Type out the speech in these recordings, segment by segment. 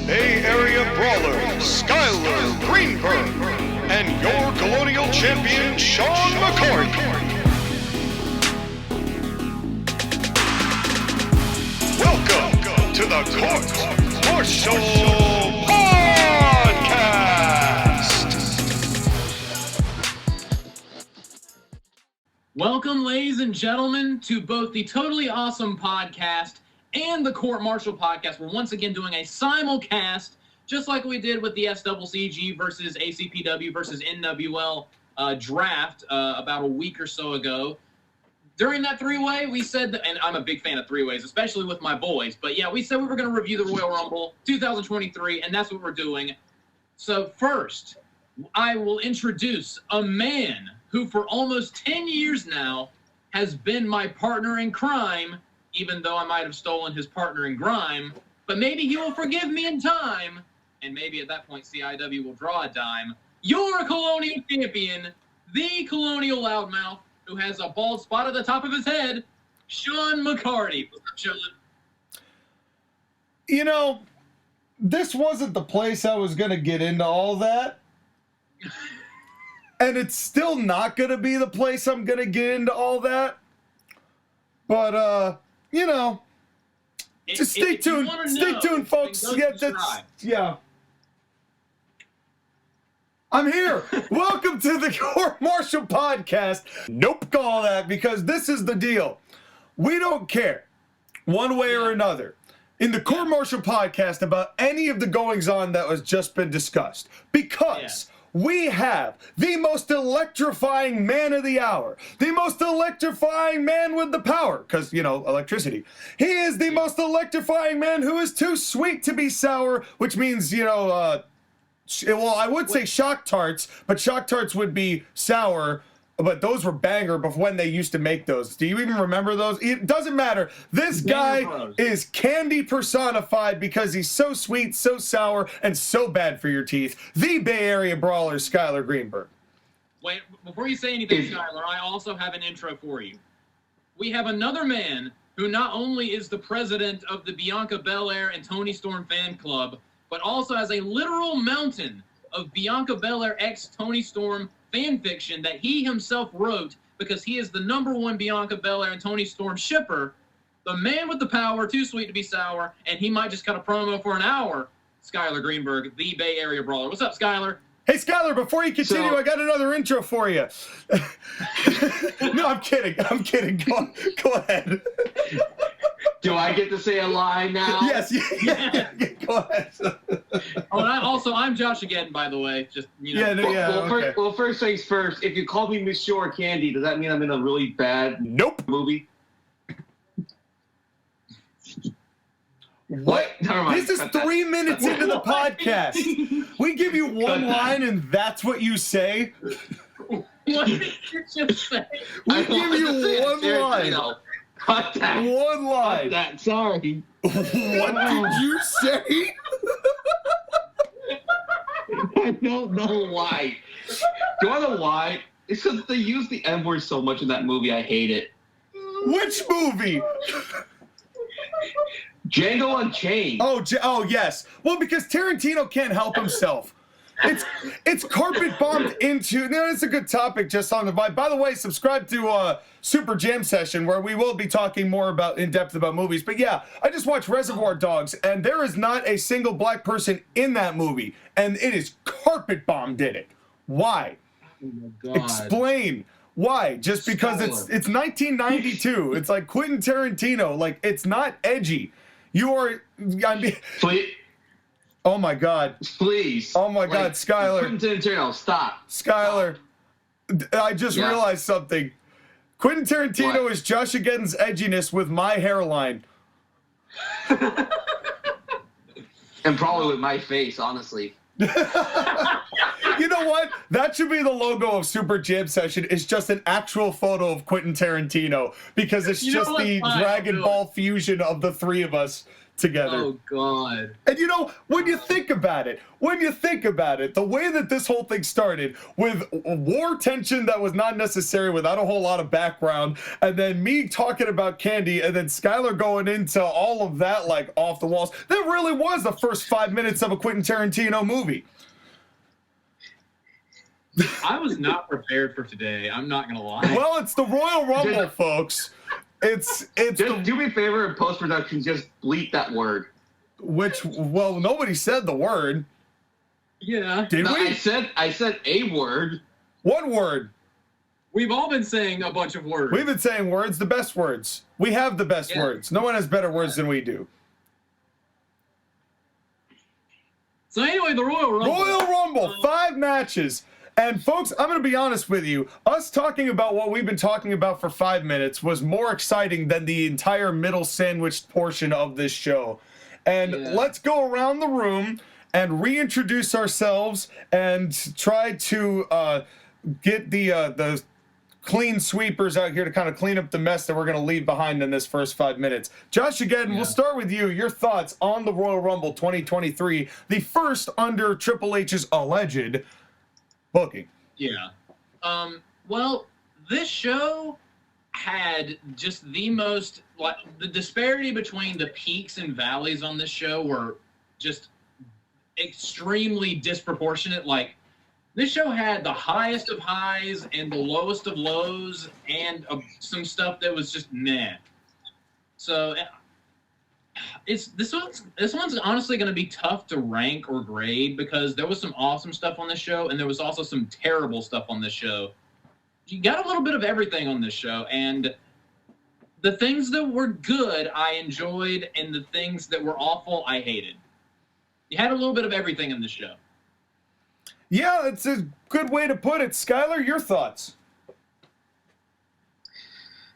Bay Area Brawler, Skylar Greenberg, and your Colonial Champion, Sean McCourt. Welcome to the Court-Martail Podcast. Welcome, ladies and gentlemen, to both the Totally Awesome Podcast and the Court-Martail Podcast. We're once again doing a simulcast, just like we did with the SCCG versus ACPW versus NWL draft about a week or so ago. During that three-way, we said, that, and I'm a big fan of three-ways, especially with my boys, but yeah, we said we were going to review the Royal Rumble 2023, and that's what we're doing. So first, I will introduce a man who for almost 10 years now has been my partner in crime, even though I might have stolen his partner in grime, but maybe he will forgive me in time, and maybe at that point CIW will draw a dime. Your Colonial Champion, the Colonial Loudmouth, who has a bald spot at the top of his head, Sean McCarty. What's up, Sean? You know, this wasn't the place I was going to get into all that. And it's still not going to be the place I'm going to get into all that. But, you know, just stay tuned. Stay tuned, folks. Yeah. I'm here. Welcome to the Court-Martail Podcast. Nope, call that, because this is the deal. We don't care, one way or another, in the Court-Martail Podcast about any of the goings-on that has just been discussed. Because we have the most electrifying man of the hour, the most electrifying man with the power, because, you know, electricity. He is the most electrifying man who is too sweet to be sour, which means, you know, well, I would say Shock Tarts, but Shock Tarts would be sour, but those were banger before when they used to make those. Do you even remember those? It doesn't matter. This guy is candy personified because he's so sweet, so sour, and so bad for your teeth. The Bay Area Brawler, Skylar Greenberg. Wait, before you say anything, Skylar, I also have an intro for you. We have another man who not only is the president of the Bianca Belair and Toni Storm fan club, but also has a literal mountain of Bianca Belair x Toni Storm fan fiction that he himself wrote because he is the #1 Bianca Belair and Toni Storm shipper, the man with the power, too sweet to be sour, and he might just cut a promo for an hour, Skylar Greenberg, the Bay Area Brawler. What's up, Skylar? Hey, Skylar, before you continue, I got another intro for you. No, I'm kidding. Go ahead. Do I get to say a line now? Yes. Go ahead. Oh, and I'm JoshAgeddon, by the way. Just, you know. Well, first things first. If you call me Monsieur Candy, does that mean I'm in a really bad movie? What? Never mind. This is 3 minutes into the podcast. We give you one line and that's what you say? What did you just say? We give you one line. Cut that. One line. Cut that. Sorry. What did you say? I don't know why. Do you want to know why? It's because they use the N-word so much in that movie. I hate it. Which movie? Django Unchained. Oh, yes. Well, because Tarantino can't help himself. It's carpet bombed into. You know, it's a good topic just on the vibe. By the way, subscribe to Super Jam Session where we will be talking more in depth about movies. But yeah, I just watched Reservoir Dogs and there is not a single black person in that movie, and it is carpet bombed in it. Why? Oh my God. Explain. Why? Just because it's 1992. It's like Quentin Tarantino. Like, it's not edgy. Please. Oh my God. Please. Oh my God, Skylar. Quentin Tarantino, stop. Skylar, I just realized something. Quentin Tarantino is JoshAgeddon's edginess with my hairline. And probably with my face, honestly. You know what? That should be the logo of Super Jam Session. It's just an actual photo of Quentin Tarantino because it's just the Dragon Ball fusion of the three of us together. Oh, God. And when you think about it, the way that this whole thing started with war tension that was not necessary without a whole lot of background, and then me talking about Candy, and then Skylar going into all of that like off the walls, that really was the first 5 minutes of a Quentin Tarantino movie. I was not prepared for today. I'm not gonna lie. Well, it's the Royal Rumble, folks. It's Just do me a favor in post-production, just bleep that word. Well, nobody said the word. Yeah. Did No, we? I said a word. What word? We've all been saying a bunch of words. We've been saying words, the best words. We have the best words. No one has better words than we do. So anyway, the Royal Rumble. Royal Rumble, 5 matches. And folks, I'm going to be honest with you. Us talking about what we've been talking about for 5 minutes was more exciting than the entire middle sandwiched portion of this show. And let's go around the room and reintroduce ourselves and try to get the clean sweepers out here to kind of clean up the mess that we're going to leave behind in this first 5 minutes. JoshAgeddon, we'll start with you. Your thoughts on the Royal Rumble 2023, the first under Triple H's alleged booking. Yeah. Well, this show had just the most, like, the disparity between the peaks and valleys on this show were just extremely disproportionate. Like, this show had the highest of highs and the lowest of lows and some stuff that was just meh. So this one's honestly going to be tough to rank or grade because there was some awesome stuff on this show and there was also some terrible stuff on this show. You got a little bit of everything on this show, and the things that were good I enjoyed, and the things that were awful I hated. You had a little bit of everything in this show. Yeah, it's a good way to put it. Skylar, your thoughts?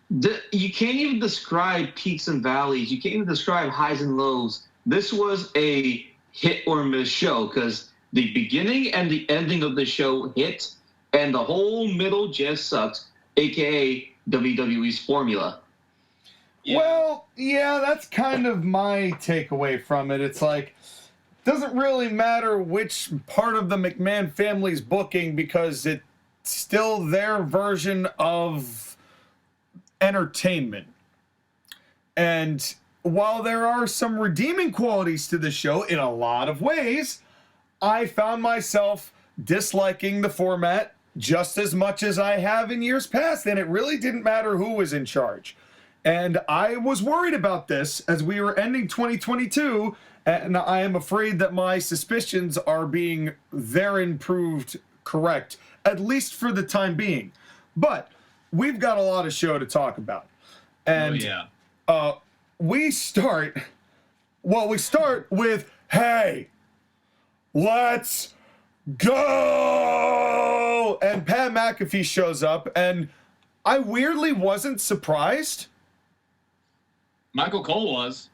You can't even describe peaks and valleys. You can't even describe highs and lows. This was a hit or miss show because the beginning and the ending of the show hit, and the whole middle just sucked, a.k.a. WWE's formula. Yeah. Well, yeah, that's kind of my takeaway from it. It's like, doesn't really matter which part of the McMahon family's booking because it's still their version of entertainment. And while there are some redeeming qualities to the show in a lot of ways, I found myself disliking the format just as much as I have in years past, and it really didn't matter who was in charge. And I was worried about this as we were ending 2022, and I am afraid that my suspicions are being therein proved correct, at least for the time being. But we've got a lot of show to talk about. And we start with, hey, let's go! And Pat McAfee shows up, and I weirdly wasn't surprised. Michael Cole was.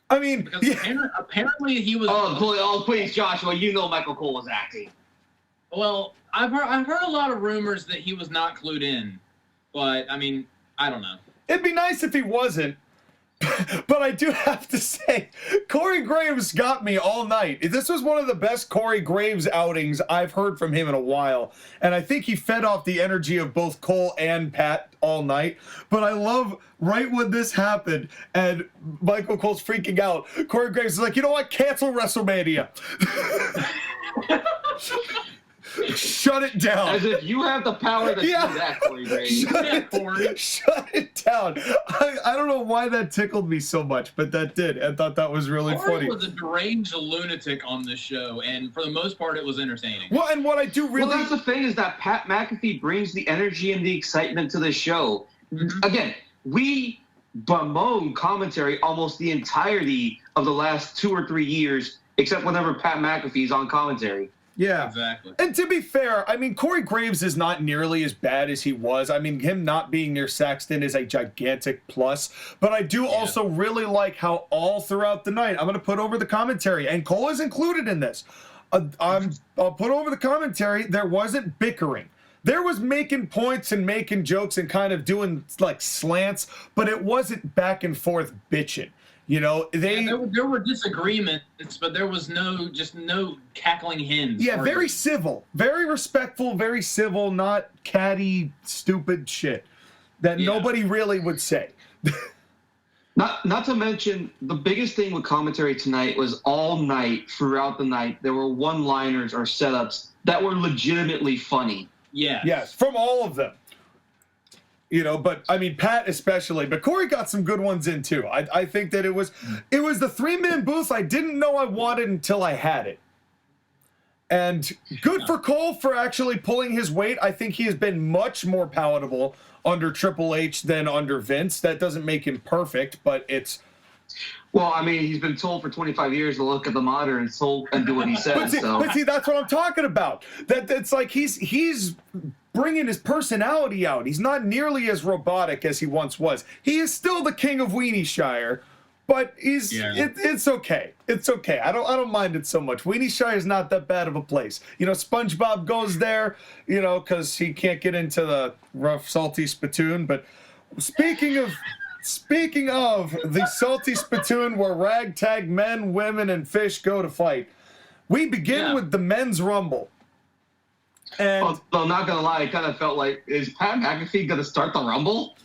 I mean, because apparently he was. Oh, please, Joshua, you know Michael Cole was acting. Well, I've heard a lot of rumors that he was not clued in, but I mean, I don't know. It'd be nice if he wasn't, but I do have to say, Corey Graves got me all night. This was one of the best Corey Graves outings I've heard from him in a while, and I think he fed off the energy of both Cole and Pat all night. But I love right when this happened and Michael Cole's freaking out, Corey Graves is like, you know what? Cancel WrestleMania. Shut it down. As if you have the power to do that, Corey Graves. Shut it down. I don't know why that tickled me so much, but that did. I thought that was really funny. Corey was a deranged lunatic on this show, and for the most part, it was entertaining. Well, and what I do really... Well, that's the thing, is that Pat McAfee brings the energy and the excitement to the show. Mm-hmm. Again, we bemoan commentary almost the entirety of the last 2 or 3 years, except whenever Pat McAfee's on commentary. Yeah, exactly. And to be fair, I mean, Corey Graves is not nearly as bad as he was. I mean, him not being near Saxton is a gigantic plus. But I do also really like how all throughout the night, I'm going to put over the commentary, and Cole is included in this. I'll put over the commentary, there wasn't bickering. There was making points and making jokes and kind of doing like slants, but it wasn't back and forth bitching. You know, there were disagreements, but there was no cackling hens. Yeah, very civil, very respectful, very civil, not catty, stupid shit that nobody really would say. Not to mention, the biggest thing with commentary tonight was all night, throughout the night, there were one-liners or setups that were legitimately funny. Yes, from all of them. You know, but I mean, Pat especially, but Corey got some good ones in too. I think that it was the 3-man booth I didn't know I wanted until I had it. And good for Cole for actually pulling his weight. I think he has been much more palatable under Triple H than under Vince. That doesn't make him perfect, but it's... Well, I mean, he's been told for 25 years to look at the monitor and do what he says. But see, that's what I'm talking about. It's like he's bringing his personality out. He's not nearly as robotic as he once was. He is still the king of Weenie Shire, but it's okay. It's okay. I don't mind it so much. Weenie Shire is not that bad of a place. You know, SpongeBob goes there, you know, because he can't get into the rough, salty spittoon. But speaking of the salty spittoon where ragtag men, women, and fish go to fight, we begin with the men's rumble. And well, not gonna lie, it kind of felt like, is Pat McAfee gonna start the rumble?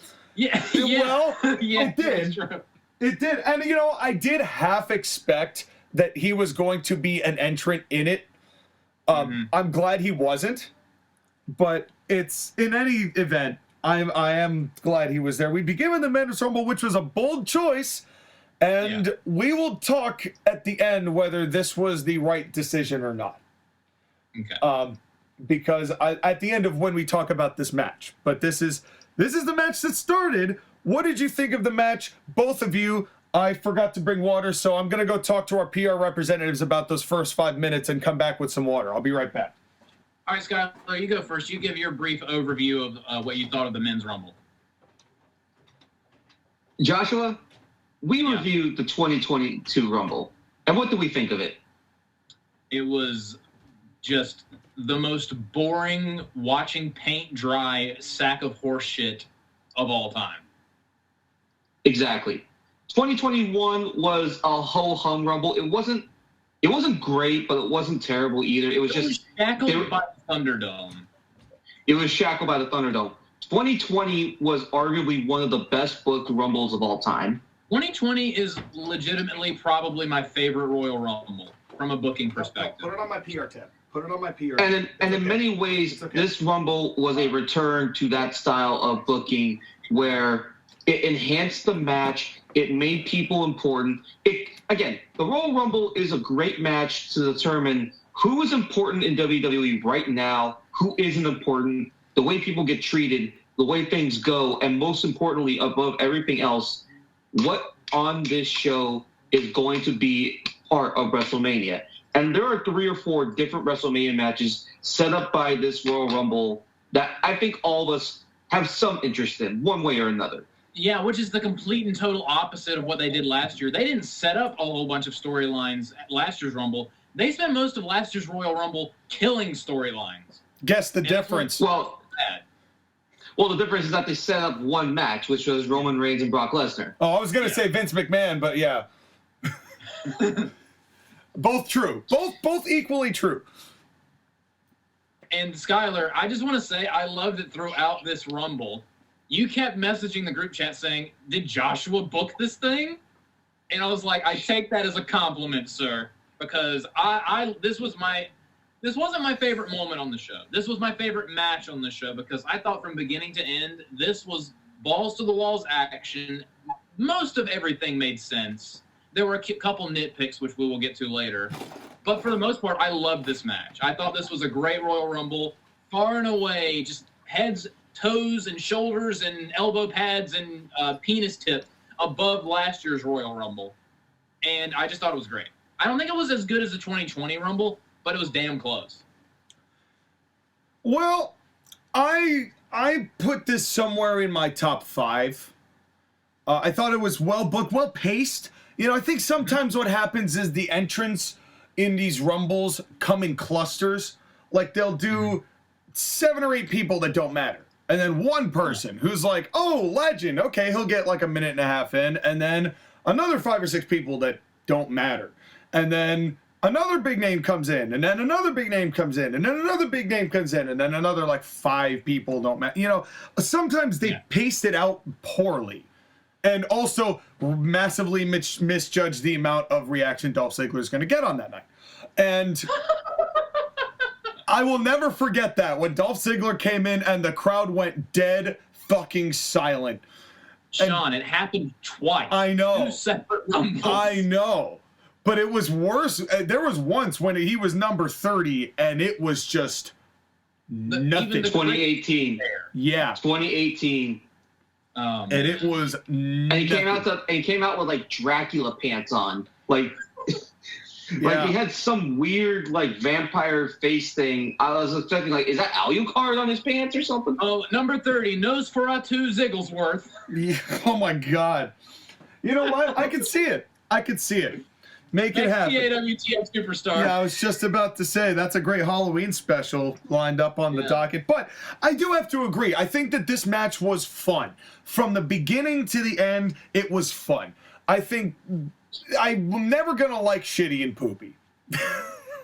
Well, it did. It did. And, you know, I did half expect that he was going to be an entrant in it. I'm glad he wasn't. But it's, in any event, I am glad he was there. We begin with the men's rumble, which was a bold choice. And we will talk at the end whether this was the right decision or not. Okay. Because at the end of when we talk about this match. But this is the match that started. What did you think of the match? Both of you. I forgot to bring water, so I'm going to go talk to our PR representatives about those first 5 minutes and come back with some water. I'll be right back. All right, Skyler, you go first. You give your brief overview of what you thought of the men's rumble. Joshua, we reviewed the 2022 Rumble, and what do we think of it? It was just the most boring, watching paint dry sack of horse shit of all time. Exactly. 2021 was a ho-hum Rumble. It wasn't great, but it wasn't terrible either. It was shackled by the Thunderdome. It was shackled by the Thunderdome. 2020 was arguably one of the best booked Rumbles of all time. 2020 is legitimately probably my favorite Royal Rumble from a booking perspective. Put it on my PR tab. Put it on my PR. And in many ways, this Rumble was a return to that style of booking where it enhanced the match. It made people important. Again, the Royal Rumble is a great match to determine who is important in WWE right now, who isn't important, the way people get treated, the way things go, and most importantly, above everything else, what on this show is going to be part of WrestleMania. And there are 3 or 4 different WrestleMania matches set up by this Royal Rumble that I think all of us have some interest in, one way or another. Yeah, which is the complete and total opposite of what they did last year. They didn't set up a whole bunch of storylines at last year's Rumble. They spent most of last year's Royal Rumble killing storylines. Guess the difference. Well, the difference is that they set up one match, which was Roman Reigns and Brock Lesnar. Oh, I was going to say Vince McMahon, but yeah. Both true. Both equally true. And Skyler, I just want to say I loved it throughout this Rumble. You kept messaging the group chat saying, "Did Joshua book this thing?" And I was like, I take that as a compliment, sir, because this wasn't my favorite moment on the show. This was my favorite match on the show because I thought from beginning to end, this was balls to the walls action. Most of everything made sense. There were a couple nitpicks, which we will get to later. But for the most part, I loved this match. I thought this was a great Royal Rumble. Far and away, just heads, toes, and shoulders, and elbow pads, and penis tip above last year's Royal Rumble. And I just thought it was great. I don't think it was as good as the 2020 Rumble, but it was damn close. Well, I put this somewhere in my top 5. I thought it was well booked, well paced. You know, I think sometimes what happens is the entrance in these Rumbles come in clusters. Like they'll do 7 or 8 people that don't matter. And then one person who's like, oh, legend. Okay, he'll get like a minute and a half in. And then another 5 or 6 people that don't matter. And then another big name comes in, and then another big name comes in, and then another big name comes in, and then another like 5 people don't matter. You know, sometimes they pace it out poorly. And also massively misjudge the amount of reaction Dolph Ziggler is going to get on that night. And I will never forget that when Dolph Ziggler came in and the crowd went dead fucking silent. Sean, it happened twice. I know. 2 separate rumbles. I know. But it was worse. There was once when he was number 30 and it was just nothing. 2018. Yeah. 2018. And it was and he came out with like Dracula pants on. Like like he had some weird like vampire face thing. I was expecting like, is that Alucard on his pants or something? Oh, number 30, Nosferatu Zigglesworth. Yeah. Oh my God. You know what? I could see it. I could see it. Make it happen. TAWTF Superstar. Yeah, I was just about to say that's a great Halloween special lined up on the docket. But I do have to agree. I think that this match was fun. From the beginning to the end, it was fun. I think I'm never going to like Shitty and Poopy.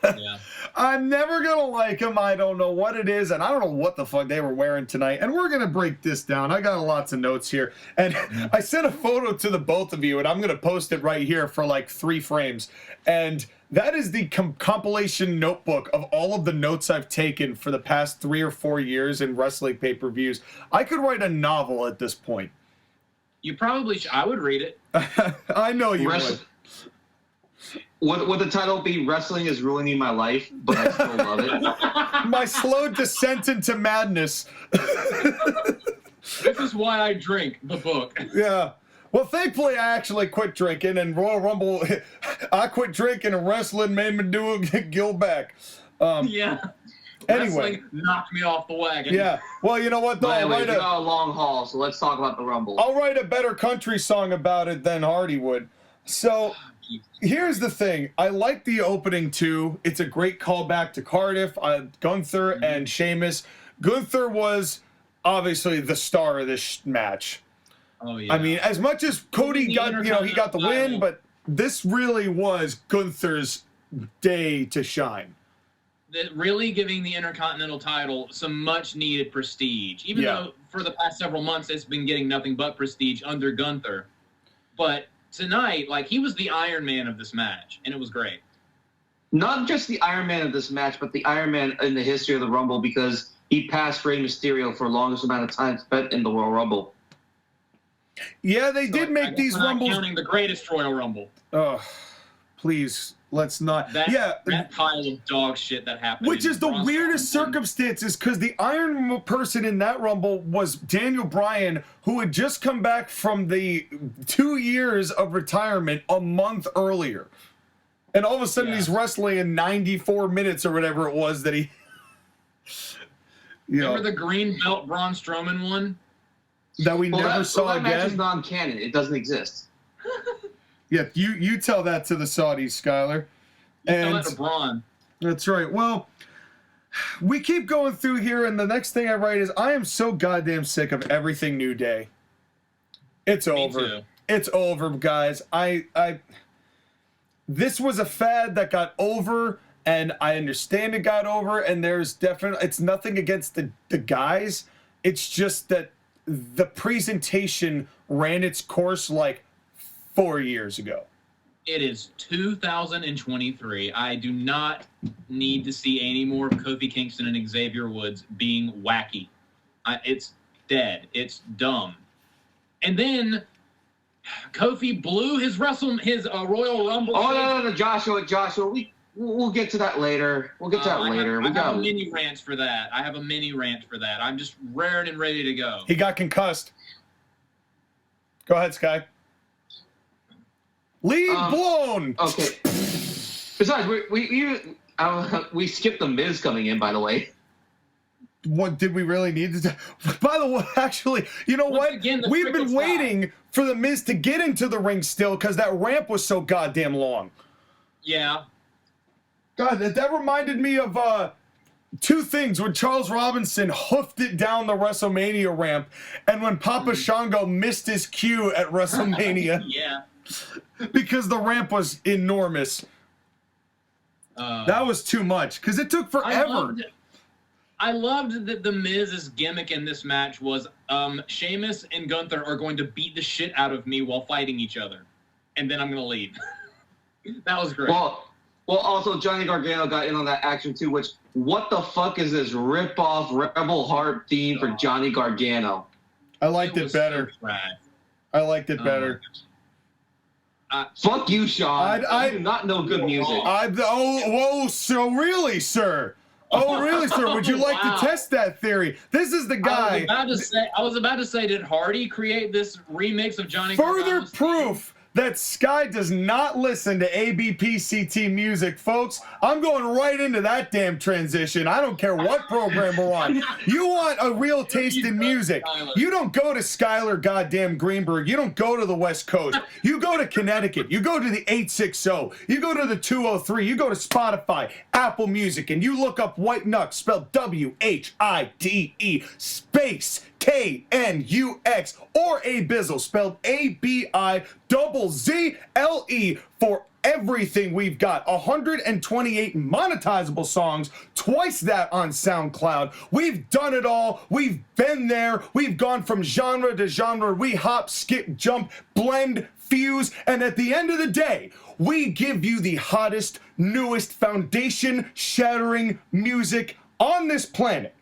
Yeah. I'm never going to like them. I don't know what it is, and I don't know what the fuck they were wearing tonight. And we're going to break this down. I got lots of notes here. And I sent a photo to the both of you, and I'm going to post it right here for like 3 frames. And that is the compilation notebook of all of the notes I've taken for the past 3 or 4 years in wrestling pay-per-views. I could write a novel at this point. You probably should. I would read it. I know you would. Would the title be Wrestling is Ruining My Life, but I still love it? My slow descent into madness. This is why I drink the book. Yeah. Well, thankfully, I actually quit drinking, and Royal Rumble, I quit drinking, and wrestling made me do it, go back. Yeah. Anyway. Wrestling knocked me off the wagon. Yeah. Well, you know what, though? We got a long haul, so let's talk about the Rumble. I'll write a better country song about it than Hardy would. So, here's the thing. I like the opening, too. It's a great callback to Cardiff, Gunther, and Sheamus. Gunther was obviously the star of this match. Oh, yeah. I mean, as much as Cody got, he got the win, but this really was Gunther's day to shine. Really giving the Intercontinental title some much-needed prestige. Even though for the past several months it's been getting nothing but prestige under Gunther. But tonight, like, he was the Iron Man of this match, and it was great. Not just the Iron Man of this match, but the Iron Man in the history of the Rumble, because he passed Rey Mysterio for the longest amount of time spent in the Royal Rumble. Yeah, they did make these Rumbles. Not counting the greatest Royal Rumble. Oh, please, let's not. That pile of dog shit that happened. Which is the weirdest circumstances, because the Iron person in that Rumble was Daniel Bryan, who had just come back from the 2 years of retirement a month earlier. And all of a sudden he's wrestling in 94 minutes or whatever it was that he... Remember the green belt Braun Strowman one? That we never saw again? That match is non-canon. It doesn't exist. Yeah, you tell that to the Saudis, Skylar. Tell that to Braun. That's right. Well, we keep going through here, and the next thing I write is, I am so goddamn sick of everything New Day. It's over. Me too. It's over, guys. This was a fad that got over, and I understand it got over, and there's definitely, it's nothing against the guys. It's just that the presentation ran its course like 4 years ago. It is 2023. I do not need to see any more of Kofi Kingston and Xavier Woods being wacky. It's dead. It's dumb. And then Kofi blew his Royal Rumble. Oh, no, Joshua. We'll get to that later. We'll get to that later. I have a mini rant for that. I'm just raring and ready to go. He got concussed. Go ahead, Sky. Lead blown. Okay. Besides, we skipped the Miz coming in, by the way. What did we really need to do? By the way, actually, you know what? We've been waiting for the Miz to get into the ring still, because that ramp was so goddamn long. Yeah. God, that reminded me of 2 things. When Charles Robinson hoofed it down the WrestleMania ramp, and when Papa Shango missed his cue at WrestleMania. Yeah. because the ramp was enormous. That was too much because it took forever. I loved that the Miz's gimmick in this match was Sheamus and Gunther are going to beat the shit out of me while fighting each other, and then I'm going to leave. That was great. Well, also Johnny Gargano got in on that action too, which, what the fuck is this rip-off Rebel Heart theme for Johnny Gargano? I liked it better. So I liked it better. Fuck you, Sean. I do not know good music. Whoa, so really, sir? Oh, really, sir? Would you like to test that theory? This is the guy. I was about to say, did Hardy create this remix of Johnny Further Gargano's proof that Sky does not listen to ABPCT music, folks. I'm going right into that damn transition. I don't care what program we're on. You want a real taste in music. You don't go to Skylar goddamn Greenberg. You don't go to the West Coast. You go to Connecticut. You go to the 860. You go to the 203. You go to Spotify, Apple Music, and you look up White Knux, spelled W-H-I-T-E, space K-N-U-X, or Abizzle, spelled A-B-I-Z-Z-L-E, for everything we've got. 128 monetizable songs, twice that on SoundCloud. We've done it all. We've been there. We've gone from genre to genre. We hop, skip, jump, blend, fuse, and at the end of the day, we give you the hottest, newest, foundation-shattering music on this planet.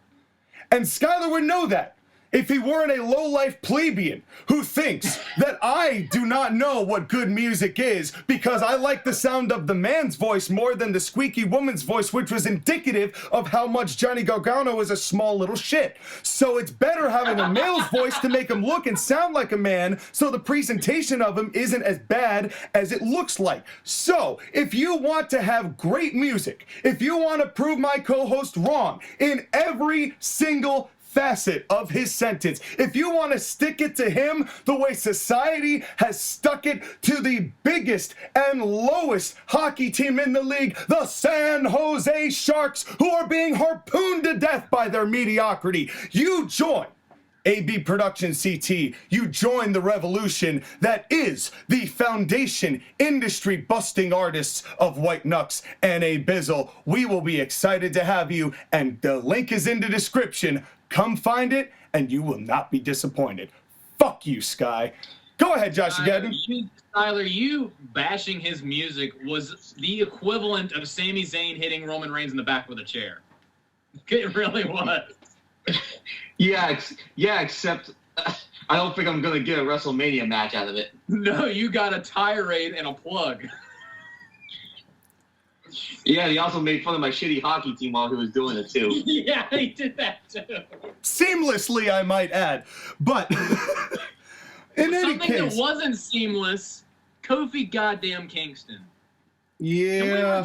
And Skylar would know that if he weren't a low-life plebeian who thinks that I do not know what good music is because I like the sound of the man's voice more than the squeaky woman's voice, which was indicative of how much Johnny Gargano is a small little shit. So it's better having a male's voice to make him look and sound like a man, so the presentation of him isn't as bad as it looks like. So if you want to have great music, if you want to prove my co-host wrong in every single facet of his sentence, if you want to stick it to him the way society has stuck it to the biggest and lowest hockey team in the league, the San Jose Sharks, who are being harpooned to death by their mediocrity, you join AB Production CT. You join the revolution that is the foundation industry busting artists of White Knux and Abizzle. We will be excited to have you, and the link is in the description. Come find it, and you will not be disappointed. Fuck you, Sky. Go ahead, JoshAgeddon. Tyler, you bashing his music was the equivalent of Sami Zayn hitting Roman Reigns in the back with a chair. It really was. Yeah, except I don't think I'm going to get a WrestleMania match out of it. No, you got a tirade and a plug. Yeah, he also made fun of my shitty hockey team while he was doing it, too. Yeah, he did that, too. Seamlessly, I might add. But in any case... Something that wasn't seamless, Kofi goddamn Kingston. Yeah.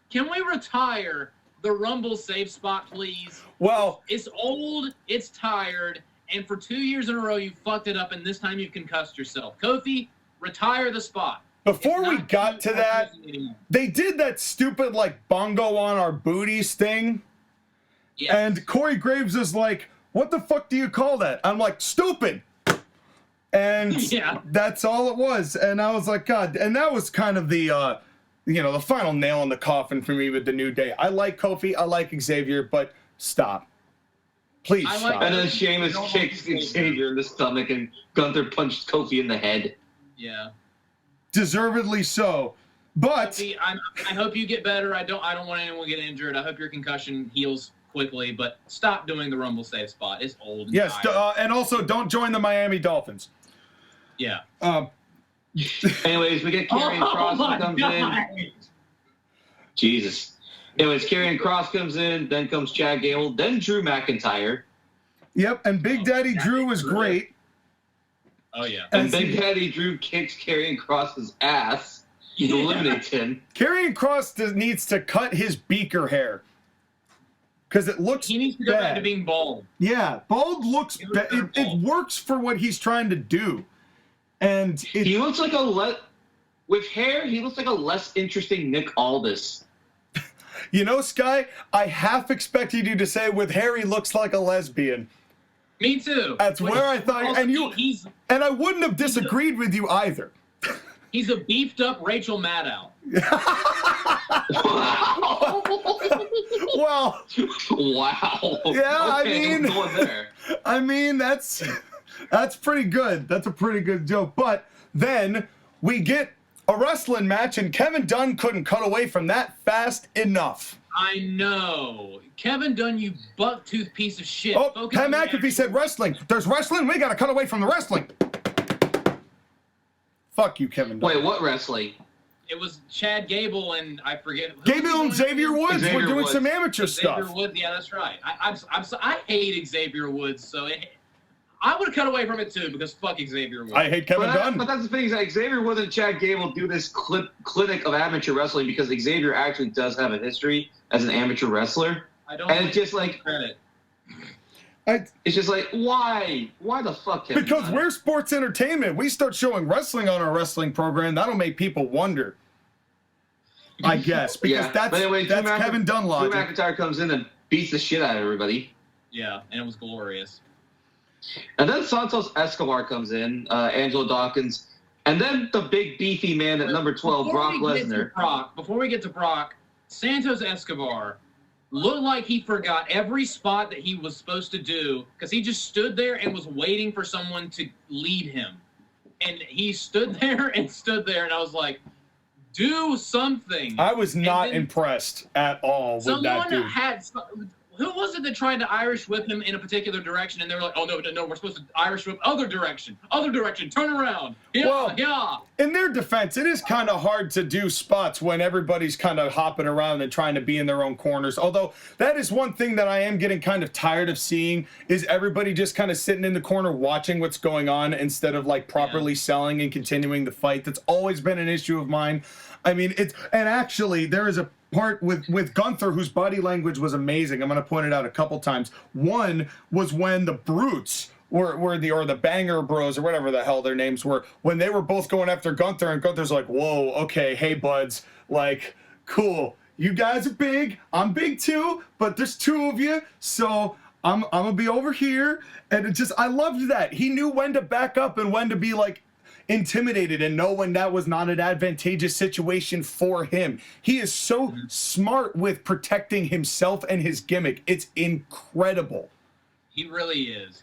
Can we retire the Rumble safe spot, please? Well... It's old, it's tired, and for 2 years in a row, you fucked it up, and this time you've concussed yourself. Kofi, retire the spot. Before we got to that, they did that stupid, like, bongo on our booties thing. Yes. And Corey Graves is like, what the fuck do you call that? I'm like, stupid. And that's all it was. And I was like, God. And that was kind of the, the final nail in the coffin for me with the New Day. I like Kofi. I like Xavier. But stop. Please stop. And then Sheamus kicks Xavier in the stomach and Gunther punched Kofi in the head. Yeah. Deservedly so, but Kofi, I hope you get better. I don't want anyone to get injured. I hope your concussion heals quickly, but stop doing the Rumble save spot. It's old. And yes, and also don't join the Miami Dolphins. Yeah. Anyways, we get Karrion Kross who comes in. Jesus. Anyways, Karrion Kross comes in, then comes Chad Gable, then Drew McIntyre. Yep, and Big Daddy Drew was great. Oh, yeah. And Big Daddy Drew kicks Karrion Kross's ass. He eliminates him. Karrion Kross needs to cut his beaker hair. Because it looks He needs to go back to being bald. Yeah, bald looks bad. It works for what he's trying to do. And he looks like with hair, he looks like a less interesting Nick Aldis. You know, Sky, I half expected you to say with hair he looks like a lesbian. Me too. That's where I thought, and I wouldn't have disagreed with you either. He's a beefed up Rachel Maddow. Well, wow. Yeah, okay, I'm going there. I mean, that's pretty good. That's a pretty good joke. But then we get a wrestling match, and Kevin Dunn couldn't cut away from that fast enough. I know. Kevin Dunn, you buck-tooth piece of shit. Oh, Focus Pat on the McAfee action. said wrestling. There's wrestling. We got to cut away from the wrestling. Fuck you, Kevin Dunn. Wait, what wrestling? It was Chad Gable and I forget. Gable and Xavier Woods Xavier were doing Woods. some amateur Xavier stuff. Woods, yeah, that's right. I hate Xavier Woods, so I would have cut away from it too because fuck Xavier Woods. I hate Kevin Dunn. But that's the thing is that Xavier Woods and Chad Gable do this clinic of amateur wrestling because Xavier actually does have a history as an amateur wrestler. I don't. And it's just like credit. it's just like why the fuck? Kevin Because Dunn? we're sports entertainment. We start showing wrestling on our wrestling program. That'll make people wonder. I guess because But anyway, that's Kevin Dunn Drew logic. McIntyre comes in and beats the shit out of everybody. Yeah, and it was glorious. And then Santos Escobar comes in, Angelo Dawkins, and then the big beefy man at number 12, Brock Lesnar. Before we get to Brock, Santos Escobar looked like he forgot every spot that he was supposed to do because he just stood there and was waiting for someone to lead him. And he stood there, and I was like, do something. I was not impressed at all with that dude. Who was it that tried to Irish whip him in a particular direction, and they were like, oh, no, we're supposed to Irish whip other direction, turn around. Yeah, Well, yeah. In their defense, it is kind of hard to do spots when everybody's kind of hopping around and trying to be in their own corners. Although that is one thing that I am getting kind of tired of seeing is everybody just kind of sitting in the corner watching what's going on instead of like properly selling and continuing the fight. That's always been an issue of mine. I mean, and actually there is a part with Gunther whose body language was amazing. I'm going to point it out a couple times. One was when the Brutes or the Banger Bros or whatever the hell their names were, when they were both going after Gunther, and Gunther's like, whoa, okay, hey buds, like, cool, you guys are big, I'm big too, but there's two of you, so I'm gonna be over here. And it just, I loved that. He knew when to back up and when to be like intimidated and know when that was not an advantageous situation for him. He is so smart with protecting himself and his gimmick. It's incredible. He really is.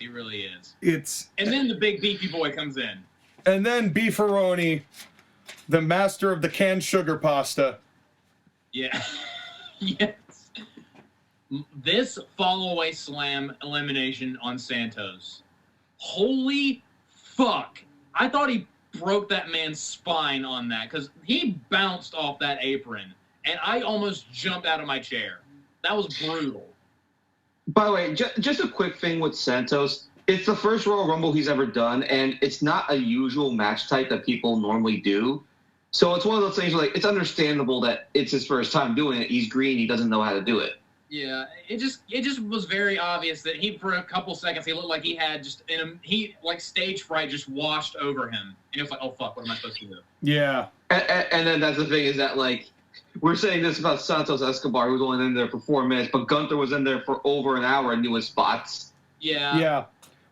And then the big beefy boy comes in. And then Beefaroni, the master of the canned sugar pasta. Yeah. Yes. This follow-away slam elimination on Santos. Holy fuck. I thought he broke that man's spine on that because he bounced off that apron, and I almost jumped out of my chair. That was brutal. By the way, just a quick thing with Santos. It's the first Royal Rumble he's ever done, and it's not a usual match type that people normally do. So it's one of those things where, like, it's understandable that it's his first time doing it. He's green. He doesn't know how to do it. Yeah, it just was very obvious that for a couple seconds, he looked like he had stage fright just washed over him. And he was like, oh, fuck, what am I supposed to do? Yeah. And then that's the thing is that, like, we're saying this about Santos Escobar, who was only in there for 4 minutes, but Gunther was in there for over an hour and knew his spots. Yeah. Yeah.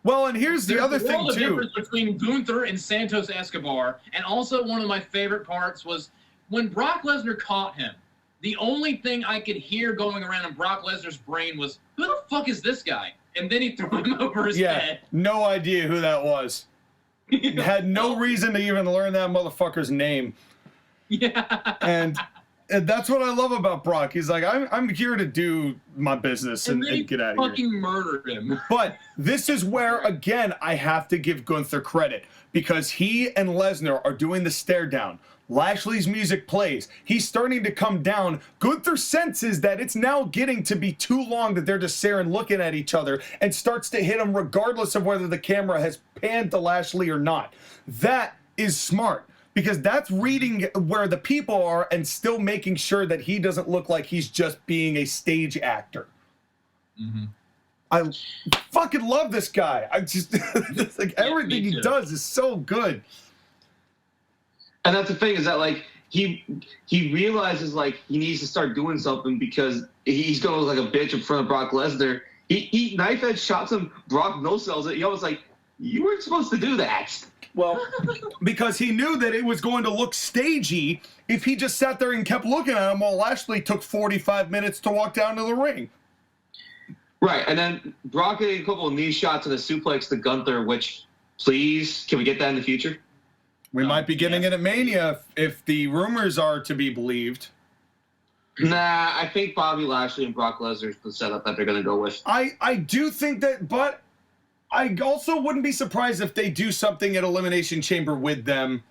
Well, and here's the other thing, too. There's a difference between Gunther and Santos Escobar. And also one of my favorite parts was when Brock Lesnar caught him. The only thing I could hear going around in Brock Lesnar's brain was, who the fuck is this guy? And then he threw him over his head. No idea who that was. Had no reason to even learn that motherfucker's name. Yeah. And that's what I love about Brock. He's like, I'm here to do my business and get out of here. Fucking murdered him. But this is where, again, I have to give Gunther credit because he and Lesnar are doing the stare down. Lashley's music plays. He's starting to come down. Gunther senses that it's now getting to be too long that they're just staring, looking at each other, and starts to hit him regardless of whether the camera has panned to Lashley or not. That is smart because that's reading where the people are and still making sure that he doesn't look like he's just being a stage actor. Mm-hmm. I fucking love this guy. I just, like, everything he does is so good. And that's the thing is that, like, he realizes, like, he needs to start doing something because he's going to look like a bitch in front of Brock Lesnar. He knife edge shots him. Brock no sells it. He almost like You weren't supposed to do that. Well, because he knew that it was going to look stagey if he just sat there and kept looking at him while Lashley took 45 minutes to walk down to the ring. Right, and then Brock getting a couple of knee shots and a suplex to Gunther, which, please, can we get that in the future? We might be getting it at Mania if the rumors are to be believed. Nah, I think Bobby Lashley and Brock Lesnar is the setup that they're going to go with. I do think that, but I also wouldn't be surprised if they do something at Elimination Chamber with them,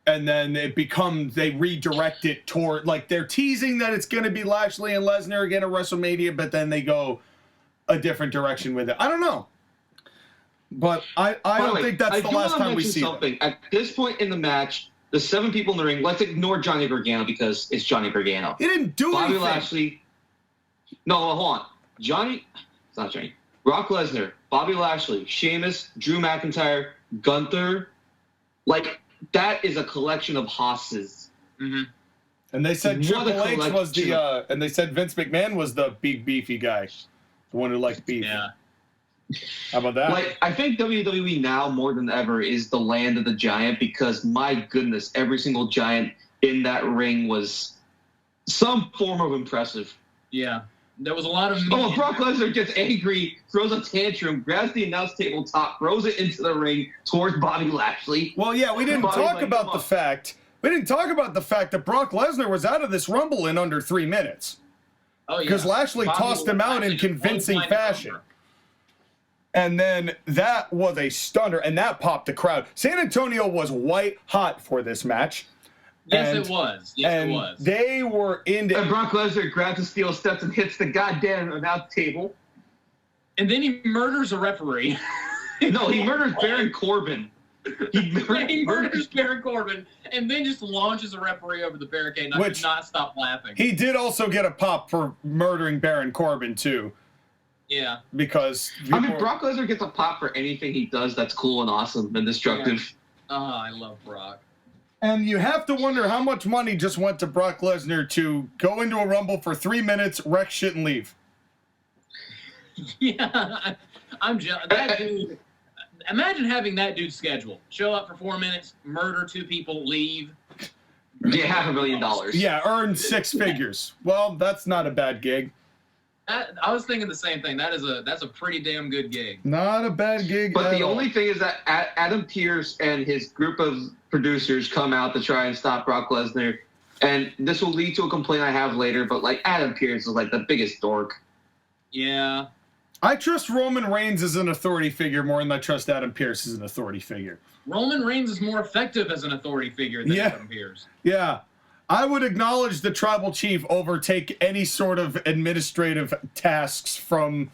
and then they redirect it toward, like, they're teasing that it's going to be Lashley and Lesnar again at WrestleMania, but then they go a different direction with it. I don't know. But I don't think that's the last time we see them. At this point in the match, the 7 people in the ring, let's ignore Johnny Gargano because it's Johnny Gargano. He didn't do anything. Bobby Lashley. No, hold on. It's not Johnny. Brock Lesnar, Bobby Lashley, Sheamus, Drew McIntyre, Gunther. Like, that is a collection of hosses. Mm-hmm. And they said Triple H was and they said Vince McMahon was the big beefy guy. The one who liked beef. Yeah. How about that? Like, I think WWE now more than ever is the land of the giant because, my goodness, every single giant in that ring was some form of impressive. Yeah. There was a lot of... Brock Lesnar gets angry, throws a tantrum, grabs the announce table top, throws it into the ring towards Bobby Lashley. Well, yeah, we didn't talk about the fact that Brock Lesnar was out of this Rumble in under 3 minutes. Oh, yeah. Because Lashley tossed him out in convincing fashion. And then that was a stunner, and that popped the crowd. San Antonio was white hot for this match. Yes, it was. Yes, it was. They were into... And Brock Lesnar grabs the steel steps and hits the goddamn announce table. And then he murders a referee. No, he murders Baron Corbin. He murders Baron Corbin and then just launches a referee over the barricade, and I could not stop laughing. He did also get a pop for murdering Baron Corbin, too. Yeah. Because... Brock Lesnar gets a pop for anything he does that's cool and awesome and destructive. Yeah. Oh, I love Brock. And you have to wonder how much money just went to Brock Lesnar to go into a Rumble for 3 minutes, wreck shit, and leave. Yeah. I'm jealous. That dude... Imagine having that dude's schedule. Show up for 4 minutes, murder 2 people, leave. Yeah, $500,000. Yeah, earn 6 figures. Well, that's not a bad gig. I was thinking the same thing. That's a pretty damn good gig. Not a bad gig. But the only thing is that Adam Pearce and his group of producers come out to try and stop Brock Lesnar, and this will lead to a complaint I have later. But like Adam Pearce is like the biggest dork. Yeah. I trust Roman Reigns as an authority figure more than I trust Adam Pearce as an authority figure. Roman Reigns is more effective as an authority figure than Adam Pearce. Yeah. I would acknowledge the tribal chief overtake any sort of administrative tasks from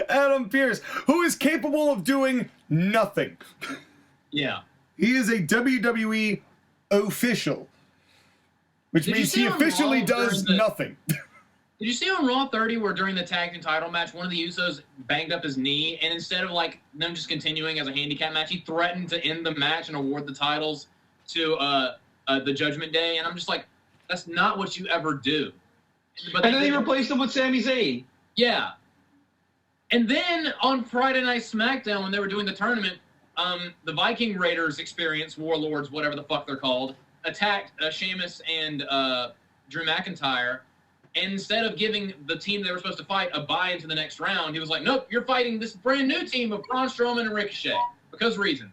Adam Pearce, who is capable of doing nothing. Yeah. He is a WWE official, which means he officially does nothing. Did you see on Raw 30 where during the tag team title match, one of the Usos banged up his knee, and instead of like them just continuing as a handicap match, he threatened to end the match and award the titles to the Judgment Day, and I'm just like, that's not what you ever do. But and then he replaced him with Sami Zayn. Yeah. And then on Friday Night SmackDown, when they were doing the tournament, the Viking Raiders Experience, Warlords, whatever the fuck they're called, attacked Sheamus and Drew McIntyre. And instead of giving the team they were supposed to fight a bye into the next round, he was like, nope, you're fighting this brand new team of Braun Strowman and Ricochet. Because reasons.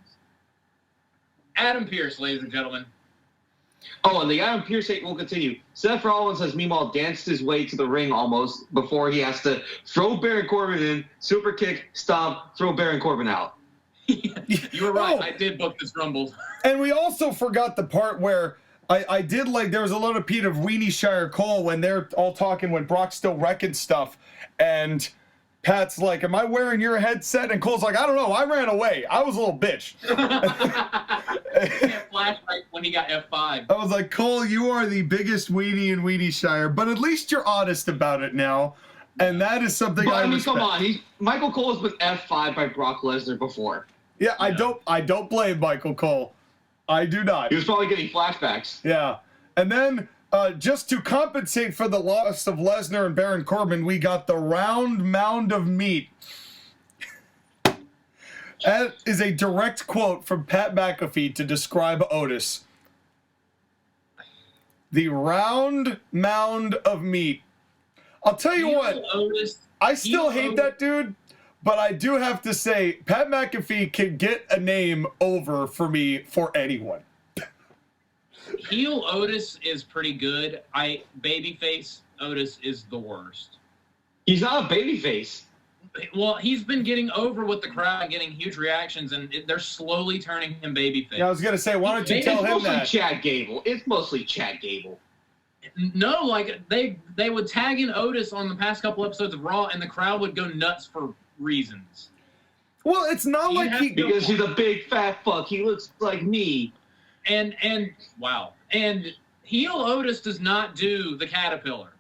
Adam Pearce, ladies and gentlemen. Oh, and the Adam Pearce hate will continue. Seth Rollins has meanwhile danced his way to the ring almost before he has to throw Baron Corbin in, super kick, stomp, throw Baron Corbin out. You were right. I did book this Rumble. And we also forgot the part where I did like, there was a little bit of Weenie Shire Cole when they're all talking when Brock's still wrecking stuff. And Pat's like, am I wearing your headset? And Cole's like, I don't know. I ran away. I was a little bitch. Flashlight when he got F5. I was like, Cole, you are the biggest weenie in Weenie Shire, but at least you're honest about it now. And that is something I respect. Come on. Michael Cole has been F5 by Brock Lesnar before. Yeah, I don't blame Michael Cole. I do not. He was probably getting flashbacks. Yeah. And then just to compensate for the loss of Lesnar and Baron Corbin, we got the round mound of meat. That is a direct quote from Pat McAfee to describe Otis. The round mound of meat. I'll tell you what, I still hate that dude, but I do have to say, Pat McAfee can get a name over for me for anyone. Heel Otis is pretty good. Babyface Otis is the worst. He's not a babyface. Well, he's been getting over with the crowd, getting huge reactions, and they're slowly turning him babyface. Yeah, I was gonna say, why don't you tell him that? It's mostly Chad Gable. It's mostly Chad Gable. No, like they would tag in Otis on the past couple episodes of Raw, and the crowd would go nuts for reasons. Well, it's not like because he's a big fat fuck. He looks like me. And wow. And heel Otis does not do the Caterpillar,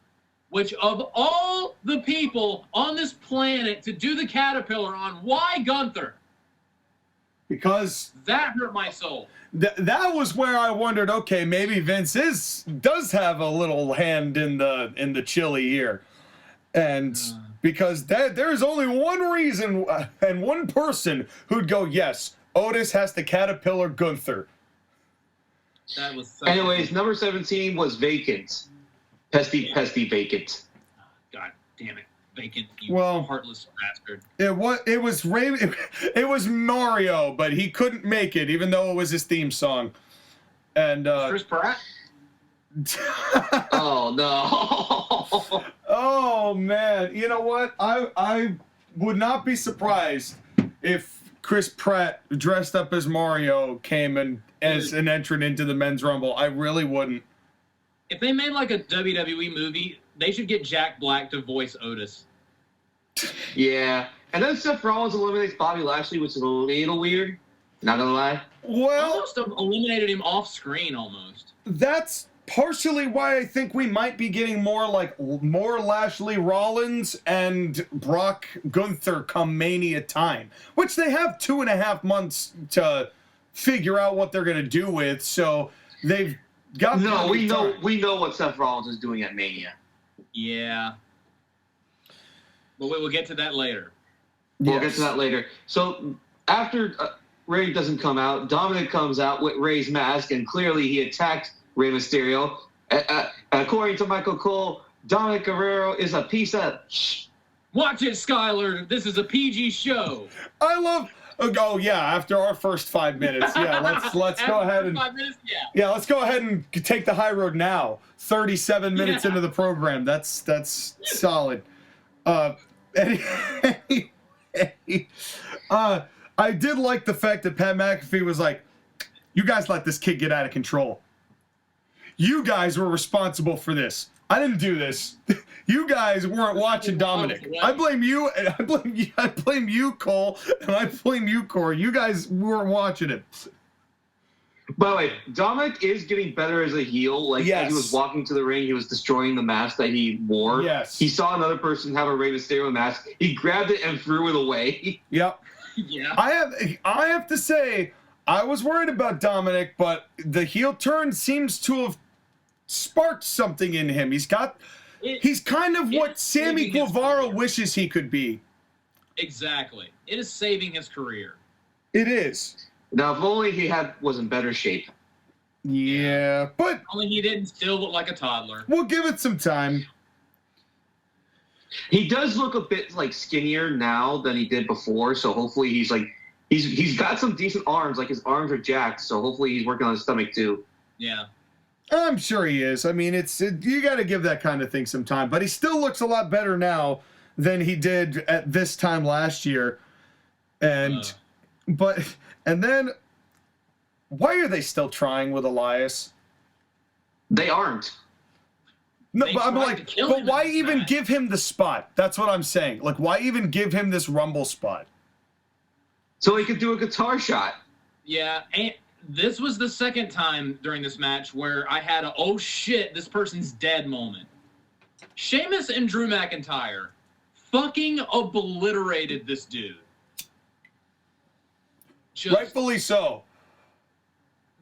which of all the people on this planet to do the Caterpillar on, why Gunther? Because that hurt my soul. That was where I wondered, okay, maybe Vince does have a little hand in the chili here. And because there's only one reason and one person who'd go, yes, Otis has to Caterpillar Gunther. That was so Anyways, number 17 was Vacant. Pesty Vacant. God damn it. Vacant, you heartless bastard. It was Mario, but he couldn't make it, even though it was his theme song. And Chris Pratt? Oh no. Oh man. You know what? I would not be surprised if Chris Pratt dressed up as Mario came in as an entrant into the Men's Rumble. I really wouldn't. If they made like a WWE movie, they should get Jack Black to voice Otis. Yeah. And then Seth Rollins eliminates Bobby Lashley, which is a little weird. Not gonna lie. Well, almost eliminated him off screen almost. That's partially why I think we might be getting more Lashley Rollins and Brock Gunther come Mania time, which they have 2.5 months to figure out what they're gonna do with. So they've got we know what Seth Rollins is doing at Mania. Yeah. But we will get to that later. We'll get to that later. So after Ray doesn't come out, Dominic comes out with Ray's mask, and clearly he attacked Rey Mysterio. According to Michael Cole, Dominic Guerrero is a piece of shh. Watch it, Skyler. This is a PG show. I love... Oh yeah! After our first 5 minutes, yeah. Let's go ahead and 5 minutes, yeah. Let's go ahead and take the high road now. 37 minutes into the program. That's solid. Anyway, I did like the fact that Pat McAfee was like, "You guys let this kid get out of control. You guys were responsible for this. I didn't do this. You guys weren't watching Dominic. I blame you, and I blame you, Cole, and I blame you, Corey. You guys weren't watching it." By the way, Dominic is getting better as a heel. Like, as he was walking to the ring, he was destroying the mask that he wore. Yes. He saw another person have a Rey Mysterio mask. He grabbed it and threw it away. Yep. Yeah. I have to say, I was worried about Dominic, but the heel turn seems to have sparked something in him. He's kind of what Sammy Guevara wishes he could be. Exactly. It is saving his career. It is. Now, if only he was in better shape. Yeah, but only he didn't still look like a toddler. We'll give it some time. He does look a bit like skinnier now than he did before, so hopefully he's got some decent arms. Like, his arms are jacked, so hopefully he's working on his stomach too. Yeah. I'm sure he is. I mean, you got to give that kind of thing some time, but he still looks a lot better now than he did at this time last year. And then why are they still trying with Elias? They aren't. No, but I'm like, but why even give him the spot? That's what I'm saying. Like, why even give him this Rumble spot? So he could do a guitar shot. Yeah, and this was the second time during this match where I had a, oh shit, this person's dead moment. Sheamus and Drew McIntyre fucking obliterated this dude. Rightfully so.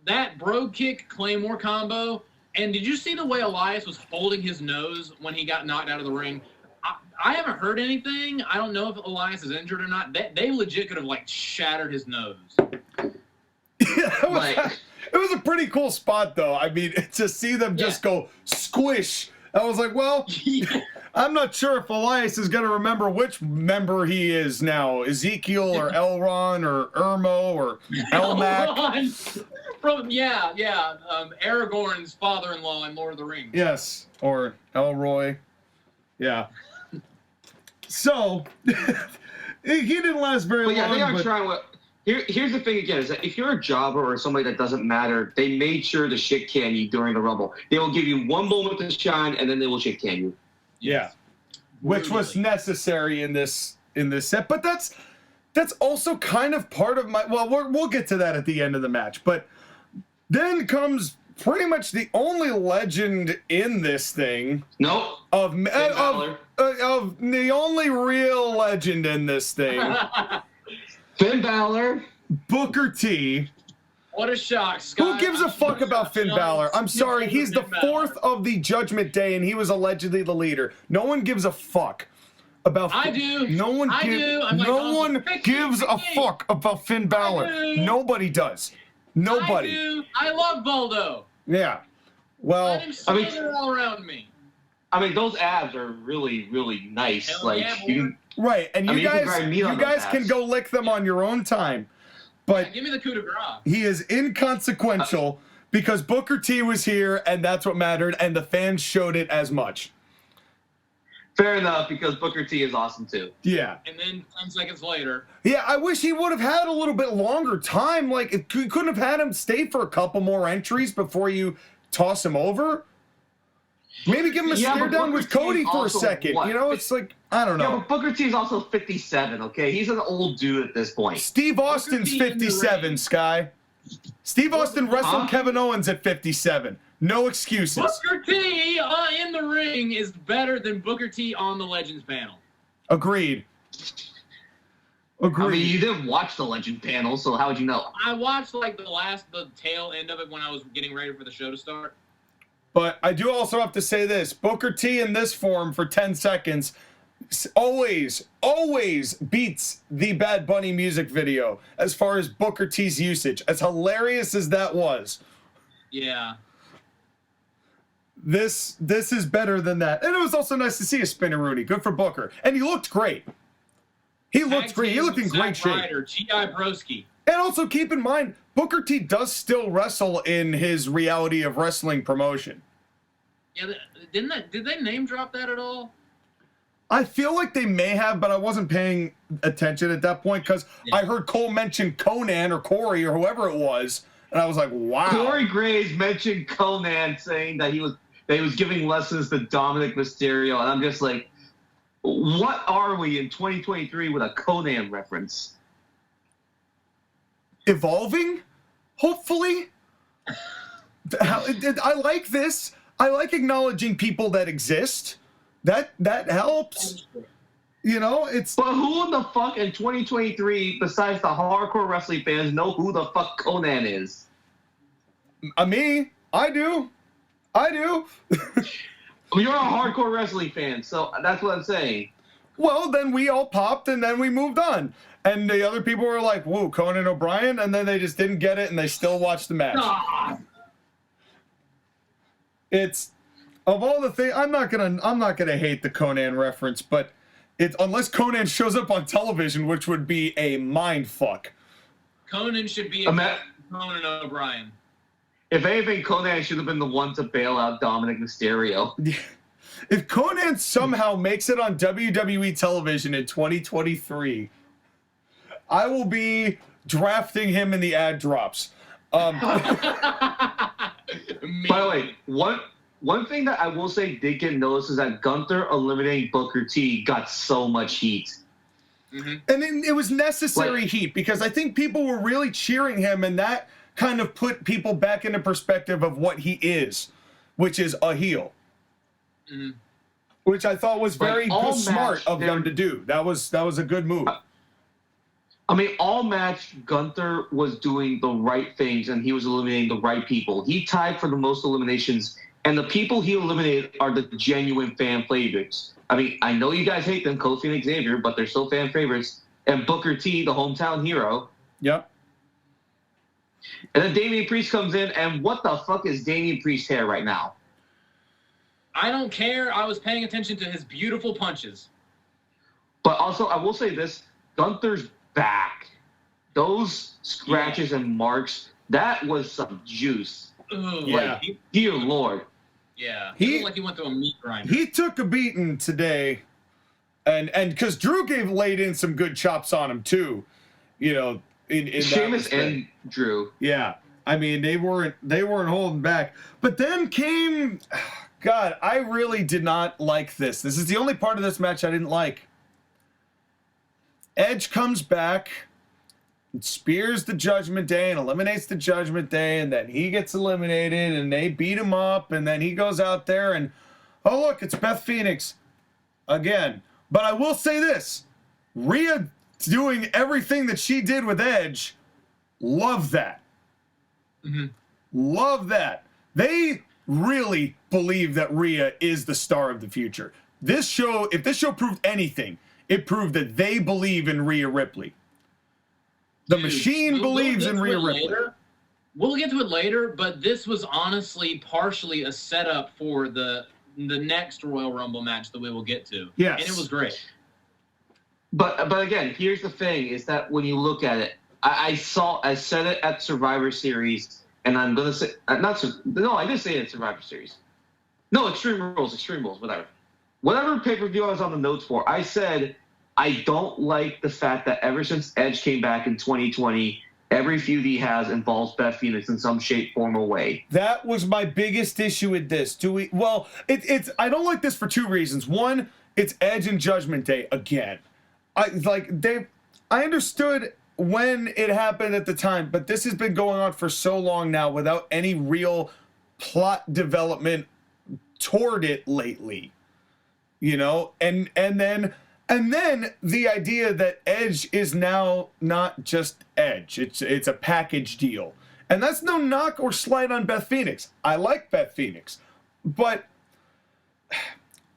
That bro kick Claymore combo. And did you see the way Elias was holding his nose when he got knocked out of the ring? I haven't heard anything. I don't know if Elias is injured or not. They legit could have like shattered his nose. It was a pretty cool spot, though. I mean, to see them just go squish. I was like, well, I'm not sure if Elias is going to remember which member he is now. Ezekiel or Elron or Irmo or Elmac. From Aragorn's father-in-law in Lord of the Rings. Yes, or Elroy. Yeah. So, he didn't last very long. They are trying to... Here's the thing again, is that if you're a jobber or somebody that doesn't matter, they made sure to shit can you during the Rumble. They will give you one moment to shine, and then they will shit can you. Yeah. Which was necessary in this set. But that's also kind of part of my... Well, we'll get to that at the end of the match. But then comes pretty much the only legend in this thing. Nope. Of the only real legend in this thing. Finn Balor. Booker T. What a shock, Scott. Who gives a fuck about Finn Balor? I'm sorry, he's the fourth of the Judgment Day, and he was allegedly the leader. No one gives a fuck about I do. No one gives a fuck about Finn Balor. Nobody does. Nobody. I do. I love Baldo. Yeah. Well, Let him slither all around me. I mean, those abs are really, really nice. Hell like yeah, right, and you guys can go lick them on your own time. But give me the coup de grace. He is inconsequential because Booker T was here, and that's what mattered, and the fans showed it as much. Fair enough, because Booker T is awesome too. Yeah. And then 10 seconds later. Yeah, I wish he would have had a little bit longer time. Like, you couldn't have had him stay for a couple more entries before you toss him over. Maybe give him a stare down with Cody for a second. What? You know, it's like, I don't know. Yeah, but Booker T is also 57, okay? He's an old dude at this point. Steve Austin's 57, Sky. Steve Austin wrestled Kevin Owens at 57. No excuses. Booker T in the ring is better than Booker T on the Legends panel. Agreed. I mean, you didn't watch the Legend panel, so how would you know? I watched like the tail end of it when I was getting ready for the show to start. But I do also have to say this. Booker T in this form for 10 seconds always beats the Bad Bunny music video as far as Booker T's usage. As hilarious as that was. Yeah. This is better than that. And it was also nice to see a Spinneroonie. Good for Booker. And he looked great. He looked great. He looked in great shape. G.I. Broski. And also keep in mind, Booker T does still wrestle in his Reality of Wrestling promotion. Yeah, did they name drop that at all? I feel like they may have, but I wasn't paying attention at that point because I heard Cole mention Conan or Corey or whoever it was, and I was like, wow. Corey Graves mentioned Conan saying that he was giving lessons to Dominic Mysterio, and I'm just like, what are we in 2023 with a Conan reference? Evolving, hopefully. I like this. I like acknowledging people that exist. That helps. You know, it's. But who in the fuck in 2023, besides the hardcore wrestling fans, know who the fuck Conan is? Me. I do. You're a hardcore wrestling fan, so that's what I'm saying. Well, then we all popped, and then we moved on. And the other people were like, whoa, Conan O'Brien? And then they just didn't get it, and they still watched the match. It's, of all the things, I'm not gonna hate the Conan reference, but it's, unless Conan shows up on television, which would be a mind fuck. Conan should be Conan O'Brien. If anything, Conan should have been the one to bail out Dominic Mysterio. If Conan somehow makes it on WWE television in 2023, I will be drafting him in the ad drops. By the way, one thing that I will say did get noticed is that Gunther eliminating Booker T got so much heat. Mm-hmm. And it was necessary heat because I think people were really cheering him, and that kind of put people back into perspective of what he is, which is a heel. Mm-hmm. Which I thought was very smart of them to do. That was a good move. I mean, all match, Gunther was doing the right things, and he was eliminating the right people. He tied for the most eliminations And the people he eliminated are the genuine fan favorites. I mean, I know you guys hate them, Kofi and Xavier, but they're still fan favorites. And Booker T, the hometown hero. Yep. And then Damian Priest comes in, and what the fuck is Damian Priest's hair right now? I don't care. I was paying attention to his beautiful punches. But also, I will say this, Gunther's back. Those scratches and marks, that was some juice. Ugh, Yeah. Dear Lord. Yeah. He looked like he went through a meat grinder. He took a beating today, and because Drew laid in some good chops on him too, you know. In Sheamus and Drew. Yeah, I mean they weren't holding back. But then came, God, I really did not like this. This is the only part of this match I didn't like. Edge comes back, and spears the Judgment Day and eliminates the Judgment Day, and then he gets eliminated, and they beat him up, and then he goes out there and, oh look, it's Beth Phoenix again. But I will say this, Rhea doing everything that she did with Edge, love that. Mm-hmm. Love that. They really believe that Rhea is the star of the future. This show, if this show proved anything, it proved that they believe in Rhea Ripley. The machine believes in Rhea Ripley. We'll get to it later, but this was honestly partially a setup for the next Royal Rumble match that we will get to. Yes. And it was great. But again, here's the thing: is that when you look at it, I said it at Survivor Series, and I'm gonna say I didn't say it at Survivor Series. No, Extreme Rules, whatever pay-per-view I was on the notes for. I said I don't like the fact that ever since Edge came back in 2020, every feud he has involves Beth Phoenix in some shape, form, or way. That was my biggest issue with this. It's I don't like this for two reasons. One, it's Edge and Judgment Day again. I understood when it happened at the time, but this has been going on for so long now without any real plot development toward it lately. You know, and then the idea that Edge is now not just Edge. It's a package deal. And that's no knock or slight on Beth Phoenix. I like Beth Phoenix. But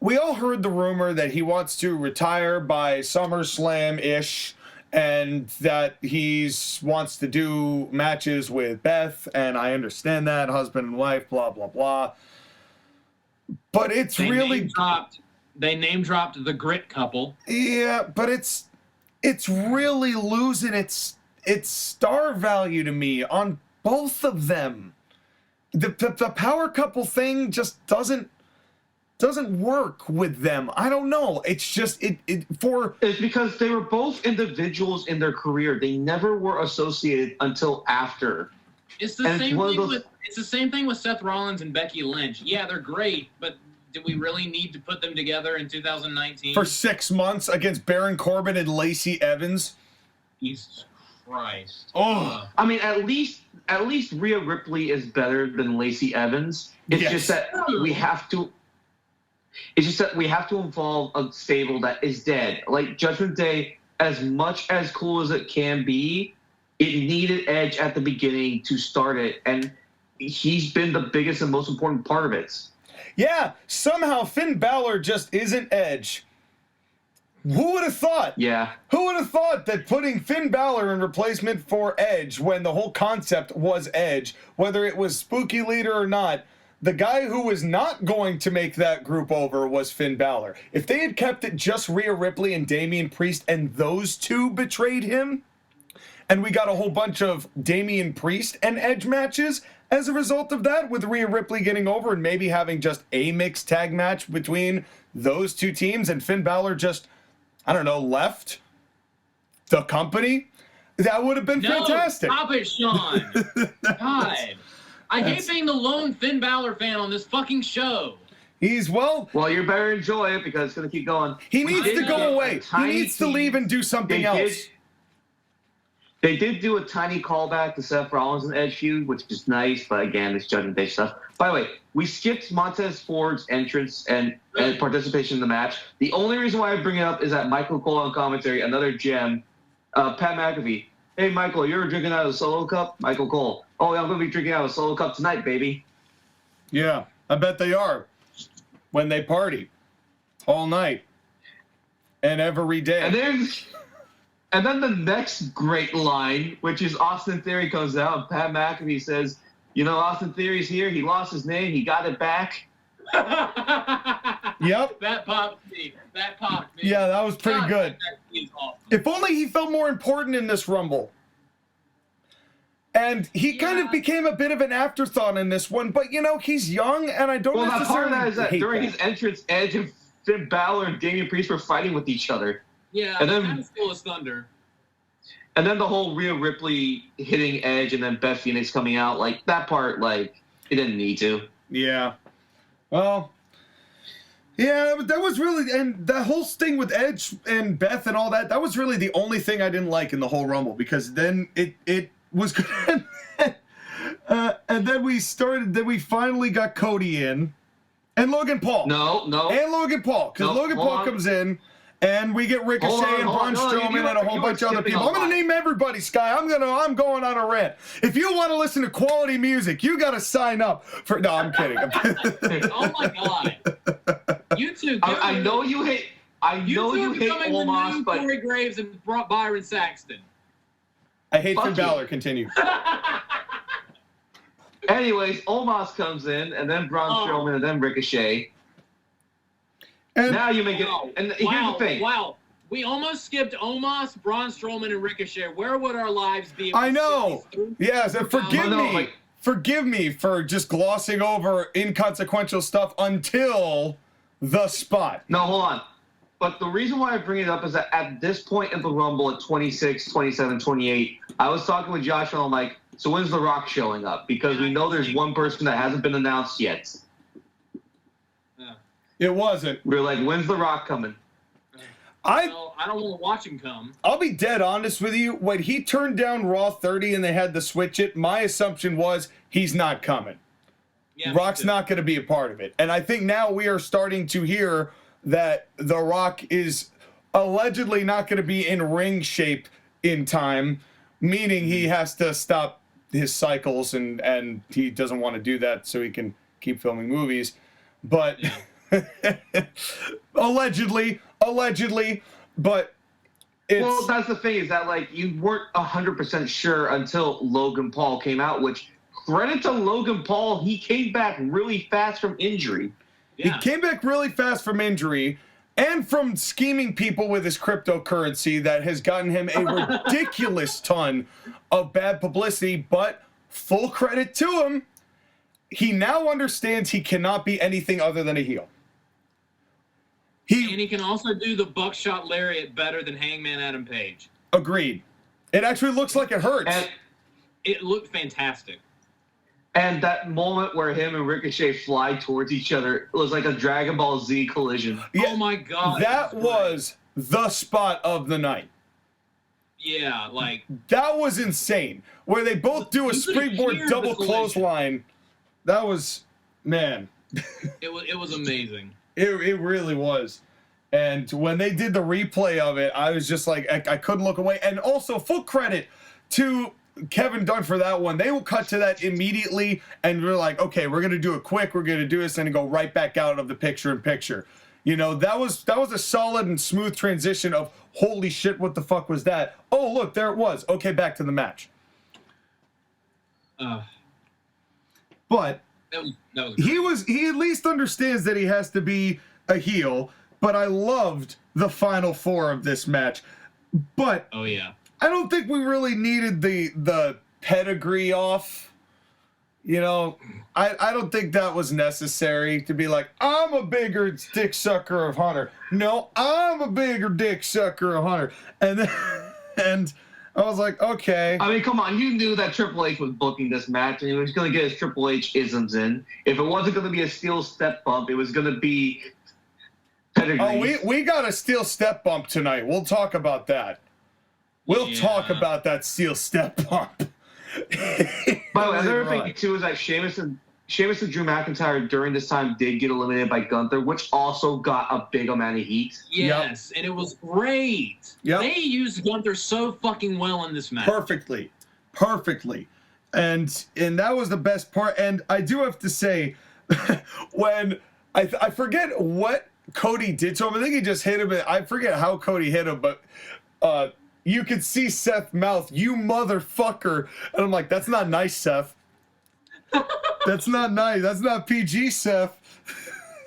we all heard the rumor that he wants to retire by SummerSlam-ish and that he wants to do matches with Beth, and I understand that, husband and wife, blah, blah, blah. But it's They name-dropped the Grit couple. Yeah, but it's really losing its star value to me on both of them. The power couple thing just doesn't work with them. I don't know. It's just it's because they were both individuals in their career. They never were associated until after. It's the same thing with Seth Rollins and Becky Lynch. Yeah, they're great, but do we really need to put them together in 2019? For 6 months against Baron Corbin and Lacey Evans? Jesus Christ. Oh. I mean, at least Rhea Ripley is better than Lacey Evans. It's just that we have to involve a stable that is dead. Like Judgment Day, as much as cool as it can be, it needed Edge at the beginning to start it, and he's been the biggest and most important part of it. Yeah, somehow Finn Balor just isn't Edge. Who would have thought? Yeah. Who would have thought that putting Finn Balor in replacement for Edge when the whole concept was Edge, whether it was Spooky Leader or not, the guy who was not going to make that group over was Finn Balor. If they had kept it just Rhea Ripley and Damian Priest and those two betrayed him, and we got a whole bunch of Damian Priest and Edge matches as a result of that, with Rhea Ripley getting over and maybe having just a mixed tag match between those two teams and Finn Balor just, I don't know, left the company, that would have been fantastic. Stop it, Sean. God. I hate being the lone Finn Balor fan on this fucking show. Well, you better enjoy it because it's going to keep going. He needs to go away. He needs to leave and do something else. They did do a tiny callback to Seth Rollins and Edge feud, which is nice, but again, it's Judgment Day stuff. By the way, we skipped Montez Ford's entrance and participation in the match. The only reason why I bring it up is that Michael Cole on commentary, another gem, Pat McAfee. Hey, Michael, you're drinking out of a solo cup? Michael Cole. Oh, yeah, I'm going to be drinking out of a solo cup tonight, baby. Yeah. I bet they are. When they party. All night. And every day. And then the next great line, which is Austin Theory comes out. Pat McAfee says, you know, Austin Theory's here. He lost his name. He got it back. Yep. That popped me. Yeah, that was pretty good. Awesome. If only he felt more important in this Rumble. And he kind of became a bit of an afterthought in this one, but, you know, he's young, and I don't necessarily part of that is that hate during that. his entrance, Edge and Finn Balor and Damian Priest were fighting with each other. Yeah, and then kind of stole his thunder. And then the whole Rhea Ripley hitting Edge and then Beth Phoenix coming out, like, that part, like, it didn't need to. Yeah. Well, yeah, that was really, and that whole thing with Edge and Beth and all that, that was really the only thing I didn't like in the whole Rumble, because then it was good. And then we finally got Cody in, and Logan Paul. No. And Logan Paul, because Logan Paul comes in, and we get Ricochet and Braun Strowman and a whole bunch of other people. I'm going to name everybody, Sky. I'm going on a rant. If you want to listen to quality music, you got to sign up for. No, I'm kidding. Oh my God. You two. I know you hate. I know you hate Omos, but Corey Graves and Byron Saxton. I hate Finn Balor. Continue. Anyways, Omos comes in, and then Braun Strowman, and then Ricochet. And now you make it. And here's the thing. Wow. We almost skipped Omos, Braun Strowman, and Ricochet. Where would our lives be? If I know. Yes, and forgive me for just glossing over inconsequential stuff until the spot. No, hold on. But the reason why I bring it up is that at this point in the Rumble at 26, 27, 28, I was talking with Josh, and I'm like, so when's The Rock showing up? Because we know there's one person that hasn't been announced yet. It wasn't. We were like, when's The Rock coming? I don't want to watch him come. I'll be dead honest with you. When he turned down Raw 30 and they had to switch it, my assumption was he's not coming. Yeah, Rock's not going to be a part of it. And I think now we are starting to hear that The Rock is allegedly not going to be in ring shape in time, meaning he has to stop his cycles and he doesn't want to do that so he can keep filming movies. But... Yeah. allegedly, but it's... Well, that's the thing, is that, like, you weren't 100% sure until Logan Paul came out, which, credit to Logan Paul, he came back really fast from injury. Yeah. He came back really fast from injury and from scheming people with his cryptocurrency that has gotten him a ridiculous ton of bad publicity, but full credit to him, he now understands he cannot be anything other than a heel. And he can also do the buckshot lariat better than Hangman Adam Page. Agreed. It actually looks like it hurts. And it looked fantastic. And that moment where him and Ricochet fly towards each other was like a Dragon Ball Z collision. Yeah, oh my God. That was the spot of the night. Yeah, like... That was insane. Where they both do a springboard double clothesline. That was... Man. It was amazing. It really was. And when they did the replay of it, I was just like, I couldn't look away. And also, full credit to Kevin Dunn for that one. They will cut to that immediately, and we're like, okay, we're going to do it quick. We're going to do this, and go right back out of the picture-in-picture. You know, that was a solid and smooth transition of, holy shit, what the fuck was that? Oh, look, there it was. Okay, back to the match. But... He at least understands that he has to be a heel, but I loved the final four of this match. But oh yeah, I don't think we really needed the pedigree off. You know, I don't think that was necessary to be like, I'm a bigger dick sucker of Hunter. No, I'm a bigger dick sucker of Hunter. And I was like, okay. I mean, come on. You knew that Triple H was booking this match, and he was going to get his Triple H isms in. If it wasn't going to be a steel step bump, it was going to be pedigree. Oh, we got a steel step bump tonight. We'll talk about that. We'll talk about that steel step bump. By the way, another thing, too, is that Sheamus and Drew McIntyre during this time did get eliminated by Gunther, which also got a big amount of heat. Yes, and it was great. Yep. They used Gunther so fucking well in this match. Perfectly. And that was the best part. And I do have to say, when I forget what Cody did to him. I think he just hit him. I forget how Cody hit him, but you could see Seth's mouth, "You motherfucker," and I'm like, "That's not nice, Seth. That's not nice. That's not PG, Seth."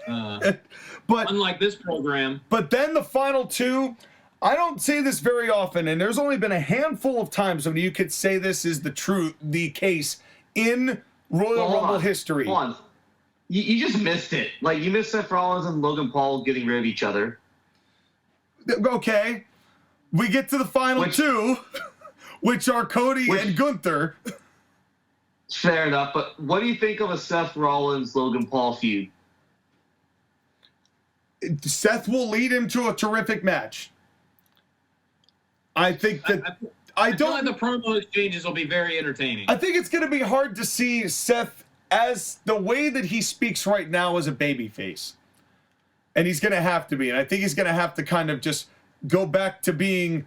But unlike this program. But then the final two, I don't say this very often, and there's only been a handful of times when you could say this is the case in Royal Rumble history. Hold on. You just missed it. Like, you missed Seth Rollins and Logan Paul getting rid of each other. Okay. We get to the final two, which are Cody and Gunther. Fair enough, but what do you think of a Seth Rollins-Logan Paul feud? Seth will lead him to a terrific match. I think that I feel like the promo exchanges will be very entertaining. I think it's going to be hard to see Seth as the way that he speaks right now as a babyface. And he's going to have to be. And I think he's going to have to kind of just go back to being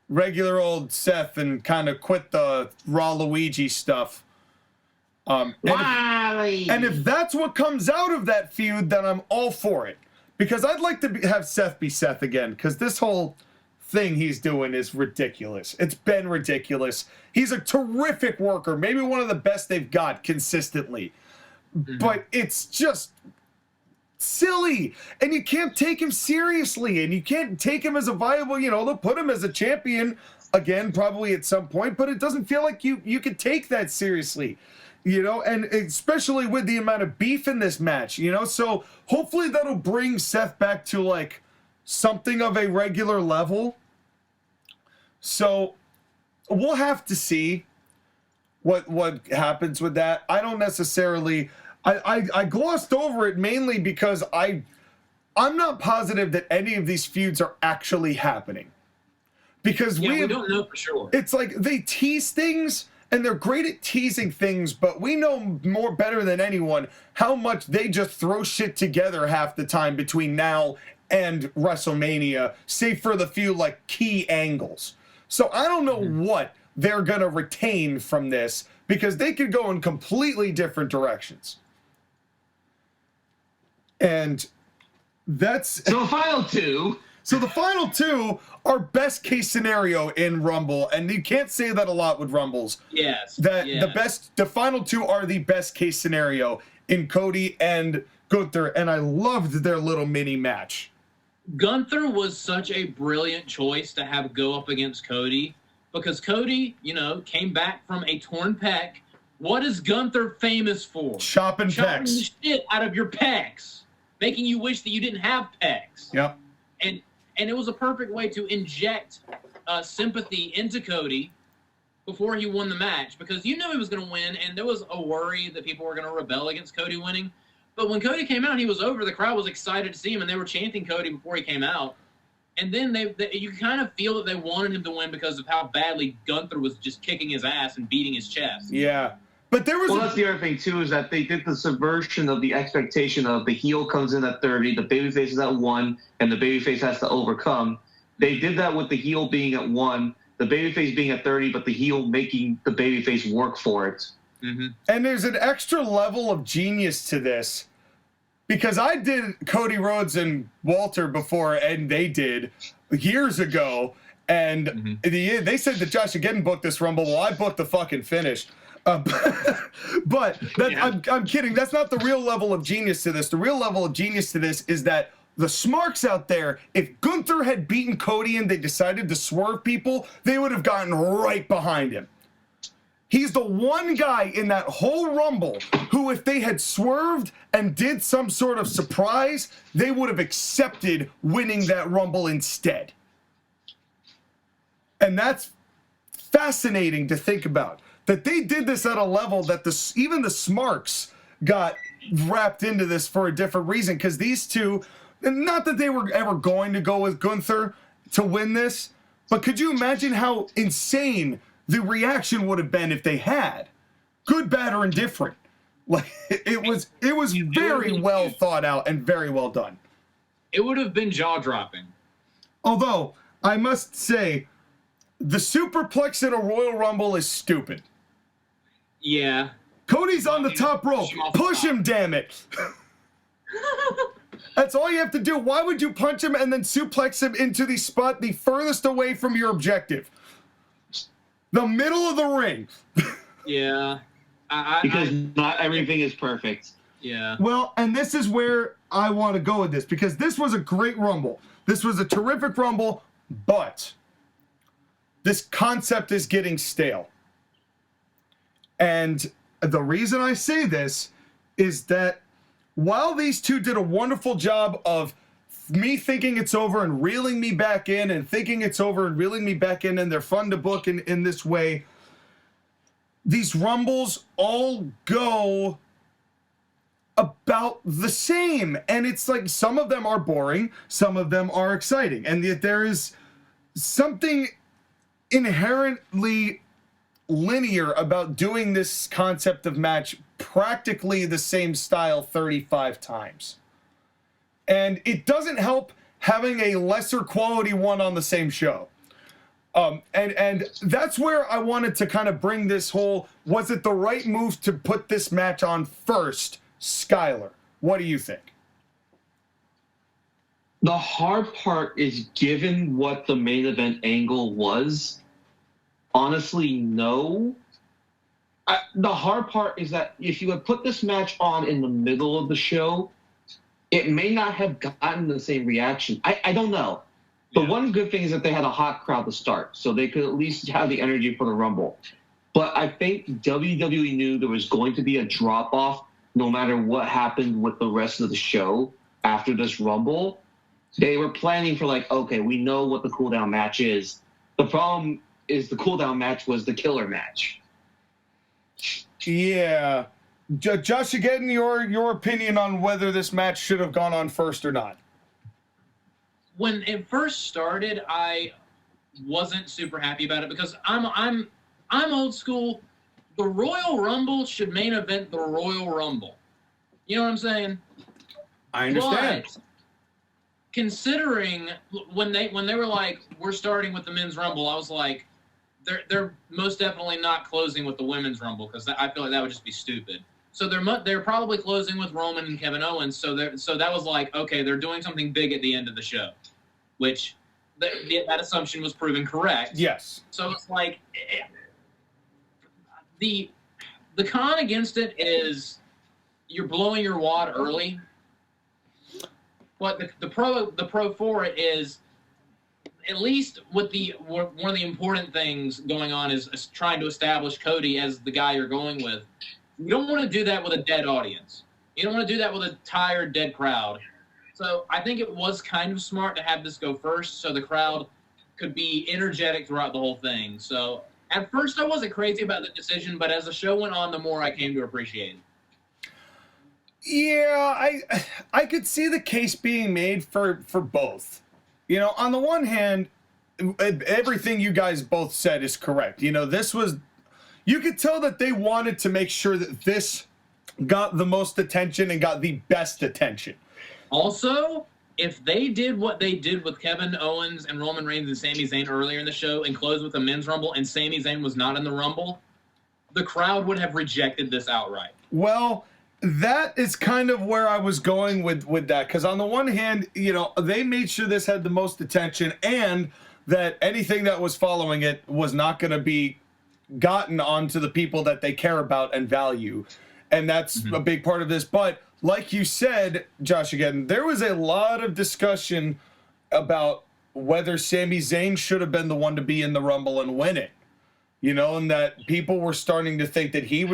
regular old Seth and kind of quit the Raw Luigi stuff. And if that's what comes out of that feud, then I'm all for it. Because I'd like to have Seth be Seth again, because this whole thing he's doing is ridiculous. It's been ridiculous. He's a terrific worker, maybe one of the best they've got consistently. But it's just silly, and you can't take him seriously, and you can't take him as a viable, they'll put him as a champion again probably at some point, but it doesn't feel like you could take that seriously. And especially with the amount of beef in this match, so hopefully that'll bring Seth back to like something of a regular level. So we'll have to see what happens with that. I don't necessarily, I glossed over it mainly because I'm not positive that any of these feuds are actually happening. Because we don't know for sure. It's like they tease things, and they're great at teasing things, but we know more better than anyone how much they just throw shit together half the time between now and WrestleMania, save for the few like key angles. So I don't know what they're going to retain from this, because they could go in completely different directions. And that's... So the final two... So the final two are best case scenario in Rumble, and you can't say that a lot with Rumbles. Yes. The final two are the best case scenario in Cody and Gunther, and I loved their little mini match. Gunther was such a brilliant choice to have go up against Cody, because Cody, came back from a torn pec. What is Gunther famous for? Chopping pecs. The shit out of your pecs, making you wish that you didn't have pecs. Yep. And it was a perfect way to inject sympathy into Cody before he won the match, because you knew he was going to win, and there was a worry that people were going to rebel against Cody winning. But when Cody came out, he was over. The crowd was excited to see him, and they were chanting Cody before he came out. And then you kind of feel that they wanted him to win because of how badly Gunther was just kicking his ass and beating his chest. Yeah. But there was that's the other thing, too, is that they did the subversion of the expectation of the heel comes in at 30, the babyface is at 1, and the babyface has to overcome. They did that with the heel being at 1, the babyface being at 30, but the heel making the babyface work for it. Mm-hmm. And there's an extra level of genius to this, because I did Cody Rhodes and Walter before, and they did years ago, and they said that JoshAgeddon booked this Rumble. Well, I booked the fucking finish. But I'm kidding. That's not the real level of genius to this. The real level of genius to this is that the smarks out there, if Gunther had beaten Cody and they decided to swerve people, they would have gotten right behind him. He's the one guy in that whole Rumble who, if they had swerved and did some sort of surprise, they would have accepted winning that Rumble instead. And that's fascinating to think about. That they did this at a level that even the smarks got wrapped into this for a different reason. Because these two, not that they were ever going to go with Gunther to win this, but could you imagine how insane the reaction would have been if they had? Good, bad, or indifferent. Like it was very well thought out and very well done. It would have been jaw-dropping. Although, I must say, the superplex in a Royal Rumble is stupid. Yeah. Cody's on the top rope. Push him, damn it. That's all you have to do. Why would you punch him and then suplex him into the spot the furthest away from your objective? The middle of the ring. Yeah. Because not everything is perfect. Yeah. Well, and this is where I want to go with this, because this was a great Rumble. This was a terrific Rumble, but this concept is getting stale. And the reason I say this is that while these two did a wonderful job of me thinking it's over and reeling me back in and thinking it's over and reeling me back in, and they're fun to book in this way, these Rumbles all go about the same. And it's like some of them are boring, some of them are exciting. And yet there is something inherently linear about doing this concept of match practically the same style 35 times. And it doesn't help having a lesser quality one on the same show. And that's where I wanted to kind of bring this whole, was it the right move to put this match on first, Skylar? What do you think? The hard part is, given what the main event angle was, honestly, no. The hard part is that if you had put this match on in the middle of the show, it may not have gotten the same reaction. I don't know. The one good thing is that they had a hot crowd to start, so they could at least have the energy for the Rumble. But I think WWE knew there was going to be a drop-off no matter what happened with the rest of the show after this Rumble. They were planning for, like, okay, we know what the cooldown match is. The problem is the cooldown match was the killer match. Yeah. JoshAgeddon, your opinion on whether this match should have gone on first or not? When it first started, I wasn't super happy about it because I'm old school. The Royal Rumble should main event the Royal Rumble. You know what I'm saying? I understand. But considering when they were like, we're starting with the Men's Rumble, I was like, they're most definitely not closing with the Women's Rumble because I feel like that would just be stupid. So they're probably closing with Roman and Kevin Owens. So that was like, okay, they're doing something big at the end of the show, which that assumption was proven correct. Yes. So it's like the con against it is you're blowing your wad early. But the pro for it is, at least with one of the important things going on is trying to establish Cody as the guy you're going with. You don't want to do that with a dead audience. You don't want to do that with a tired, dead crowd. So I think it was kind of smart to have this go first so the crowd could be energetic throughout the whole thing. So at first I wasn't crazy about the decision, but as the show went on, the more I came to appreciate it. Yeah, I could see the case being made for both. You know, on the one hand, everything you guys both said is correct. You know, this was, you could tell that they wanted to make sure that this got the most attention and got the best attention. Also, if they did what they did with Kevin Owens and Roman Reigns and Sami Zayn earlier in the show and closed with the Men's Rumble and Sami Zayn was not in the Rumble, the crowd would have rejected this outright. Well, that is kind of where I was going with that. Because on the one hand, you know, they made sure this had the most attention and that anything that was following it was not going to be gotten onto the people that they care about and value. And that's a big part of this. But like you said, JoshAgeddon, there was a lot of discussion about whether Sami Zayn should have been the one to be in the Rumble and win it. You know, and that people were starting to think that he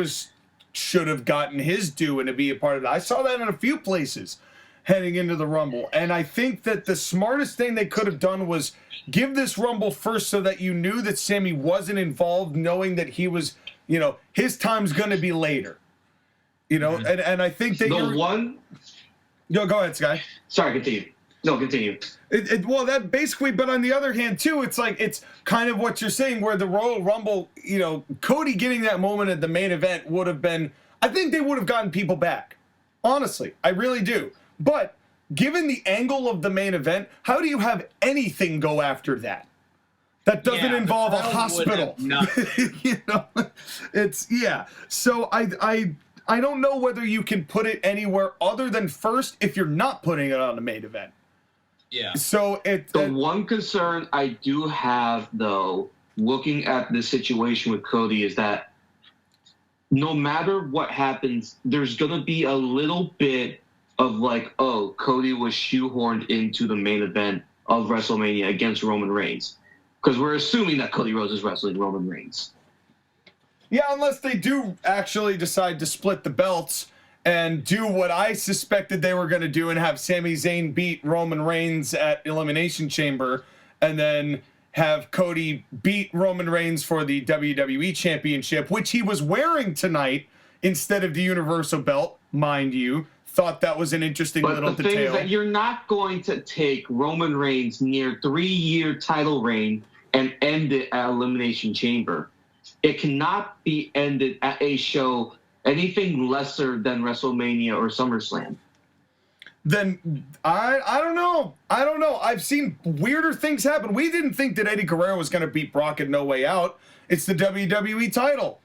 should have gotten his due and to be a part of it. I saw that in a few places heading into the Rumble. And I think that the smartest thing they could have done was give this Rumble first so that you knew that Sami wasn't involved, knowing that he was, you know, his time's going to be later. You know, and I think that Yo, go ahead, Sky. Sorry, continue. No, continue. Well, that basically, but on the other hand, too, it's like, it's kind of what you're saying, where the Royal Rumble, you know, Cody getting that moment at the main event would have been, I think they would have gotten people back. Honestly, I really do. But given the angle of the main event, how do you have anything go after that? that doesn't Yeah, involve a the crowd hospital. would have You know, it's So I don't know whether you can put it anywhere other than first if you're not putting it on the main event. Yeah. So The one concern I do have, though, looking at the situation with Cody, is that no matter what happens, there's going to be a little bit of like, oh, Cody was shoehorned into the main event of WrestleMania against Roman Reigns. Because we're assuming that Cody Rhodes is wrestling Roman Reigns. Yeah, unless they do actually decide to split the belts and do what I suspected they were going to do and have Sami Zayn beat Roman Reigns at Elimination Chamber and then have Cody beat Roman Reigns for the WWE Championship, which he was wearing tonight instead of the Universal Belt, mind you. Thought that was an interesting little detail. But the thing is that you're not going to take Roman Reigns' near 3-year title reign and end it at Elimination Chamber. It cannot be ended at a show anything lesser than WrestleMania or SummerSlam. Then I don't know. I've seen weirder things happen. We didn't think that Eddie Guerrero was going to beat Brock at No Way Out. It's the WWE title.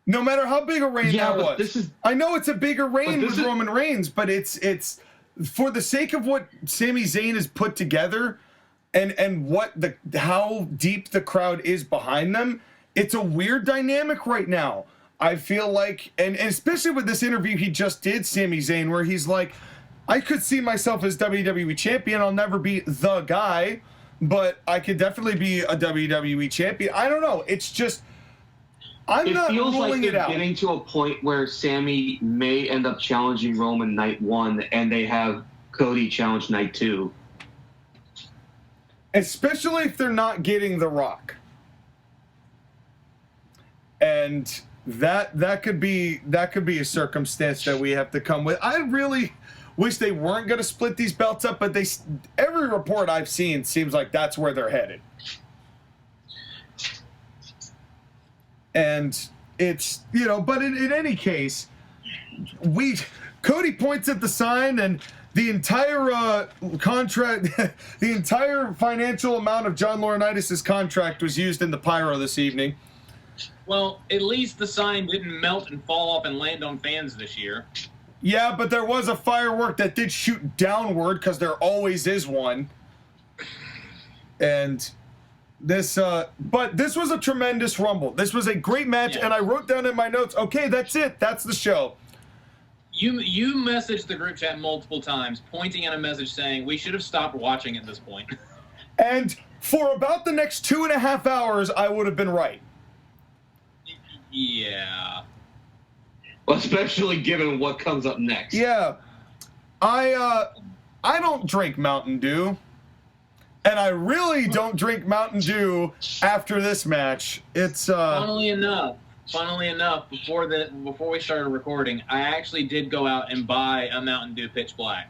No matter how big a reign that was. I know it's a bigger reign with Roman Reigns, but it's for the sake of what Sami Zayn has put together and what how deep the crowd is behind them. It's a weird dynamic right now. I feel like, and especially with this interview he just did, Sami Zayn, where he's like, I could see myself as WWE champion. I'll never be the guy, but I could definitely be a WWE champion. I don't know. It's just, I'm not ruling it out. It feels like they're getting to a point where Sami may end up challenging Roman night 1, and they have Cody challenge night 2. Especially if they're not getting The Rock. And that could be a circumstance that we have to come with. I really wish they weren't going to split these belts up, but every report I've seen seems like that's where they're headed. And it's, but in any case, Cody points at the sign, and the entire contract, the entire financial amount of John Laurinaitis' contract was used in the pyro this evening. Well, at least the sign didn't melt and fall off and land on fans this year. Yeah, but there was a firework that did shoot downward, because there always is one. And this, but this was a tremendous Rumble. This was a great match, and I wrote down in my notes, okay, that's it. That's the show. You messaged the group chat multiple times, pointing at a message saying we should have stopped watching at this point. And for about the next 2.5 hours, I would have been right. Yeah. Especially given what comes up next. Yeah. I don't drink Mountain Dew. And I really don't drink Mountain Dew after this match. It's Funnily enough, before we started recording, I actually did go out and buy a Mountain Dew Pitch Black.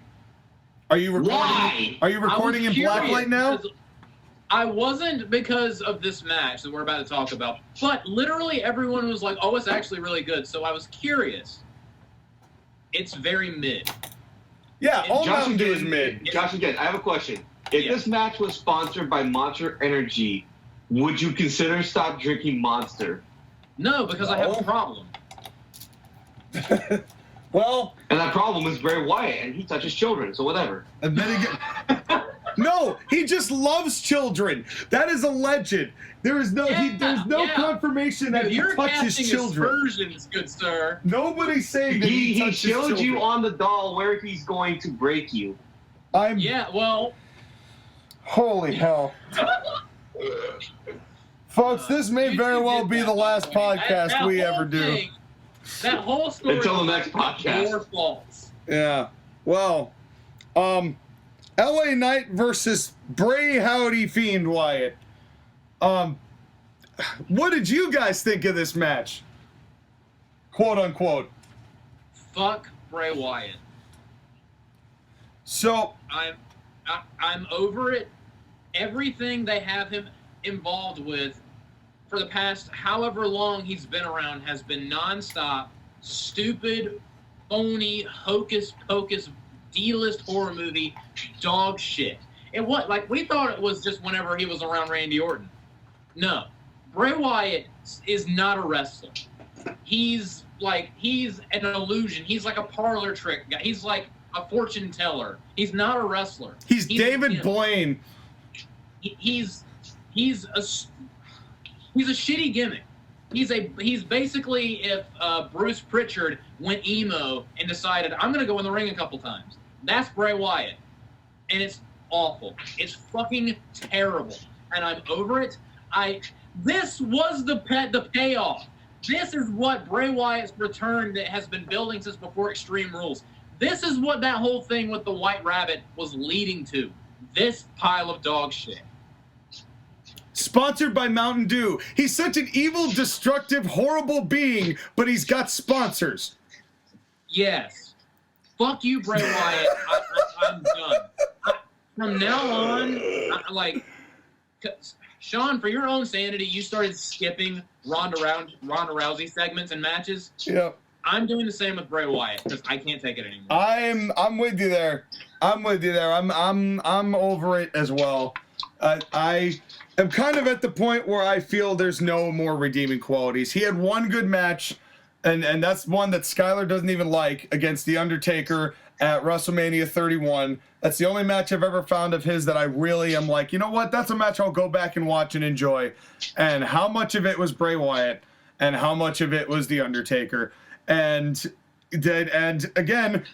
Are you recording? Why? Are you recording in blacklight now? I wasn't, because of this match that we're about to talk about, but literally everyone was like, oh, it's actually really good. So I was curious. It's very mid. Yeah, all Mountain Dew is mid. Josh, again, I have a question. If this match was sponsored by Monster Energy, would you consider stop drinking Monster? No, because I have a problem. Well, and that problem is Bray Wyatt, and he touches children, so whatever. And then again, no, he just loves children. That is alleged. There is no, there's no confirmation that he touches children. Aspersions, good sir. Nobody's saying that he touches children. He showed you on the doll where he's going to break you. Well. Holy hell. Folks, this may very well be the last podcast we ever do. That whole story. Until the next podcast. Your faults. Yeah. Well, LA Knight versus Bray Howdy Fiend Wyatt. What did you guys think of this match? Quote unquote. Fuck Bray Wyatt. So I'm over it. Everything they have him involved with for the past however long he's been around has been nonstop, stupid, phony, hocus pocus, D-list horror movie dog shit. And we thought it was just whenever he was around Randy Orton. No. Bray Wyatt is not a wrestler. He's an illusion. He's like a parlor trick guy. He's like a fortune teller. He's not a wrestler. He's David Blaine. He's a shitty gimmick. He's basically if Bruce Pritchard went emo and decided, I'm going to go in the ring a couple times. That's Bray Wyatt. And it's awful. It's fucking terrible. And I'm over it. This was the payoff. This is what Bray Wyatt's return that has been building since before Extreme Rules. This is what that whole thing with the White Rabbit was leading to. This pile of dog shit. Sponsored by Mountain Dew. He's such an evil, destructive, horrible being, but he's got sponsors. Yes. Fuck you, Bray Wyatt. I'm done. From now on, Sean, for your own sanity, you started skipping Ronda Rousey segments and matches. Yep. I'm doing the same with Bray Wyatt because I can't take it anymore. I'm with you there. I'm over it as well. I am kind of at the point where I feel there's no more redeeming qualities. He had one good match, and that's one that Skylar doesn't even like, against The Undertaker at WrestleMania 31. That's the only match I've ever found of his that I really am like, you know what, that's a match I'll go back and watch and enjoy. And how much of it was Bray Wyatt, and how much of it was The Undertaker. And again,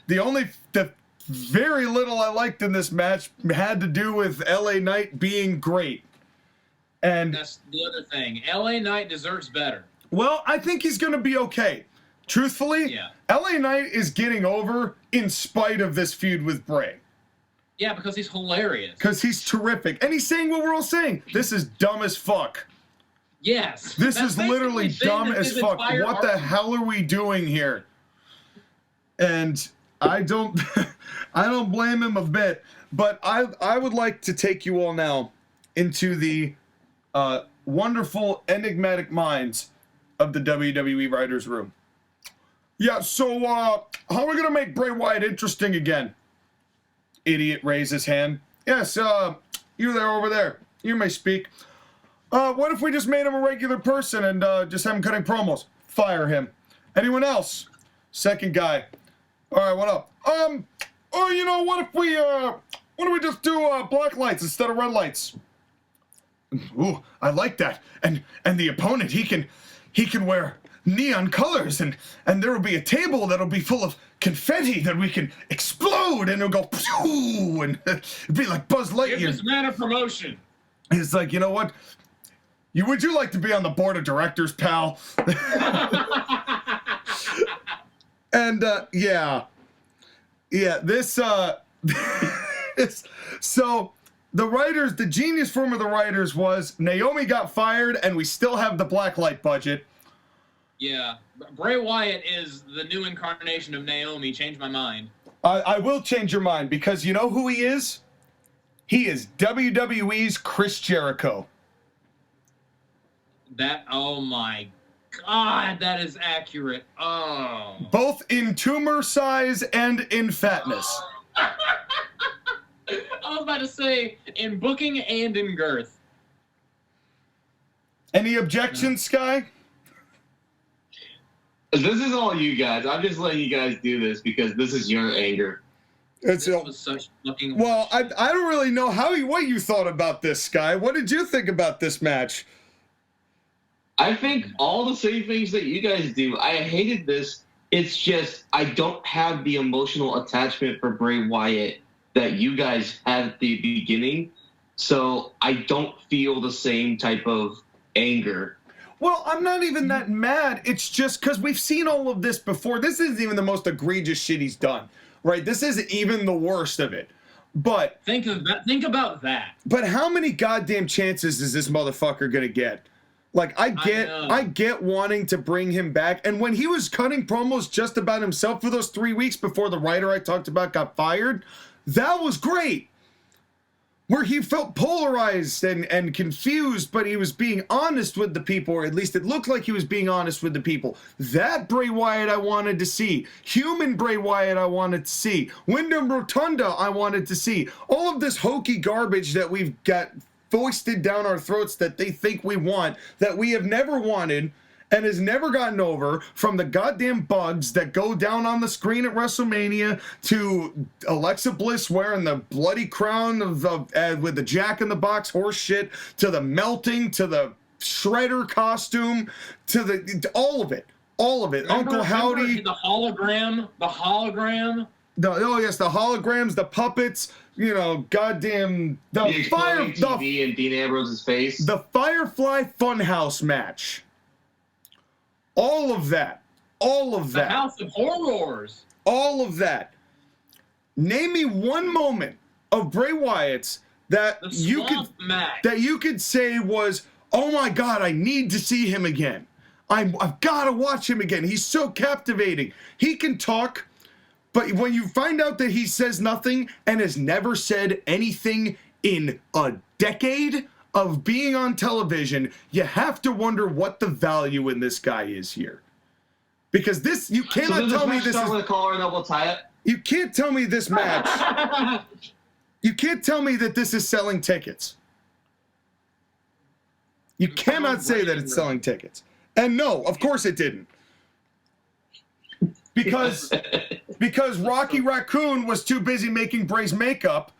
the very little I liked in this match had to do with LA Knight being great. And that's the other thing. LA Knight deserves better. Well, I think he's going to be okay. Truthfully, yeah. LA Knight is getting over in spite of this feud with Bray. Yeah, because he's hilarious. Because he's terrific. And he's saying what we're all saying. This is dumb as fuck. Yes. This is literally dumb as fuck. What the hell are we doing here? And I don't blame him a bit. But I would like to take you all now into the wonderful, enigmatic minds of the WWE writers' room. Yeah, so how are we going to make Bray Wyatt interesting again? Idiot raised his hand. Yes, you there over there. You may speak. What if we just made him a regular person and just have him cutting promos? Fire him. Anyone else? Second guy. All right, what up? You know, what if we just do black lights instead of red lights? Ooh, I like that. And the opponent, he can wear neon colors, and there will be a table that'll be full of confetti that we can explode, and it'll go pew, and it'd be like Buzz Lightyear. Give this man a promotion. It's like, you know what? Would you like to be on the board of directors, pal? And so the writers, the genius form of the writers was Naomi got fired, and we still have the blacklight budget. Yeah, Bray Wyatt is the new incarnation of Naomi. Changed my mind. I will change your mind, because you know who he is? He is WWE's Chris Jericho. Oh my God, that is accurate. Oh. Both in tumor size and in fatness. I was about to say, in booking and in girth. Any objections, Sky? This is all you guys. I'm just letting you guys do this because this is your anger. This was such fucking... Well, I don't really know what you thought about this, Sky. What did you think about this match? I think all the same things that you guys do. I hated this. It's just I don't have the emotional attachment for Bray Wyatt that you guys had at the beginning. So I don't feel the same type of anger. Well, I'm not even that mad. It's just because we've seen all of this before. This isn't even the most egregious shit he's done, right? This isn't even the worst of it. But think about that. But how many goddamn chances is this motherfucker gonna get? Like, I get wanting to bring him back. And when he was cutting promos just about himself for those 3 weeks before the writer I talked about got fired, that was great. Where he felt polarized and confused, but he was being honest with the people, or at least it looked like he was being honest with the people. That Bray Wyatt I wanted to see. Human Bray Wyatt I wanted to see. Wyndham Rotunda I wanted to see. All of this hokey garbage that we've got foisted down our throats that they think we want, that we have never wanted and has never gotten over, from the goddamn bugs that go down on the screen at WrestleMania to Alexa Bliss wearing the bloody crown with the Jack in the Box horse shit, to the melting, to the Shredder costume, to all of it. All of it. Uncle Howdy. The hologram. The holograms, the puppets, goddamn the TV and Dean Ambrose's face. The Firefly Funhouse match. All of that. The House of Horrors. All of that. Name me one moment of Bray Wyatt's that you could say was, oh my God, I need to see him again. I've got to watch him again. He's so captivating. He can talk, but when you find out that he says nothing and has never said anything in a decade of being on television, you have to wonder what the value in this guy is here. Because you cannot tell me this is with a collar and we'll tie it. You can't tell me this match. You can't tell me that this is selling tickets. You cannot say that it's selling tickets. And no, of course it didn't. Because Rocky Raccoon was too busy making Bray's makeup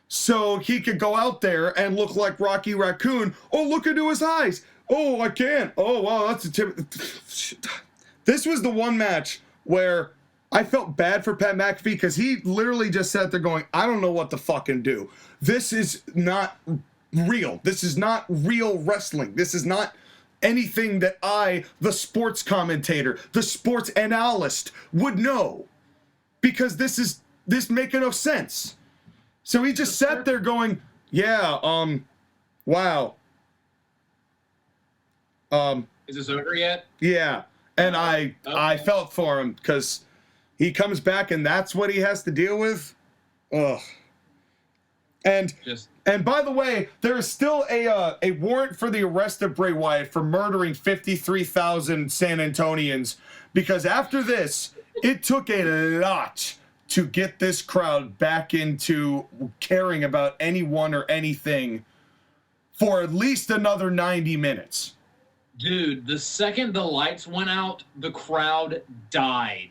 so he could go out there and look like Rocky Raccoon. Oh, look into his eyes. Oh, I can't. Oh, wow, that's a tip. This was the one match where I felt bad for Pat McAfee because he literally just sat there going, I don't know what to fucking do. This is not real. This is not real wrestling. This is not anything that I, the sports commentator, the sports analyst, would know. Because this making no sense. So he just sat there going, yeah, wow. Is this over yet? Yeah. And I felt for him because he comes back and that's what he has to deal with. Ugh. And by the way, there is still a warrant for the arrest of Bray Wyatt for murdering 53,000 San Antonians, because after this, it took a lot to get this crowd back into caring about anyone or anything for at least another 90 minutes. Dude, the second the lights went out, the crowd died.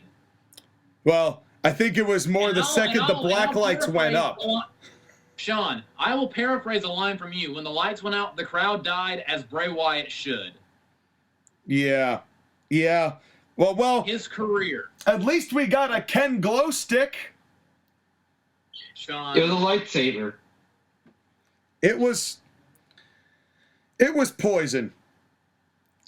Well, I think it was more the second the black lights went up. Sean, I will paraphrase a line from you. When the lights went out, the crowd died as Bray Wyatt should. Yeah. Yeah. Well. His career. At least we got a Ken glow stick. Sean. It was a lightsaber. It was poison.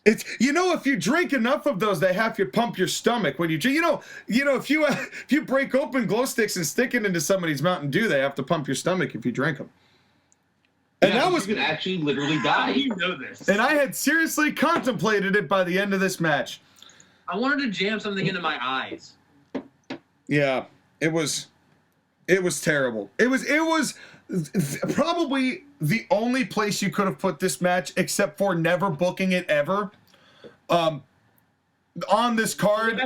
It's, if you drink enough of those, they have you pump your stomach when you drink. If you break open glow sticks and stick it into somebody's Mountain Dew, they have to pump your stomach if you drink them. And that was, you could actually literally die. How do you know this? And I had seriously contemplated it by the end of this match. I wanted to jam something into my eyes. Yeah, it was terrible. It was probably the only place you could have put this match, except for never booking it ever. On this card,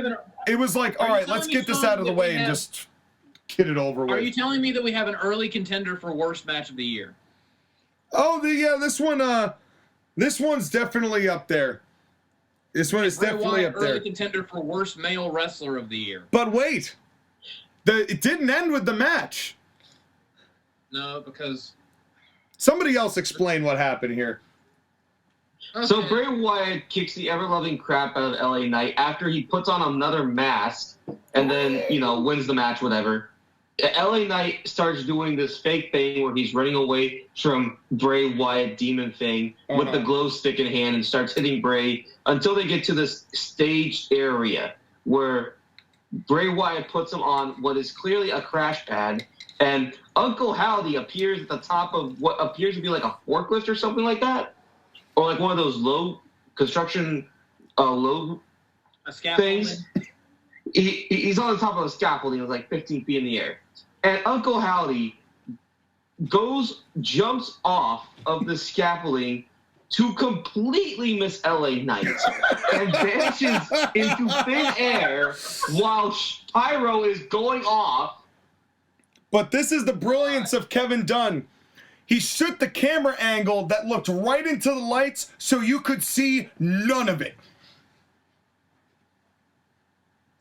it was like, all right, let's get this out of the way and just get it over with. Are you telling me that we have an early contender for worst match of the year? Oh, this one's definitely up there. This one is definitely up there. Early contender for worst male wrestler of the year. But wait, it didn't end with the match. No, because somebody else explain what happened here. Okay. So Bray Wyatt kicks the ever-loving crap out of LA Knight after he puts on another mask and then, wins the match, whatever. LA Knight starts doing this fake thing where he's running away from Bray Wyatt demon thing with the glow stick in hand and starts hitting Bray until they get to this staged area where Bray Wyatt puts him on what is clearly a crash pad, and Uncle Howdy appears at the top of what appears to be like a forklift or something like that. Or like one of those low construction things. He's on the top of a scaffolding. It was like 15 feet in the air. And Uncle Howdy jumps off of the scaffolding to completely miss LA Knight and vanishes into thin air while Pyro is going off. But this is the brilliance of Kevin Dunn. he shoot the camera angle that looked right into the lights so you could see none of it.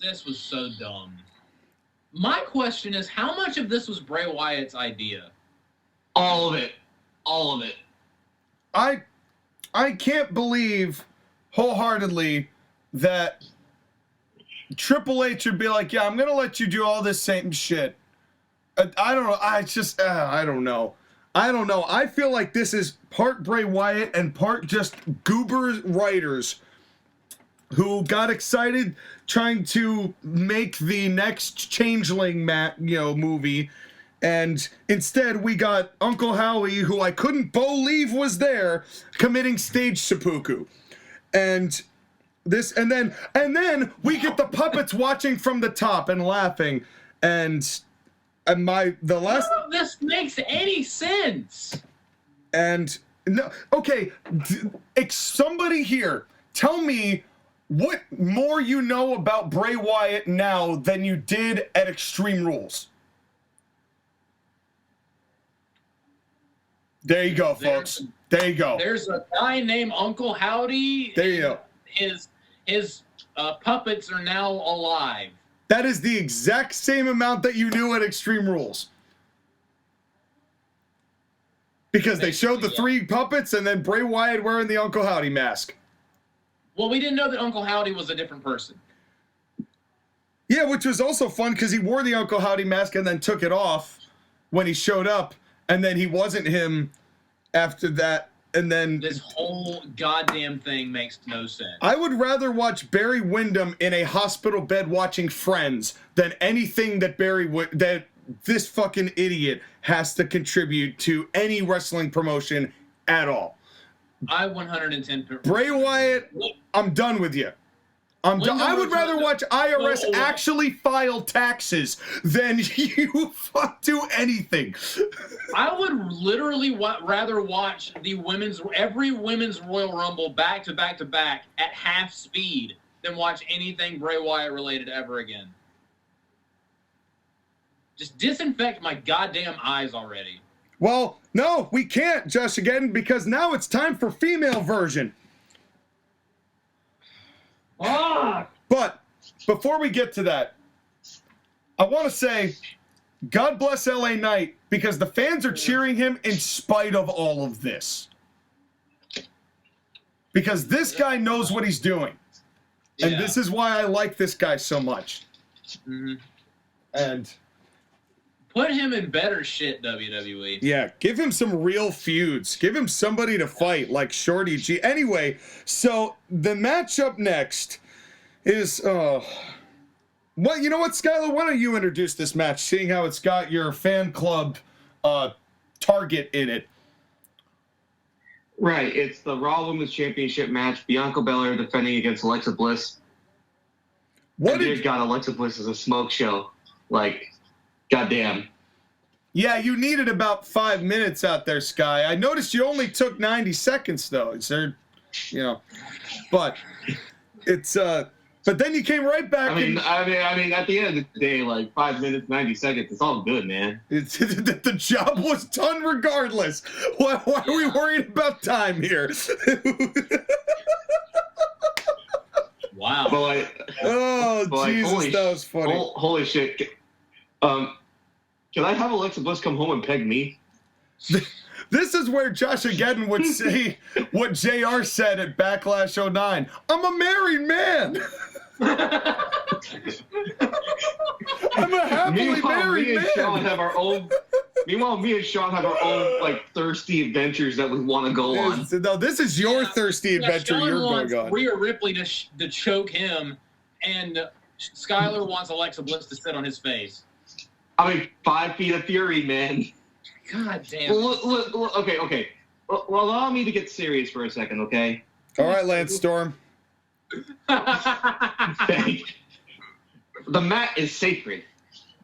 This was so dumb. My question is, how much of this was Bray Wyatt's idea? All of it. All of it. I can't believe wholeheartedly that Triple H would be like, yeah, I'm going to let you do all this same shit. I don't know. I don't know. I don't know. I feel like this is part Bray Wyatt and part just goober writers who got excited trying to make the next Changeling movie. And instead we got Uncle Howie, who I couldn't believe was there, committing stage seppuku. And then we get the puppets watching from the top and laughing. And none of this makes any sense. And no, okay, somebody here, tell me what more you know about Bray Wyatt now than you did at Extreme Rules. There you go, folks. There you go. There's a guy named Uncle Howdy. There you go. His puppets are now alive. That is the exact same amount that you knew at Extreme Rules. Because they showed the three puppets and then Bray Wyatt wearing the Uncle Howdy mask. Well, we didn't know that Uncle Howdy was a different person. Yeah, which was also fun because he wore the Uncle Howdy mask and then took it off when he showed up. And then he wasn't him after that. And then this whole goddamn thing makes no sense. I would rather watch Barry Windham in a hospital bed watching Friends than anything that that this fucking idiot has to contribute to any wrestling promotion at all. I 110%. Bray Wyatt, I'm done with you. I'm done. I would rather watch IRS actually file taxes than you do anything. I would literally rather watch every women's Royal Rumble back to back to back at half speed than watch anything Bray Wyatt related ever again. Just disinfect my goddamn eyes already. Well, no, we can't, JoshAgeddon, because now it's time for female version. But before we get to that, I want to say, God bless LA Knight, because the fans are cheering him in spite of all of this. Because this guy knows what he's doing. And this is why I like this guy so much. Mm-hmm. And put him in better shit, WWE. Yeah, give him some real feuds. Give him somebody to fight like Shorty G. Anyway, so the match up next is you know what, Skylar, why don't you introduce this match, seeing how it's got your fan club target in it. Right, it's the Raw Women's Championship match. Bianca Belair defending against Alexa Bliss. Dear God, Alexa Bliss is a smoke show. Like, goddamn. Yeah, you needed about 5 minutes out there, Sky. I noticed you only took 90 seconds, though. Is there, but it's but then you came right back. I mean, at the end of the day, like 5 minutes, 90 seconds, it's all good, man. The job was done regardless. Why are we worried about time here? Wow. Jesus, that was funny. Holy shit. Can I have Alexa Bliss come home and peg me? This is where JoshAgeddon would say what JR said at Backlash 09. I'm a married man. I'm a happily married man. Meanwhile, me and Sean have our own like thirsty adventures that we want to go on. No, this is your thirsty adventure Sean you're wants going on. Rhea Ripley to choke him, and Skylar wants Alexa Bliss to sit on his face. I mean, 5 feet of fury, man. God damn. Okay. Well, allow me to get serious for a second, okay? All right, Lance Storm. The mat is sacred.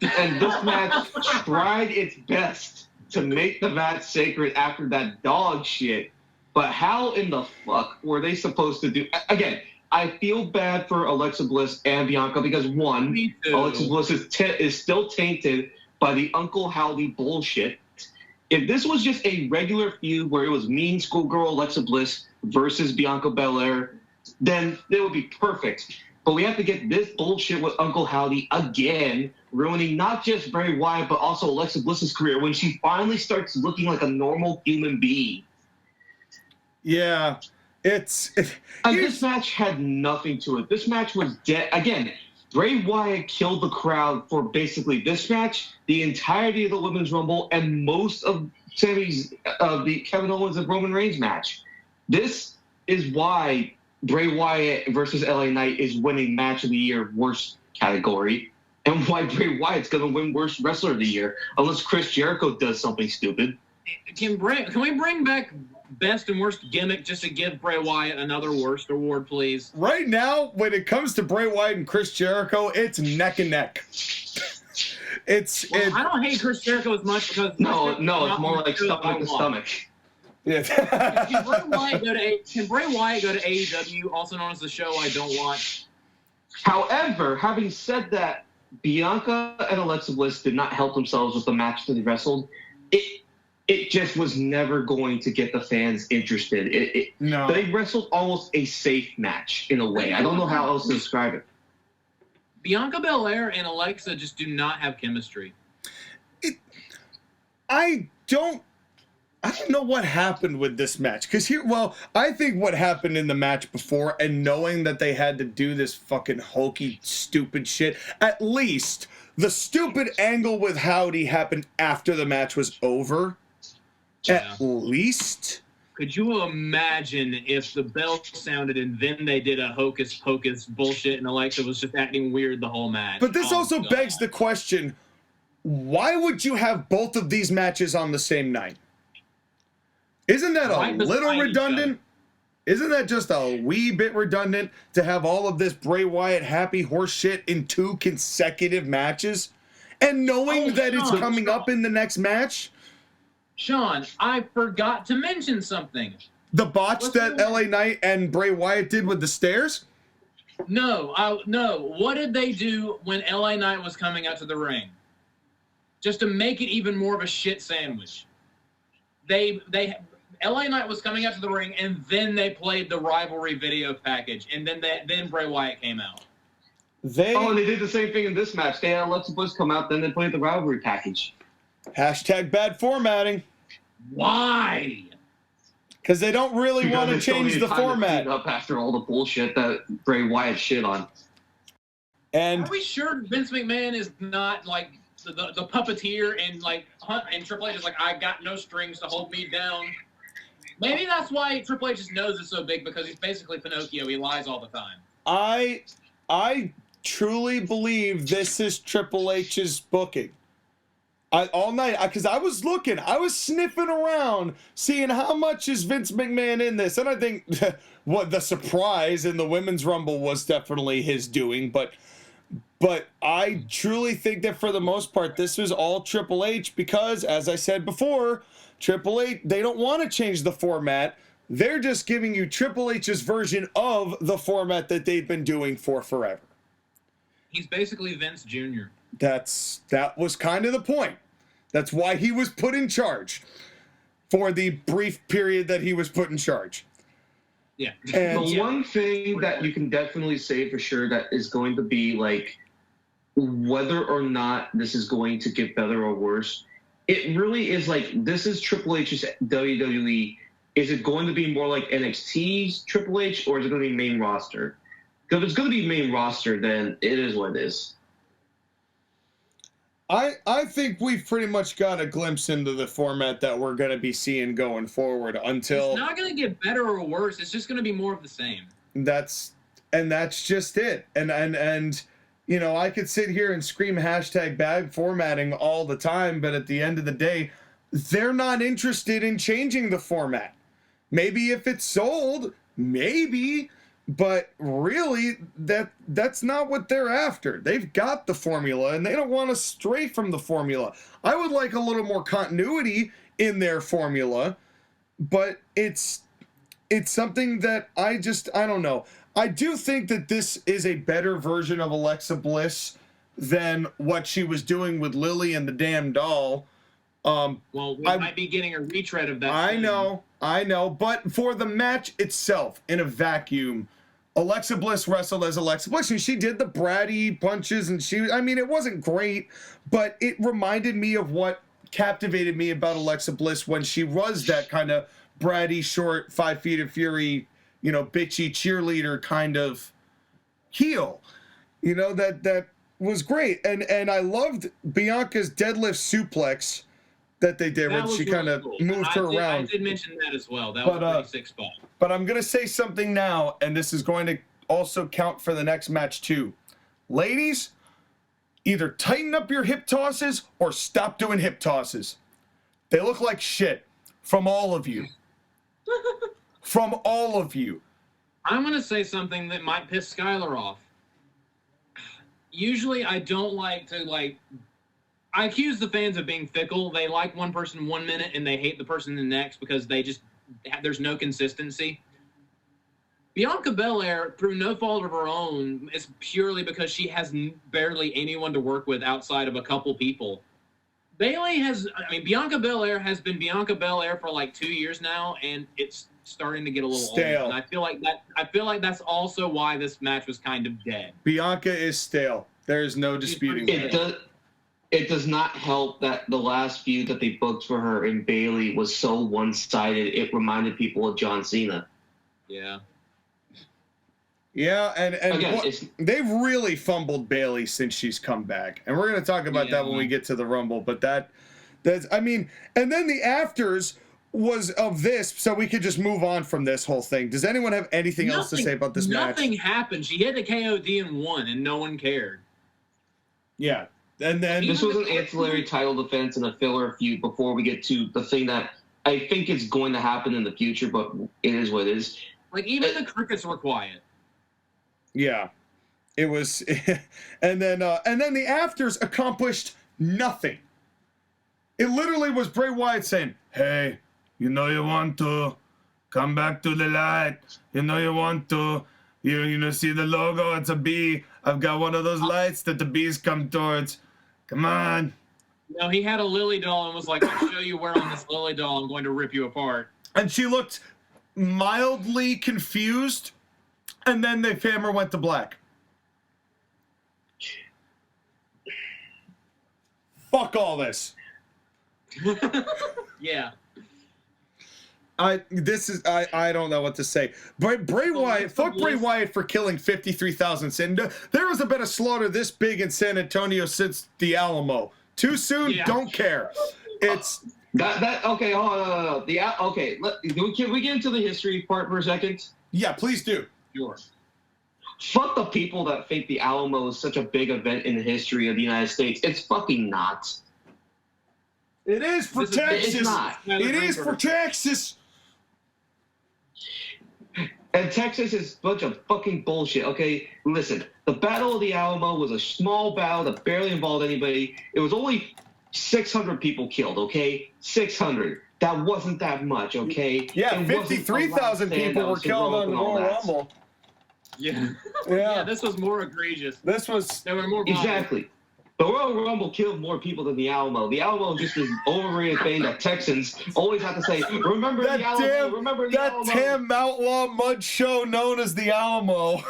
And this match tried its best to make the mat sacred after that dog shit. But how in the fuck were they supposed to do... Again, I feel bad for Alexa Bliss and Bianca because, one, Alexa Bliss is still tainted by the Uncle Howdy bullshit. If this was just a regular feud where it was Mean Schoolgirl Alexa Bliss versus Bianca Belair, then it would be perfect. But we have to get this bullshit with Uncle Howdy again, ruining not just Bray Wyatt, but also Alexa Bliss's career when she finally starts looking like a normal human being. Yeah, this match had nothing to it. This match was dead. Again, Bray Wyatt killed the crowd for basically this match, the entirety of the Women's Rumble, and most of the Kevin Owens and Roman Reigns match. This is why Bray Wyatt versus LA Knight is winning Match of the Year worst category, and why Bray Wyatt's going to win Worst Wrestler of the Year, unless Chris Jericho does something stupid. Can we bring back Best and Worst Gimmick just to give Bray Wyatt another Worst award, please? Right now, when it comes to Bray Wyatt and Chris Jericho, it's neck and neck. I don't hate Chris Jericho as much because no, it's more like stomach to stomach. Yeah. Can Bray Wyatt go to AEW, also known as the show I don't watch? However, having said that, Bianca and Alexa Bliss did not help themselves with the match that they wrestled. It just was never going to get the fans interested. No. They wrestled almost a safe match in a way. I don't know how else to describe it. Bianca Belair and Alexa just do not have chemistry. I don't know what happened with this match. I think what happened in the match before, and knowing that they had to do this fucking hokey, stupid shit, at least the stupid angle with Howdy happened after the match was over. Yeah. At least. Could you imagine if the bell sounded and then they did a hocus pocus bullshit and Alexa was just acting weird the whole match? But this also begs the question, why would you have both of these matches on the same night? Isn't that a little redundant? Isn't that just a wee bit redundant to have all of this Bray Wyatt happy horse shit in 2 consecutive matches? And knowing that it's coming up in the next match? Sean, I forgot to mention something. The botch that LA Knight and Bray Wyatt did with the stairs? No. What did they do when LA Knight was coming out to the ring? Just to make it even more of a shit sandwich. LA Knight was coming out to the ring, and then they played the rivalry video package, and then Bray Wyatt came out. And they did the same thing in this match. They had Alexa Bliss come out, then they played the rivalry package. Hashtag bad formatting. Why? Because they don't really want to change the format. Up after all the bullshit that Bray Wyatt shit on. And are we sure Vince McMahon is not like the puppeteer and like Hunt and Triple H is like, I got no strings to hold me down? Maybe that's why Triple H's nose is so big, because he's basically Pinocchio. He lies all the time. I truly believe this is Triple H's booking. All night, because I was sniffing around, seeing how much is Vince McMahon in this, and I think what the surprise in the Women's Rumble was definitely his doing, but I truly think that for the most part, this was all Triple H, because, as I said before, Triple H, they don't want to change the format. They're just giving you Triple H's version of the format that they've been doing for forever. He's basically Vince Jr. That was kind of the point. That's why he was put in charge for the brief period that he was put in charge. Yeah. And the one thing that you can definitely say for sure that is going to be like whether or not this is going to get better or worse, it really is like, this is Triple H's WWE. Is it going to be more like NXT's Triple H, or is it going to be main roster? Because if it's going to be main roster, then it is what it is. I think we've pretty much got a glimpse into the format that we're going to be seeing going forward until... It's not going to get better or worse. It's just going to be more of the same. That's just it. And you know, I could sit here and scream hashtag bad formatting all the time, but at the end of the day, they're not interested in changing the format. Maybe if it's sold, maybe, but really that's not what they're after. They've got the formula and they don't want to stray from the formula. I would like a little more continuity in their formula, but it's something that I don't know. I do think that this is a better version of Alexa Bliss than what she was doing with Lily and the damn doll. Well, we might be getting a retread of that. I know. But for the match itself, in a vacuum, Alexa Bliss wrestled as Alexa Bliss, and she did the bratty punches, and it wasn't great, but it reminded me of what captivated me about Alexa Bliss when she was that kind of bratty, short, 5 Feet of Fury, bitchy cheerleader kind of heel. That was great. And I loved Bianca's deadlift suplex that they did when she kind of moved her around. I did mention that as well. That was a pretty sick spot. But I'm going to say something now, and this is going to also count for the next match too. Ladies, either tighten up your hip tosses or stop doing hip tosses. They look like shit from all of you. From all of you. I'm going to say something that might piss Skylar off. Usually I don't like to, I accuse the fans of being fickle. They like one person 1 minute and they hate the person the next because there's no consistency. Bianca Belair, through no fault of her own, is purely because she has barely anyone to work with outside of a couple people. Bianca Belair has been Bianca Belair for 2 years now, and it's starting to get a little stale. Old. And I feel like that's also why this match was kind of dead. Bianca is stale. There is no disputing that. It does not help that the last feud that they booked for her in Bayley was so one-sided. It reminded people of John Cena. Yeah. Yeah, and again, they've really fumbled Bayley since she's come back. And we're going to talk about that when we get to the Rumble. But and then the afters was of this, so we could just move on from this whole thing. Does anyone have anything else to say about this match? Nothing happened. She hit a KOD and won, and no one cared. Yeah. And then this was an ancillary title defense and a filler feud before we get to the thing that I think is going to happen in the future, but it is what it is. Even the crickets were quiet. Yeah, it was, and then the afters accomplished nothing. It literally was Bray Wyatt saying, "Hey, you want to come back to the light. You want to, see the logo? It's a bee. I've got one of those lights that the bees come towards. Come on." No, he had a lily doll and was like, "I'll show you where on this lily doll I'm going to rip you apart." And she looked mildly confused. And then the camera went to black. Fuck all this. Yeah. I don't know what to say. Bray Wyatt, fuck Bray Wyatt for killing 53,000. And there hasn't been a slaughter this big in San Antonio since the Alamo. Too soon? Yeah. Don't care. It's okay. Hold on. Can we get into the history part for a second? Yeah, please do. Sure. Fuck the people that think the Alamo is such a big event in the history of the United States. It's fucking not. It is for Texas. It's not. It is for Texas. And Texas is a bunch of fucking bullshit. Okay, listen. The Battle of the Alamo was a small battle that barely involved anybody. It was only 600 people killed. Okay, 600. That wasn't that much. Okay. Yeah, 53,000 people were killed on the Royal Rumble. Yeah. Yeah, this was more egregious. There were more violent. Exactly. The Royal Rumble killed more people than the Alamo. The Alamo is just this overrated thing that Texans always have to say, remember the Alamo, remember the Alamo. That damn outlaw mud show known as the Alamo.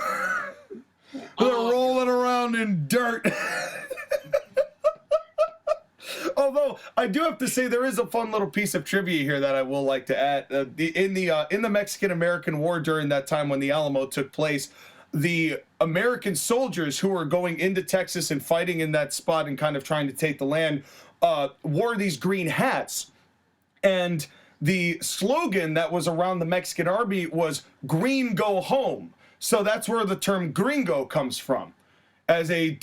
They're rolling around in dirt. Although I do have to say there is a fun little piece of trivia here that I will like to add. In the Mexican-American War during that time when the Alamo took place, the American soldiers who were going into Texas and fighting in that spot and kind of trying to take the land wore these green hats. And the slogan that was around the Mexican army was "Green Go Home." So that's where the term gringo comes from, as a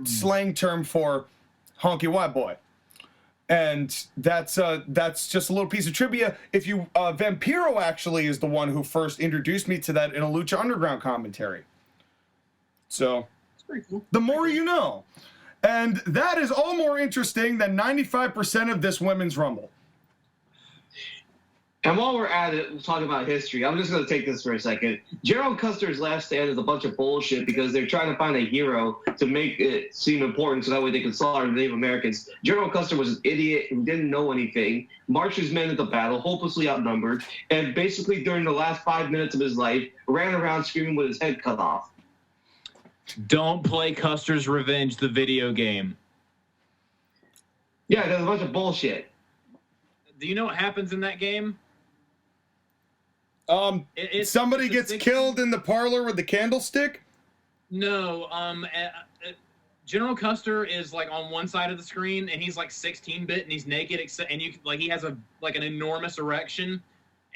slang term for honky white boy. And that's just a little piece of trivia. If you Vampiro actually is the one who first introduced me to that in a Lucha Underground commentary. So cool. The more you know. And that is all more interesting than 95% of this women's Rumble. And while we're at it, we'll talk about history. I'm just going to take this for a second. Gerald Custer's last stand is a bunch of bullshit because they're trying to find a hero to make it seem important so that way they can slaughter the Native Americans. Gerald Custer was an idiot who didn't know anything, marched his men into battle, hopelessly outnumbered, and basically during the last 5 minutes of his life, ran around screaming with his head cut off. Don't play Custer's Revenge, the video game. Yeah, there's a bunch of bullshit. Do you know what happens in that game? Somebody gets killed in the parlor with the candlestick? No, General Custer is like on one side of the screen and he's like 16-bit and he's naked and he has an enormous erection,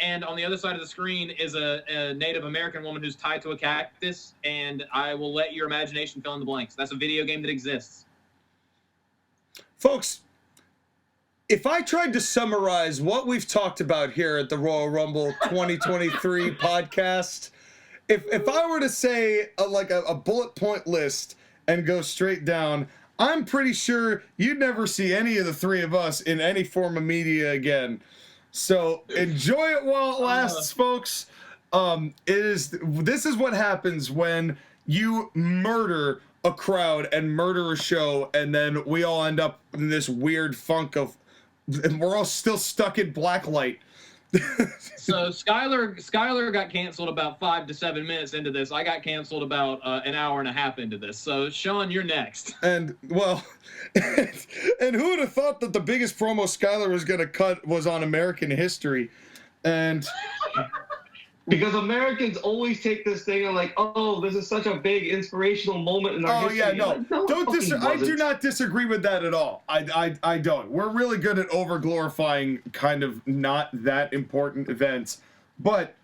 and on the other side of the screen is a Native American woman who's tied to a cactus, and I will let your imagination fill in the blanks. That's a video game that exists. Folks, if I tried to summarize what we've talked about here at the Royal Rumble 2023 podcast, if I were to say a bullet point list and go straight down, I'm pretty sure you'd never see any of the three of us in any form of media again. So enjoy it while it lasts, folks. This is what happens when you murder a crowd and murder a show, and then we all end up in this weird funk of, and we're all still stuck in blacklight. So Skylar got canceled about 5 to 7 minutes into this. I got canceled about an hour and a half into this. So Sean, you're next. And well, and who would have thought that the biggest promo Skylar was going to cut was on American history? And because Americans always take this thing and like, oh, this is such a big inspirational moment in our history. Oh yeah, no, like, no, I do not disagree with that at all. I don't. We're really good at over glorifying kind of not that important events. But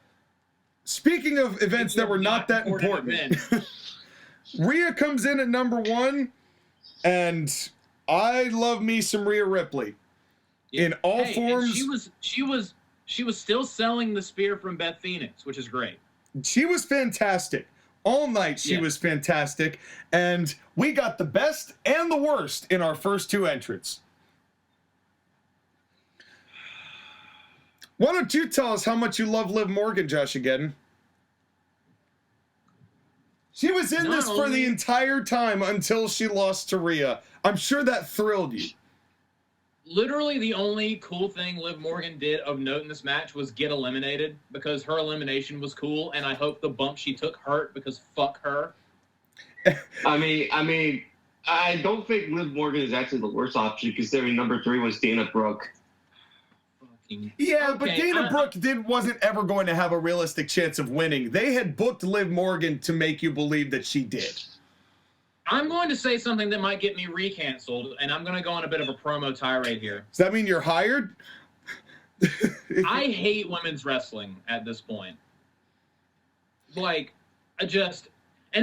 speaking of events that were not that important, Rhea comes in at number 1, and I love me some Rhea Ripley in all forms. She was still selling the spear from Beth Phoenix, which is great. She was fantastic. All night she was fantastic. And we got the best and the worst in our first 2 entrants. Why don't you tell us how much you love Liv Morgan, JoshAgeddon? She was in this for the entire time until she lost to Rhea. I'm sure that thrilled you. Literally the only cool thing Liv Morgan did of note in this match was get eliminated, because her elimination was cool, and I hope the bump she took hurt, because fuck her. I mean, I don't think Liv Morgan is actually the worst option, considering number 3 was Dana Brooke. Yeah, but Dana Brooke wasn't ever going to have a realistic chance of winning. They had booked Liv Morgan to make you believe that she did. I'm going to say something that might get me recanceled, and I'm going to go on a bit of a promo tirade here. Does that mean you're hired? I hate women's wrestling at this point. Like, and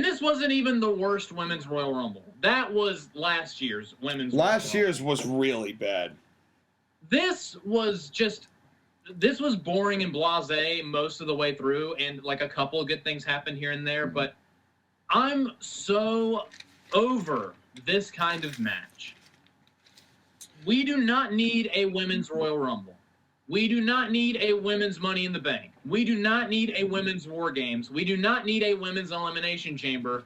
this wasn't even the worst women's Royal Rumble. That was last year's women's Royal Rumble. Last year's was really bad. This was boring and blasé most of the way through, and like a couple of good things happened here and there, but I'm so over this kind of match. We do not need a women's Royal Rumble. We do not need a women's Money in the Bank. We do not need a women's War Games. We do not need a women's Elimination Chamber.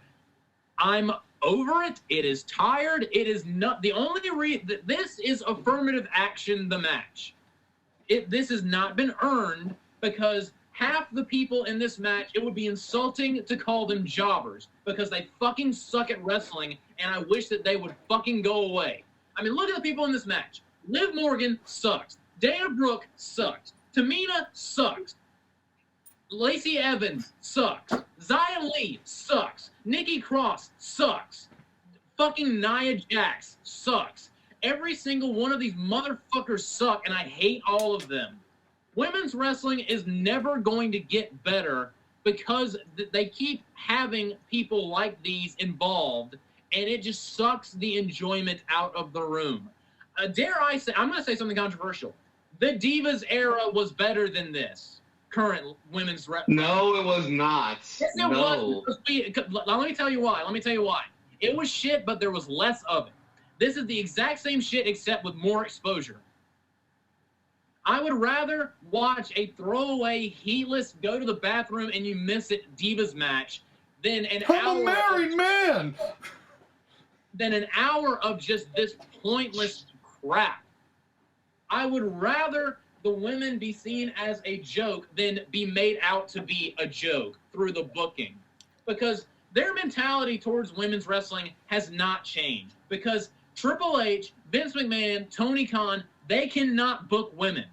I'm over it. It is tired. It is not the only this is affirmative action, the match. This has not been earned, because half the people in this match, it would be insulting to call them jobbers, because they fucking suck at wrestling, and I wish that they would fucking go away. I mean, look at the people in this match. Liv Morgan sucks. Dana Brooke sucks. Tamina sucks. Lacey Evans sucks. Xia Li sucks. Nikki Cross sucks. Fucking Nia Jax sucks. Every single one of these motherfuckers suck, and I hate all of them. Women's wrestling is never going to get better because they keep having people like these involved, and it just sucks the enjoyment out of the room. Dare I say, I'm going to say something controversial. The Divas era was better than this current women's wrestling. No, it was not. Yes, it was. Let me tell you why. It was shit, but there was less of it. This is the exact same shit except with more exposure. I would rather watch a throwaway, heatless, go to the bathroom and you miss it Divas match than an hour. I'm a married man. Than an hour of just this pointless crap. I would rather the women be seen as a joke than be made out to be a joke through the booking, because their mentality towards women's wrestling has not changed. Because Triple H, Vince McMahon, Tony Khan, they cannot book women.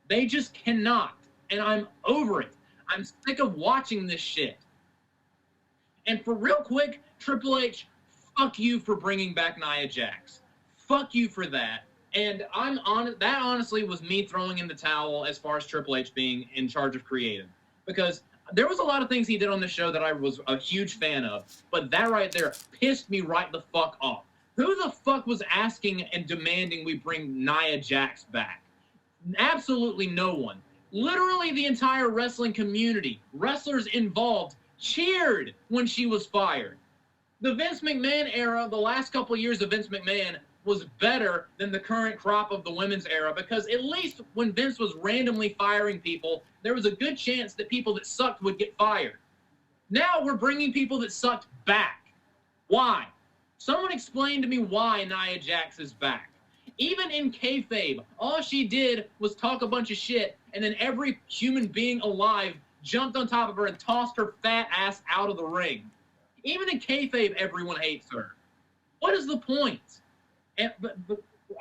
They just cannot. And I'm over it. I'm sick of watching this shit. And for real quick, Triple H, fuck you for bringing back Nia Jax. Fuck you for that. And that honestly was me throwing in the towel as far as Triple H being in charge of creative. Because there was a lot of things he did on the show that I was a huge fan of. But that right there pissed me right the fuck off. Who the fuck was asking and demanding we bring Nia Jax back? Absolutely no one. Literally the entire wrestling community, wrestlers involved, cheered when she was fired. The Vince McMahon era, the last couple of years of Vince McMahon, was better than the current crop of the women's era, because at least when Vince was randomly firing people, there was a good chance that people that sucked would get fired. Now we're bringing people that sucked back. Why? Someone explain to me why Nia Jax is back. Even in kayfabe, all she did was talk a bunch of shit, and then every human being alive jumped on top of her and tossed her fat ass out of the ring. Even in kayfabe, everyone hates her. What is the point? And but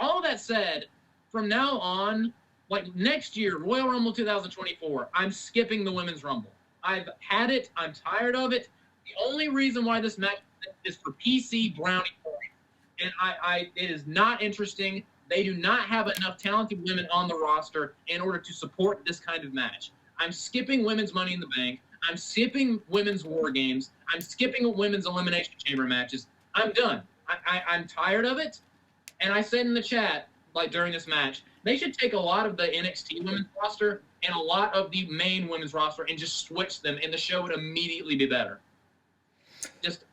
all of that said, from now on, like next year, Royal Rumble 2024, I'm skipping the Women's Rumble. I've had it. I'm tired of it. The only reason why this match is for PC brownie points. And it is not interesting. They do not have enough talented women on the roster in order to support this kind of match. I'm skipping women's Money in the Bank. I'm skipping women's War Games. I'm skipping women's Elimination Chamber matches. I'm done. I'm tired of it. And I said in the chat, like during this match, they should take a lot of the NXT women's roster and a lot of the main women's roster and just switch them, and the show would immediately be better. Just,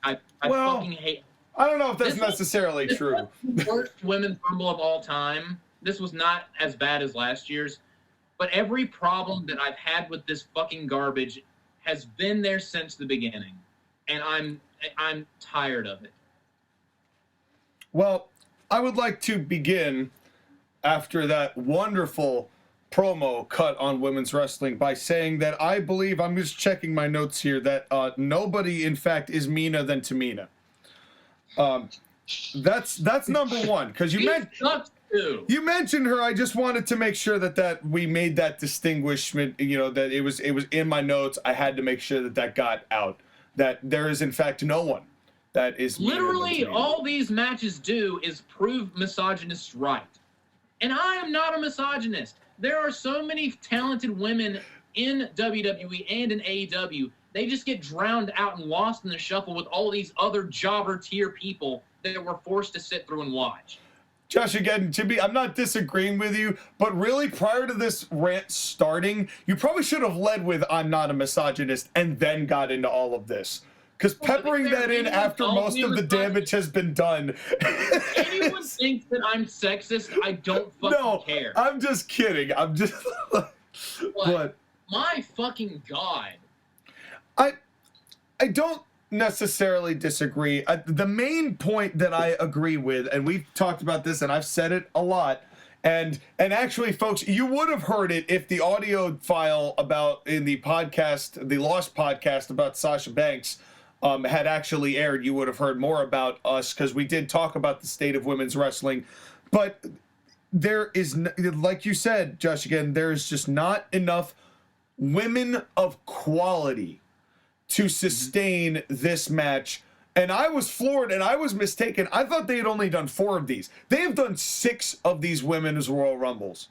I fucking hate. I don't know if that's necessarily true. Was the worst women's Rumble of all time. This was not as bad as last year's, but every problem that I've had with this fucking garbage has been there since the beginning, and I'm tired of it. Well, I would like to begin after that wonderful promo cut on women's wrestling by saying that I believe, I'm just checking my notes here, that nobody, in fact, is meaner than Tamina. That's number one, because you mentioned her. I just wanted to make sure that we made that distinguishment, that it was in my notes. I had to make sure that got out, that there is, in fact, no one that is literally all these matches do is prove misogynists right. And I am not a misogynist. There are so many talented women in WWE and in AEW. They just get drowned out and lost in the shuffle with all these other jobber tier people that we're forced to sit through and watch. Josh, again, Jimmy, I'm not disagreeing with you, but really, prior to this rant starting, you probably should have led with "I'm not a misogynist" and then got into all of this. Because peppering that in after most of the damage has been done. If anyone thinks that I'm sexist, I don't fucking care. No, I'm just kidding. I'm just... But my fucking God. I don't necessarily disagree. The main point that I agree with, and we've talked about this, and I've said it a lot, and actually, folks, you would have heard it if the audio file in the podcast, the Lost podcast about Sasha Banks, had actually aired. You would have heard more about us, because we did talk about the state of women's wrestling. But there is, like you said, Josh, again, there is just not enough women of quality to sustain this match. And I was floored, and I was mistaken. I thought they had only done 4 of these. They have done 6 of these women's Royal Rumbles.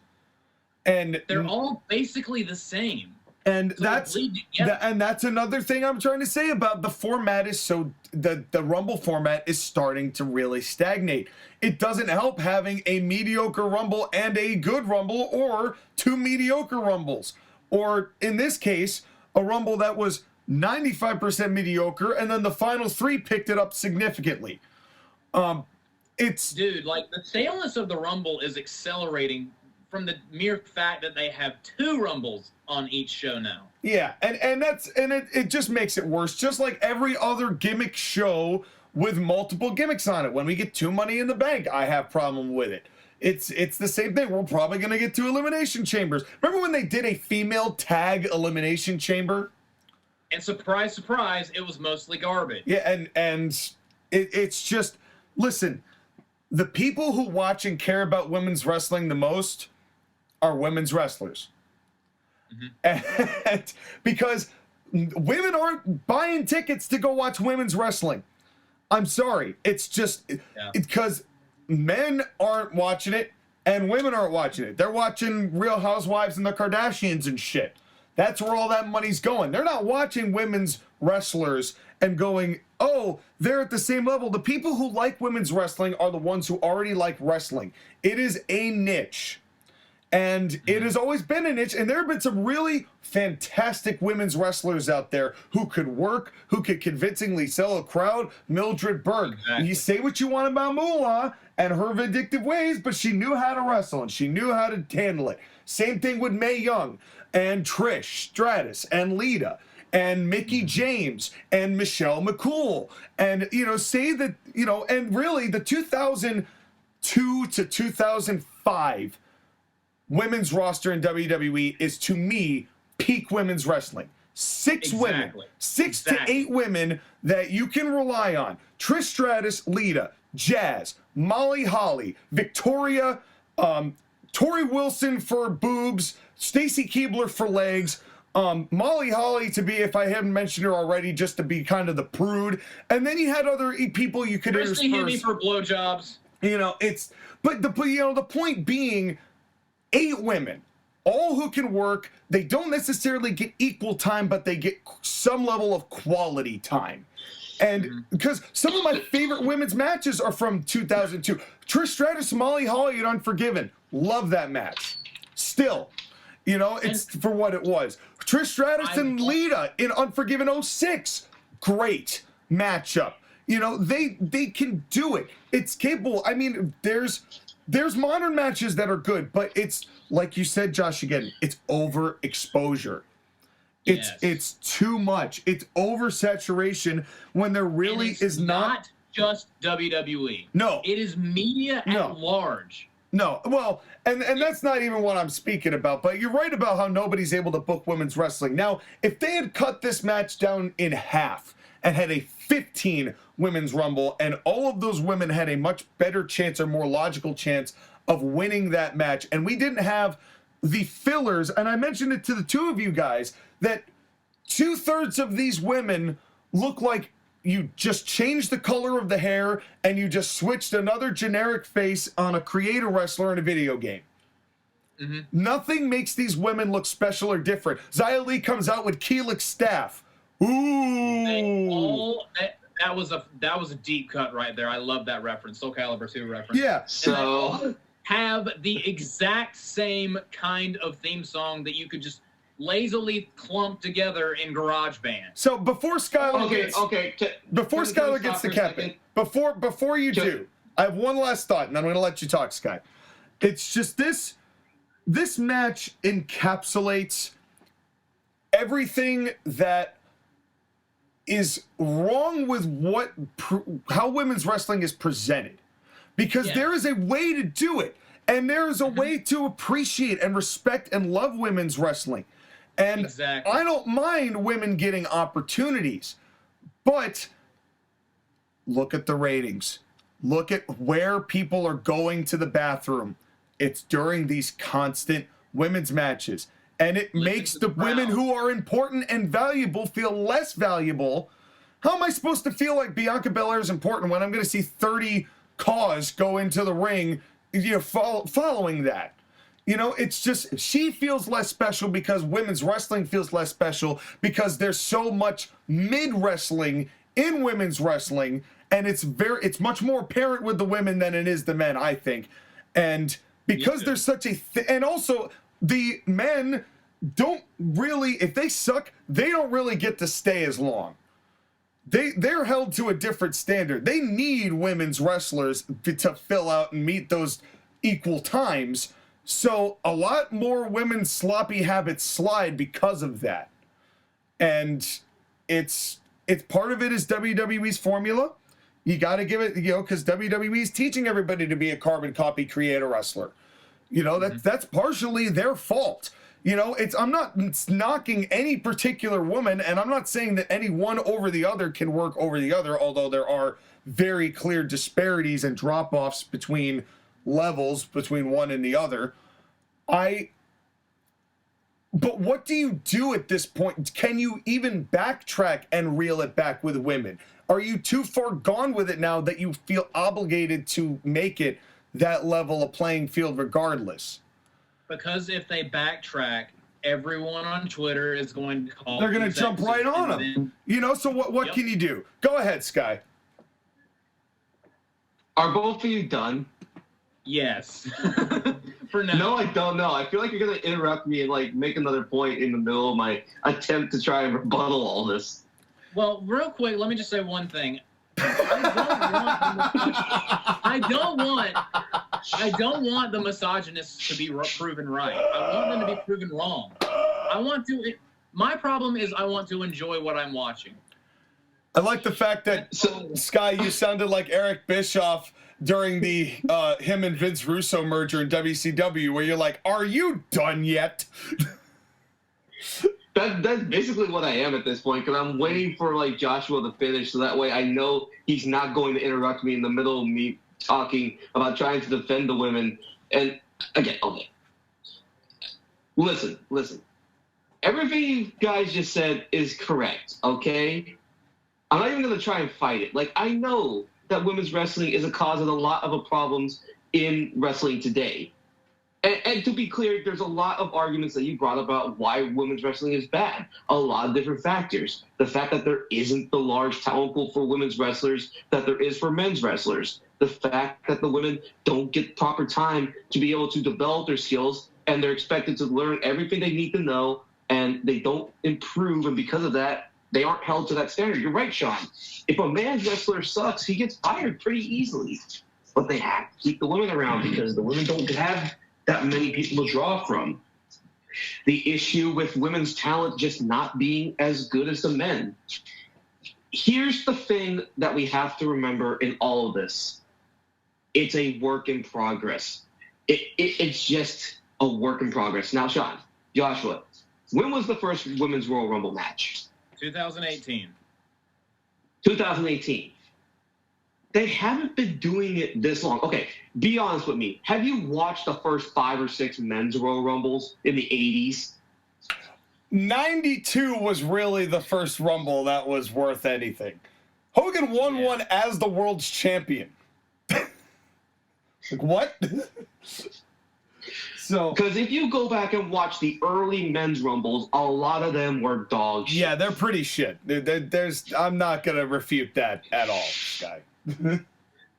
And they're all basically the same. And so that's another thing I'm trying to say about the format is the Rumble format is starting to really stagnate. It doesn't help having a mediocre Rumble and a good Rumble, or 2 mediocre Rumbles. Or in this case, a Rumble that was 95% mediocre, and then the final 3 picked it up significantly. It's Dude, like the staleness of the Rumble is accelerating from the mere fact that they have 2 Rumbles on each show now. Yeah, and it just makes it worse. Just like every other gimmick show with multiple gimmicks on it. When we get 2 Money in the Bank, I have problem with it. It's the same thing. We're probably gonna get 2 Elimination Chambers. Remember when they did a female tag Elimination Chamber? And surprise, surprise, it was mostly garbage. Yeah, and it's just, listen, the people who watch and care about women's wrestling the most are women's wrestlers. And because women aren't buying tickets to go watch women's wrestling. I'm sorry. It's just because men aren't watching it and women aren't watching it. They're watching Real Housewives and the Kardashians and shit. That's where all that money's going. They're not watching women's wrestlers and going, oh, they're at the same level. The people who like women's wrestling are the ones who already like wrestling. It is a niche. And it has always been a niche, and there have been some really fantastic women's wrestlers out there who could work, who could convincingly sell a crowd. Mildred Berg. Exactly. You say what you want about Moolah and her vindictive ways, but she knew how to wrestle, and she knew how to handle it. Same thing with Mae Young, and Trish Stratus, and Lita, and Mickie James, and Michelle McCool. And, say that, and really the 2002 to 2005 women's roster in WWE is, to me, peak women's wrestling. 6 women, 6 to 8 women that you can rely on. Trish Stratus, Lita, Jazz, Molly Holly, Victoria, Tori Wilson for boobs, Stacy Keibler for legs, Molly Holly to be, if I haven't mentioned her already, just to be kind of the prude. And then you had other people you could intersperse. Christy Hemme for blowjobs. But the point being, 8 women, all who can work. They don't necessarily get equal time, but they get some level of quality time. And because some of my favorite women's matches are from 2002. Trish Stratus, Molly Holly, and Unforgiven. Love that match. Still, it's for what it was. Trish Stratus and Lita in Unforgiven 06. Great matchup. They can do it. It's capable. I mean, there's modern matches that are good, but it's like you said, JoshAgeddon, it's overexposure. It's too much. It's oversaturation when there really is not just WWE. No. It is media at large. No. Well, and that's not even what I'm speaking about, but you're right about how nobody's able to book women's wrestling. Now, if they had cut this match down in half and had a 15 women's rumble, and all of those women had a much better chance or more logical chance of winning that match, and we didn't have the fillers, and I mentioned it to the 2 of you guys, that 2/3 of these women look like you just changed the color of the hair and you just switched another generic face on a creator wrestler in a video game. Nothing makes these women look special or different. Xia Li comes out with Keelik's staff. Ooh. That was a deep cut right there. I love that reference. Soul Calibur 2 reference. Yeah. So have the exact same kind of theme song that you could just lazily clump together in GarageBand. So before Skylar gets to Kevin, before you do, I have one last thought, and I'm going to let you talk, Sky. It's just this match encapsulates everything that is wrong with how women's wrestling is presented, because there is a way to do it, and there is a way to appreciate and respect and love women's wrestling. And I don't mind women getting opportunities, but look at the ratings. Look at where people are going to the bathroom. It's during these constant women's matches. And it makes the women who are important and valuable feel less valuable. How am I supposed to feel like Bianca Belair is important when I'm going to see 30 Kaws go into the ring, following that? It's just, she feels less special because women's wrestling feels less special because there's so much mid-wrestling in women's wrestling, and it's much more apparent with the women than it is the men, I think. And because there's such and also the men don't really, if they suck, they don't really get to stay as long. they're held to a different standard. They need women's wrestlers to fill out and meet those equal times. So a lot more women's sloppy habits slide because of that. And it's part of it is WWE's formula. You got to give it, because WWE's teaching everybody to be a carbon copy creator wrestler. That's partially their fault. I'm not knocking any particular woman, and I'm not saying that any one over the other can work over the other, although there are very clear disparities and drop-offs between levels between one and the other. But what do you do at this point? Can you even backtrack and reel it back with women? Are you too far gone with it now that you feel obligated to make it that level of playing field regardless? Because if they backtrack, everyone on Twitter is going to call. They're going to jump right on them. So what can you do? Go ahead, Sky. Are both of you done? Yes. For now. No, I don't know. I feel like you're going to interrupt me and make another point in the middle of my attempt to try and rebuttal all this. Well, real quick, let me just say one thing. I don't want the misogynists to be proven right. I want them to be proven wrong. My problem is I want to enjoy what I'm watching. I like the fact that, Sky, you sounded like Eric Bischoff during the him and Vince Russo merger in WCW, where you're like, are you done yet? That's basically what I am at this point, because I'm waiting for Joshua to finish, so that way I know he's not going to interrupt me in the middle of me talking about trying to defend the women. And again, okay, listen. Everything you guys just said is correct. Okay, I'm not even going to try and fight it. I know that women's wrestling is a cause of a lot of the problems in wrestling today. And to be clear, there's a lot of arguments that you brought about why women's wrestling is bad. A lot of different factors. The fact that there isn't the large talent pool for women's wrestlers that there is for men's wrestlers. The fact that the women don't get proper time to be able to develop their skills, and they're expected to learn everything they need to know, and they don't improve, and because of that, they aren't held to that standard. You're right, Sean. If a man's wrestler sucks, he gets fired pretty easily. But they have to keep the women around because the women don't have that many people to draw from. The issue with women's talent just not being as good as the men. Here's the thing that we have to remember in all of this. It's a work in progress. It's just a work in progress. Now, Sean, Joshua, when was the first Women's Royal Rumble match? 2018. 2018. They haven't been doing it this long. Okay, be honest with me. Have you watched the first 5 or 6 men's Royal Rumbles in the 80s? 92 was really the first Rumble that was worth anything. Hogan won one as the world's champion. What? Because if you go back and watch the early men's Rumbles, a lot of them were dog shit. Yeah, they're pretty shit. I'm not going to refute that at all, Sky.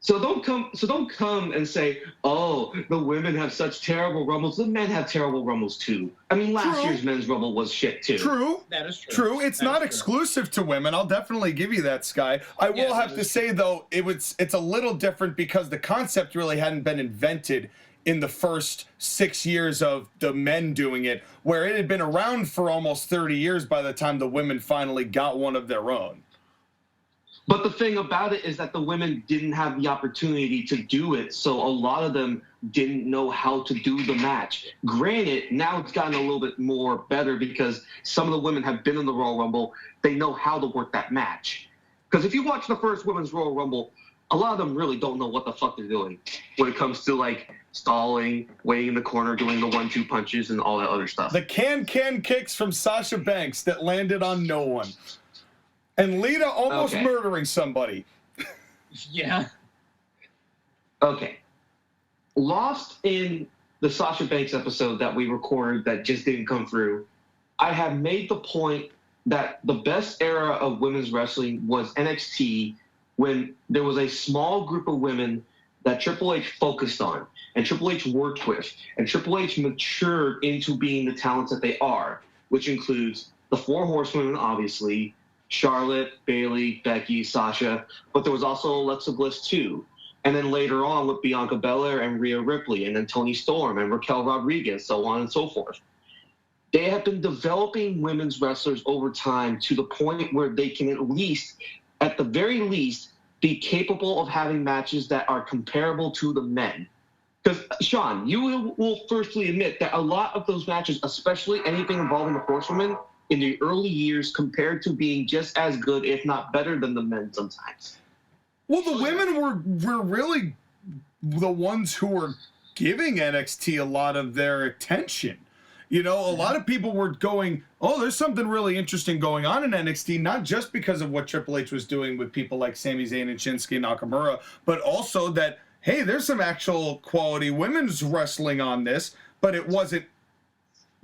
So don't come and say, oh, the women have such terrible Rumbles. The men have terrible Rumbles too. I mean, last year's men's Rumble was shit too. True. That is true. True. It's not exclusive to women. I'll definitely give you that, Sky. I will have to say, though, it's a little different because the concept really hadn't been invented in the first 6 years of the men doing it, where it had been around for almost 30 years by the time the women finally got one of their own. But the thing about it is that the women didn't have the opportunity to do it, so a lot of them didn't know how to do the match. Granted, now it's gotten a little bit more better because some of the women have been in the Royal Rumble. They know how to work that match. Because if you watch the first Women's Royal Rumble, a lot of them really don't know what the fuck they're doing when it comes to, stalling, waiting in the corner, doing the 1-2 punches, and all that other stuff. The can kicks from Sasha Banks that landed on no one. And Lita almost murdering somebody. Yeah. Okay. Lost in the Sasha Banks episode that we recorded that just didn't come through, I have made the point that the best era of women's wrestling was NXT, when there was a small group of women that Triple H focused on and Triple H worked with, and Triple H matured into being the talents that they are, which includes the 4 Horsewomen, obviously, Charlotte, Bayley, Becky, Sasha, but there was also Alexa Bliss too. And then later on with Bianca Belair and Rhea Ripley, and then Toni Storm and Raquel Rodriguez, so on and so forth. They have been developing women's wrestlers over time to the point where they can at the very least, be capable of having matches that are comparable to the men. Because, Sean, you will firstly admit that a lot of those matches, especially anything involving the horsewomen, in the early years compared to being just as good, if not better than the men sometimes. Well, the women were really the ones who were giving NXT a lot of their attention. You know, a lot of people were going, oh, there's something really interesting going on in NXT, not just because of what Triple H was doing with people like Sami Zayn and Shinsuke Nakamura, but also that, hey, there's some actual quality women's wrestling on this, but it wasn't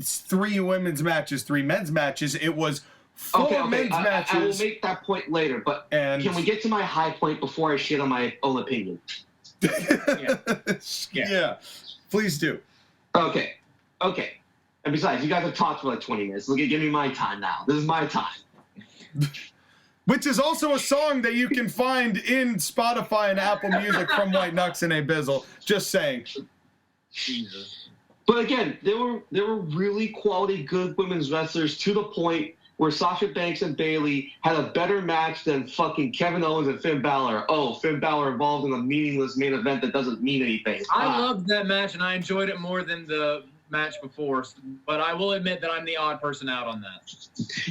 3 women's matches, 3 men's matches. It was 4 men's matches. I will make that point later, but can we get to my high point before I shit on my own opinion? Yeah. Please do. Okay. And besides, you guys have talked for like 20 minutes. Look, give me my time now. This is my time. Which is also a song that you can find in Spotify and Apple Music from White Knux and Abizzle. Just saying. Jesus. But again, there were really quality, good women's wrestlers to the point where Sasha Banks and Bayley had a better match than fucking Kevin Owens and Finn Balor. Oh, Finn Balor involved in a meaningless main event that doesn't mean anything. I loved that match, and I enjoyed it more than the match before, but I will admit that I'm the odd person out on that.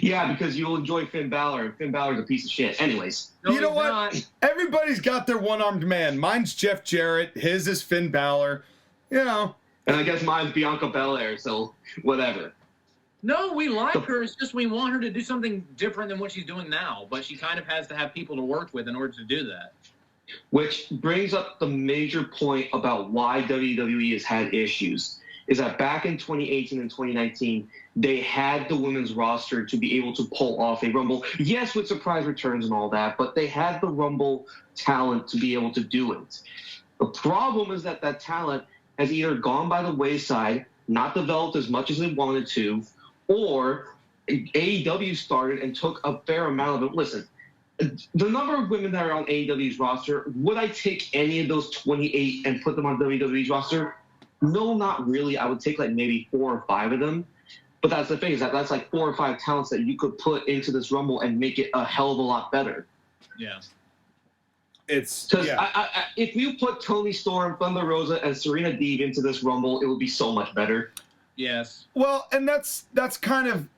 Yeah, because you'll enjoy Finn Balor. Finn Balor's a piece of shit. Anyways. No, you know what? Not. Everybody's got their one-armed man. Mine's Jeff Jarrett. His is Finn Balor. You know. And I guess mine's Bianca Belair, so whatever. No, we like her. It's just we want her to do something different than what she's doing now, but she kind of has to have people to work with in order to do that. Which brings up the major point about why WWE has had issues. Is that back in 2018 and 2019, they had the women's roster to be able to pull off a Rumble. Yes, with surprise returns and all that, but they had the Rumble talent to be able to do it. The problem is that that talent has either gone by the wayside, not developed as much as they wanted to, or AEW started and took a fair amount of it. Listen, the number of women that are on AEW's roster, would I take any of those 28 and put them on WWE's roster? No, not really. I would take like maybe 4 or 5 of them. But that's the thing, is that that's like 4 or 5 talents that you could put into this Rumble and make it a hell of a lot better. Yeah. It's because if you put Toni Storm, Thunder Rosa, and Serena Deeb into this Rumble, it would be so much better. Yes. Well, and that's kind of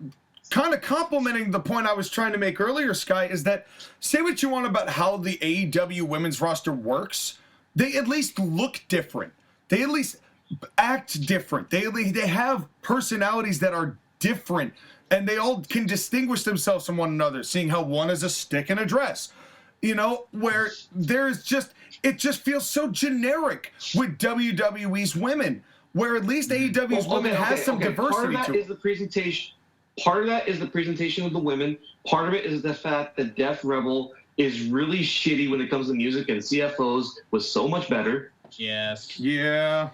complimenting the point I was trying to make earlier, Sky, is that say what you want about how the AEW women's roster works, they at least look different. They at least act different. They have personalities that are different, and they all can distinguish themselves from one another, seeing how one is a stick in a dress. You know, where it just feels so generic with WWE's women, where at least AEW's women has some diversity to it. Part of that is the presentation of the women. Part of it is the fact that Def Rebel is really shitty when it comes to music, and CFOs was so much better. Yes. Yeah.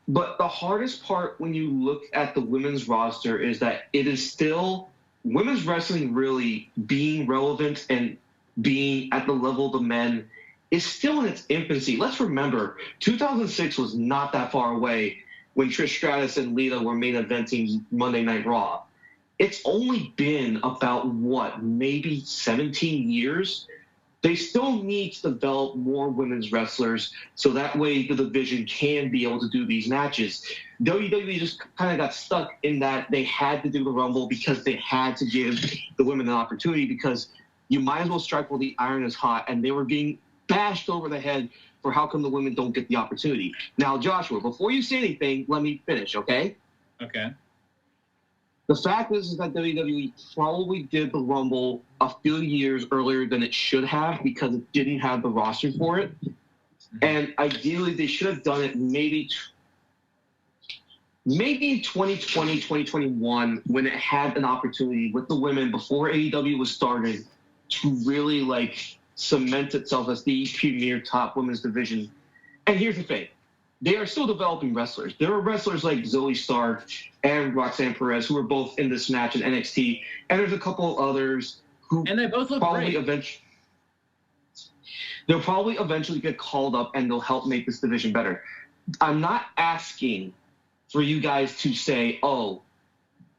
But the hardest part when you look at the women's roster is that it is still women's wrestling really being relevant and being at the level of the men is still in its infancy. Let's remember, 2006 was not that far away when Trish Stratus and Lita were main eventing Monday Night Raw. It's only been about, maybe 17 years? They still need to develop more women's wrestlers so that way the division can be able to do these matches. WWE just kind of got stuck in that they had to do the Rumble because they had to give the women an opportunity, because you might as well strike while the iron is hot, and they were being bashed over the head for how come the women don't get the opportunity. Now, Joshua, before you say anything, let me finish, okay? Okay. The fact is that WWE probably did the Rumble a few years earlier than it should have because it didn't have the roster for it. And ideally, they should have done it maybe in 2020, 2021, when it had an opportunity with the women before AEW was started to really, cement itself as the premier top women's division. And here's the thing. they are still developing wrestlers. There are wrestlers like Zoe Stark and Roxanne Perez who are both in this match in NXT, and there's a couple others who And they both look probably great. They'll probably eventually get called up and they'll help make this division better. I'm not asking for you guys to say, oh,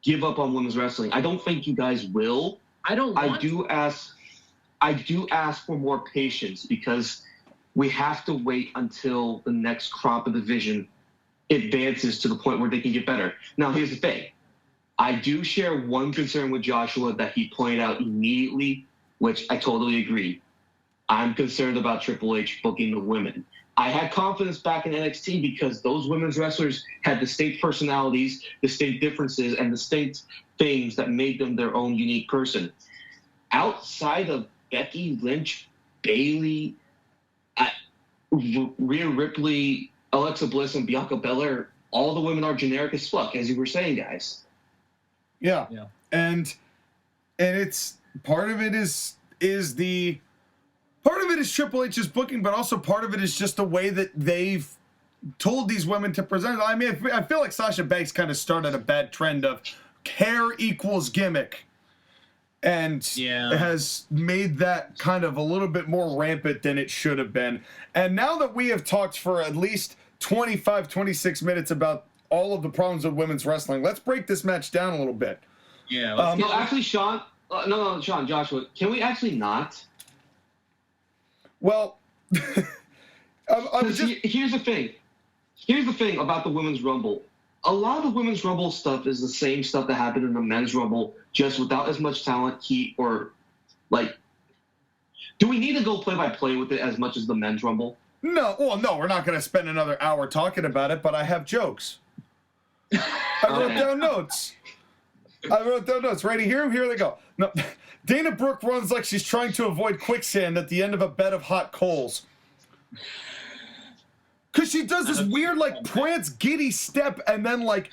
give up on women's wrestling. I don't think you guys will. I do ask for more patience because we have to wait until the next crop of division advances to the point where they can get better. Now, here's the thing. I do share one concern with Joshua that he pointed out immediately, which I totally agree. I'm concerned about Triple H booking the women. I had confidence back in NXT because those women's wrestlers had distinct personalities, distinct differences, and distinct things that made them their own unique person. Outside of Becky Lynch, Bayley, Rhea Ripley, Alexa Bliss, and Bianca Belair, all the women are generic as fuck, as you were saying, guys. Yeah. And it's part of it is Triple H's booking, but also part of it is just the way that they've told these women to present. I mean, I feel like Sasha Banks kind of started a bad trend of hair equals gimmick, and has made that kind of a little bit more rampant than it should have been. And now that we have talked for at least 25, 26 minutes about all of the problems with women's wrestling, let's break this match down a little bit. Yeah. Sean, Sean, Joshua, can we actually not? Well, here's the thing. Here's the thing about the Women's Rumble. A lot of the Women's Rumble stuff is the same stuff that happened in the Men's Rumble, just without as much talent, heat, or, like... Do we need to go play-by-play with it as much as the Men's Rumble? No. Well, no, we're not going to spend another hour talking about it, but I have jokes. I wrote down notes. Ready? Here they go. No, Dana Brooke runs like she's trying to avoid quicksand at the end of a bed of hot coals. Because she does this weird, like, prance, giddy step and then, like,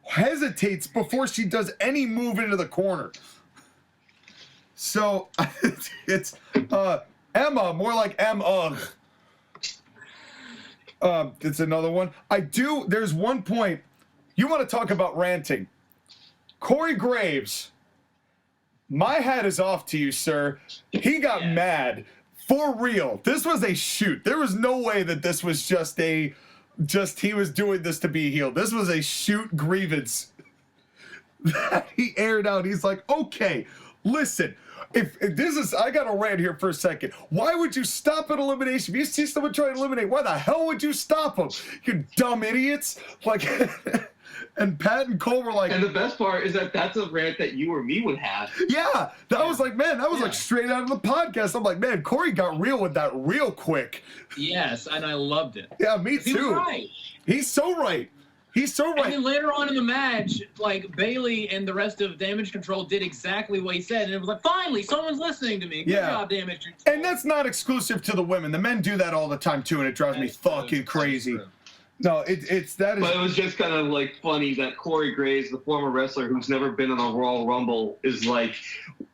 hesitates before she does any move into the corner. So, it's Emma, more like M-Ugh. It's another one. There's one point. You want to talk about ranting. Corey Graves, my hat is off to you, sir. He got mad. For real. This was a shoot. There was no way that this was just he was doing this to be healed. This was a shoot grievance that he aired out. He's like, okay, listen, if this is, I got to rant here for a second. Why would you stop an elimination? If you see someone trying to eliminate, why the hell would you stop them? You dumb idiots. Like... And Pat and Cole were like... And the best part is that that's a rant that you or me would have. Yeah. That was like, man, that was like straight out of the podcast. I'm like, man, Corey got real with that real quick. Yes, and I loved it. Yeah, me too. He was right. He's so right. And then later on in the match, like, Bayley and the rest of Damage Control did exactly what he said. And it was like, finally, someone's listening to me. Good job, Damage Control. And that's not exclusive to the women. The men do that all the time, too, and it drives me fucking crazy. No, it's that is. But it was just kind of like funny that Corey Graves, the former wrestler who's never been in a Royal Rumble, is like,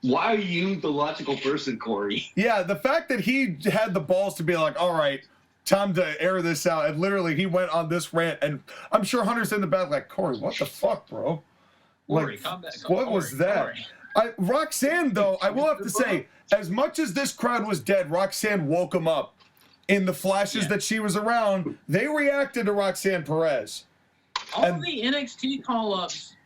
why are you the logical person, Corey? Yeah, the fact that he had the balls to be like, all right, time to air this out, and literally he went on this rant, and I'm sure Hunter's in the back like, Corey, what the fuck, bro? Corey, like, calm down. What was that? Roxanne, though, I will have to say, as much as this crowd was dead, Roxanne woke him up. In the flashes that she was around, they reacted to Roxanne Perez. All the NXT call-ups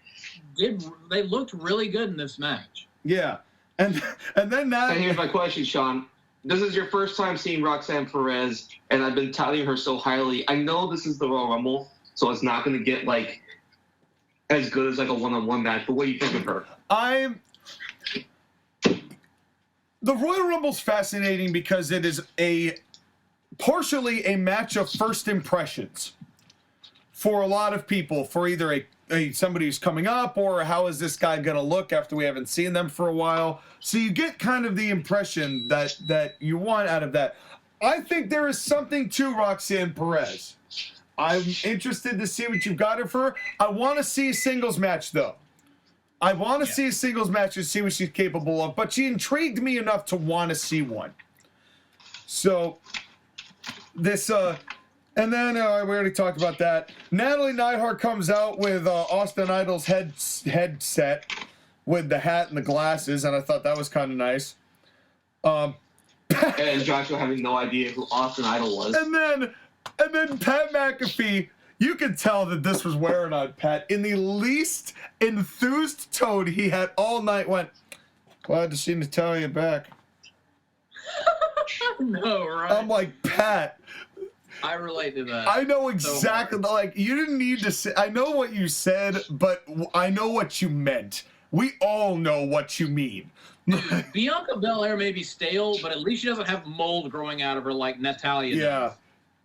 they looked really good in this match. Yeah. And then that... And here's my question, Sean. This is your first time seeing Roxanne Perez, and I've been touting her so highly. I know this is the Royal Rumble, so it's not going to get, like, as good as, like, a one-on-one match, but what do you think of her? The Royal Rumble's fascinating because it is partially a match of first impressions for a lot of people, for either somebody who's coming up or how is this guy going to look after we haven't seen them for a while. So you get kind of the impression that you want out of that. I think there is something to Roxanne Perez. I'm interested to see what you've got of her. I want to see a singles match, though. I want to see a singles match and see what she's capable of, but she intrigued me enough to want to see one. So... And then we already talked about that. Natalie Neidhart comes out with Austin Idol's headset with the hat and the glasses, and I thought that was kind of nice. And Joshua having no idea who Austin Idol was. And then Pat McAfee, you could tell that this was wearing on Pat in the least enthused tone he had all night. Went, glad to see Natalia back. No, right? I'm like, Pat. I relate to that. I know exactly. So like, you didn't need to say. I know what you said, but I know what you meant. We all know what you mean. Bianca Belair may be stale, but at least she doesn't have mold growing out of her like Natalia does.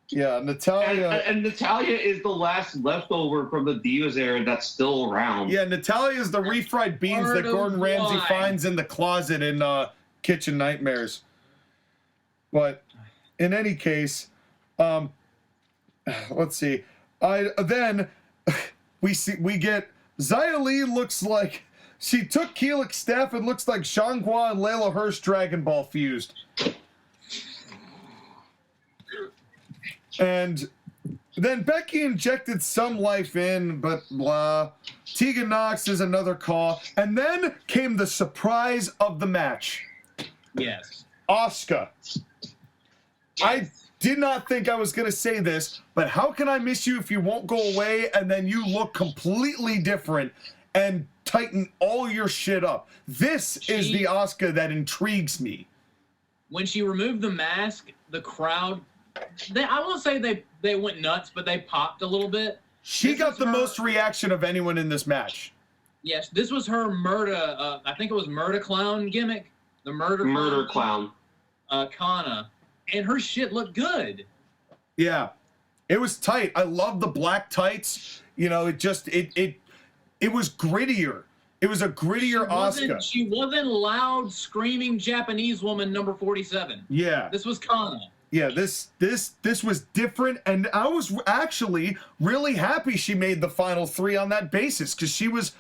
Yeah, Natalia. And Natalia is the last leftover from the Divas era that's still around. Yeah, Natalia is the refried beans that Gordon Ramsay finds in the closet in Kitchen Nightmares. But in any case, let's see. Then we get Xia Li looks like she took Keelik's staff and looks like Shanghua and Layla Hirsch Dragon Ball fused. And then Becky injected some life in, but blah. Tegan Knox is another call. And then came the surprise of the match. Yes. Asuka. I did not think I was going to say this, but how can I miss you if you won't go away and then you look completely different and tighten all your shit up? This is the Asuka that intrigues me. When she removed the mask, the crowd, I won't say they went nuts, but they popped a little bit. She got the most reaction of anyone in this match. Yes, this was her murder, I think it was murder clown gimmick. The murder clown. Kana. And her shit looked good. Yeah. It was tight. I love the black tights. You know, it was grittier. It was a grittier Asuka. She wasn't loud, screaming Japanese woman number 47. Yeah. This was Kana. Yeah, this was different, and I was actually really happy she made the final three on that basis, because she was,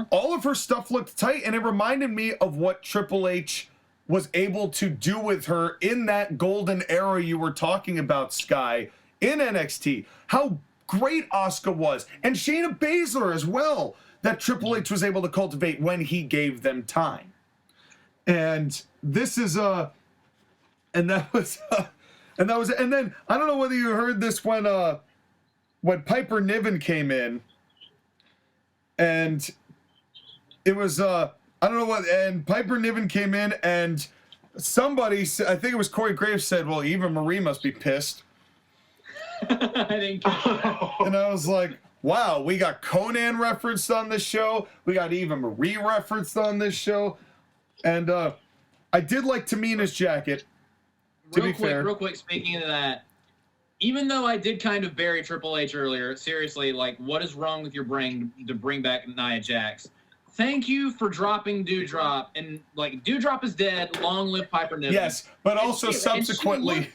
all of her stuff looked tight, and it reminded me of what Triple H was able to do with her in that golden era you were talking about, Sky, in NXT. How great Asuka was, and Shayna Baszler as well, that Triple H was able to cultivate when he gave them time. And this is and then I don't know whether you heard this when Piper Niven came in, and it was I don't know what, and Piper Niven came in, and somebody, I think it was Corey Graves, said, well, Eva Marie must be pissed. I didn't catch that. And I was like, wow, we got Conan referenced on this show. We got Eva Marie referenced on this show. And I did like Tamina's jacket, to be fair. Real quick, speaking of that, even though I did kind of bury Triple H earlier, seriously, like, what is wrong with your brain to bring back Nia Jax? Thank you for dropping Doudrop, and like Doudrop is dead. Long live Piper Niven. Yes, but also subsequently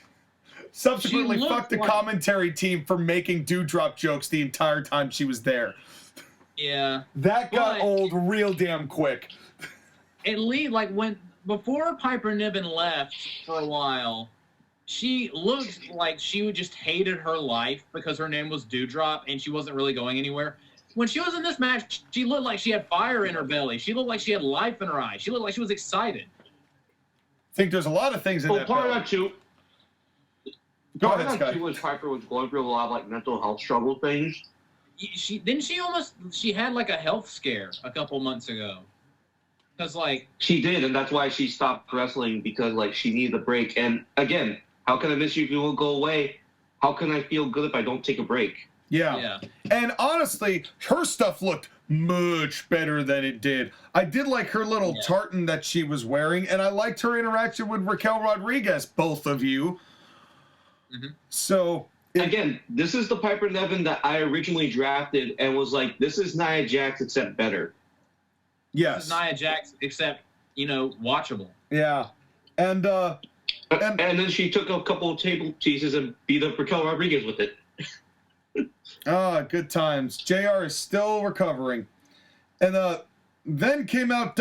fucked the commentary team for making Doudrop jokes the entire time she was there. Yeah, that got old real damn quick. At least, like before Piper Niven left for a while, she looked like she just hated her life because her name was Doudrop and she wasn't really going anywhere. When she was in this match, she looked like she had fire in her belly. She looked like she had life in her eyes. She looked like she was excited. I think there's a lot of things in that. Part of that too. Go ahead, Scott. Part of that too was Piper was going through a lot of like mental health struggle things. She had like a health scare a couple months ago. Because like she did, and that's why she stopped wrestling, because like she needed a break. And again, how can I miss you if you won't go away? How can I feel good if I don't take a break? Yeah. And honestly, her stuff looked much better than it did. I did like her little tartan that she was wearing, and I liked her interaction with Raquel Rodriguez, both of you. Mm-hmm. So, again, this is the Piper Niven that I originally drafted and was like, this is Nia Jax except better. Yes. This is Nia Jax except, watchable. Yeah. And then she took a couple of table pieces and beat up Raquel Rodriguez with it. Good times. JR is still recovering. And then came out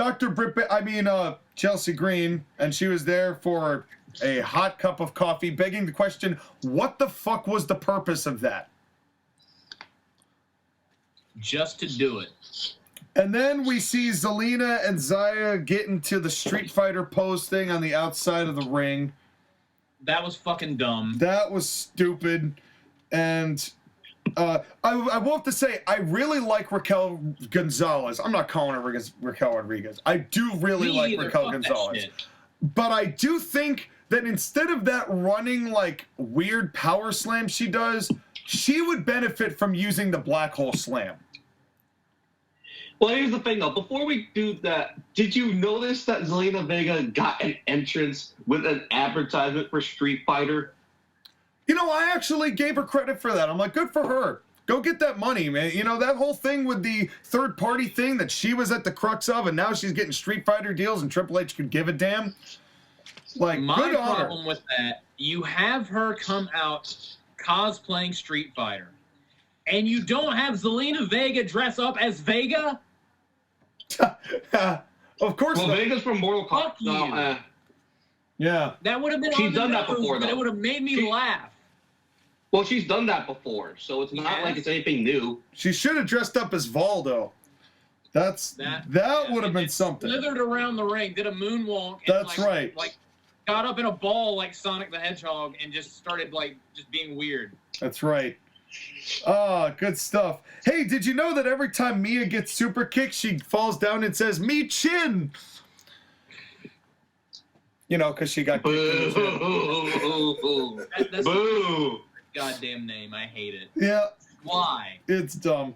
Chelsea Green, and she was there for a hot cup of coffee, begging the question, what the fuck was the purpose of that? Just to do it. And then we see Zelina and Xia get into the Street Fighter pose thing on the outside of the ring. That was fucking dumb. That was stupid. And I will have to say, I really like Raquel Gonzalez. I'm not calling her Raquel Rodriguez. I do really like Raquel Gonzalez. But I do think that instead of that running, like, weird power slam she does, she would benefit from using the black hole slam. Well, here's the thing, though. Before we do that, did you notice that Zelina Vega got an entrance with an advertisement for Street Fighter? You know, I actually gave her credit for that. I'm like, good for her. Go get that money, man. You know, that whole thing with the third-party thing that she was at the crux of, and now she's getting Street Fighter deals, and Triple H could give a damn. Like, my good on her. problem with that, you have her come out cosplaying Street Fighter, and you don't have Zelina Vega dress up as Vega? Of course well, not. Vega's from Mortal Fuck Kombat. you. Yeah. That would have been She's on the done that nose, before, but though. it would have made me laugh. Well, she's done that before, so it's not Yes. like it's anything new. She should have dressed up as Valdo. That would have been something. Slithered around the ring, did a moonwalk. And That's right. Like, got up in a ball like Sonic the Hedgehog and just started, like, just being weird. That's right. Oh, good stuff. Hey, did you know that every time Mia gets super kicked, she falls down and says, "Me chin"? You know, because she got kicked in the chin. Boo! That's Boo! the goddamn name. I hate it. Yeah, Why? it's dumb.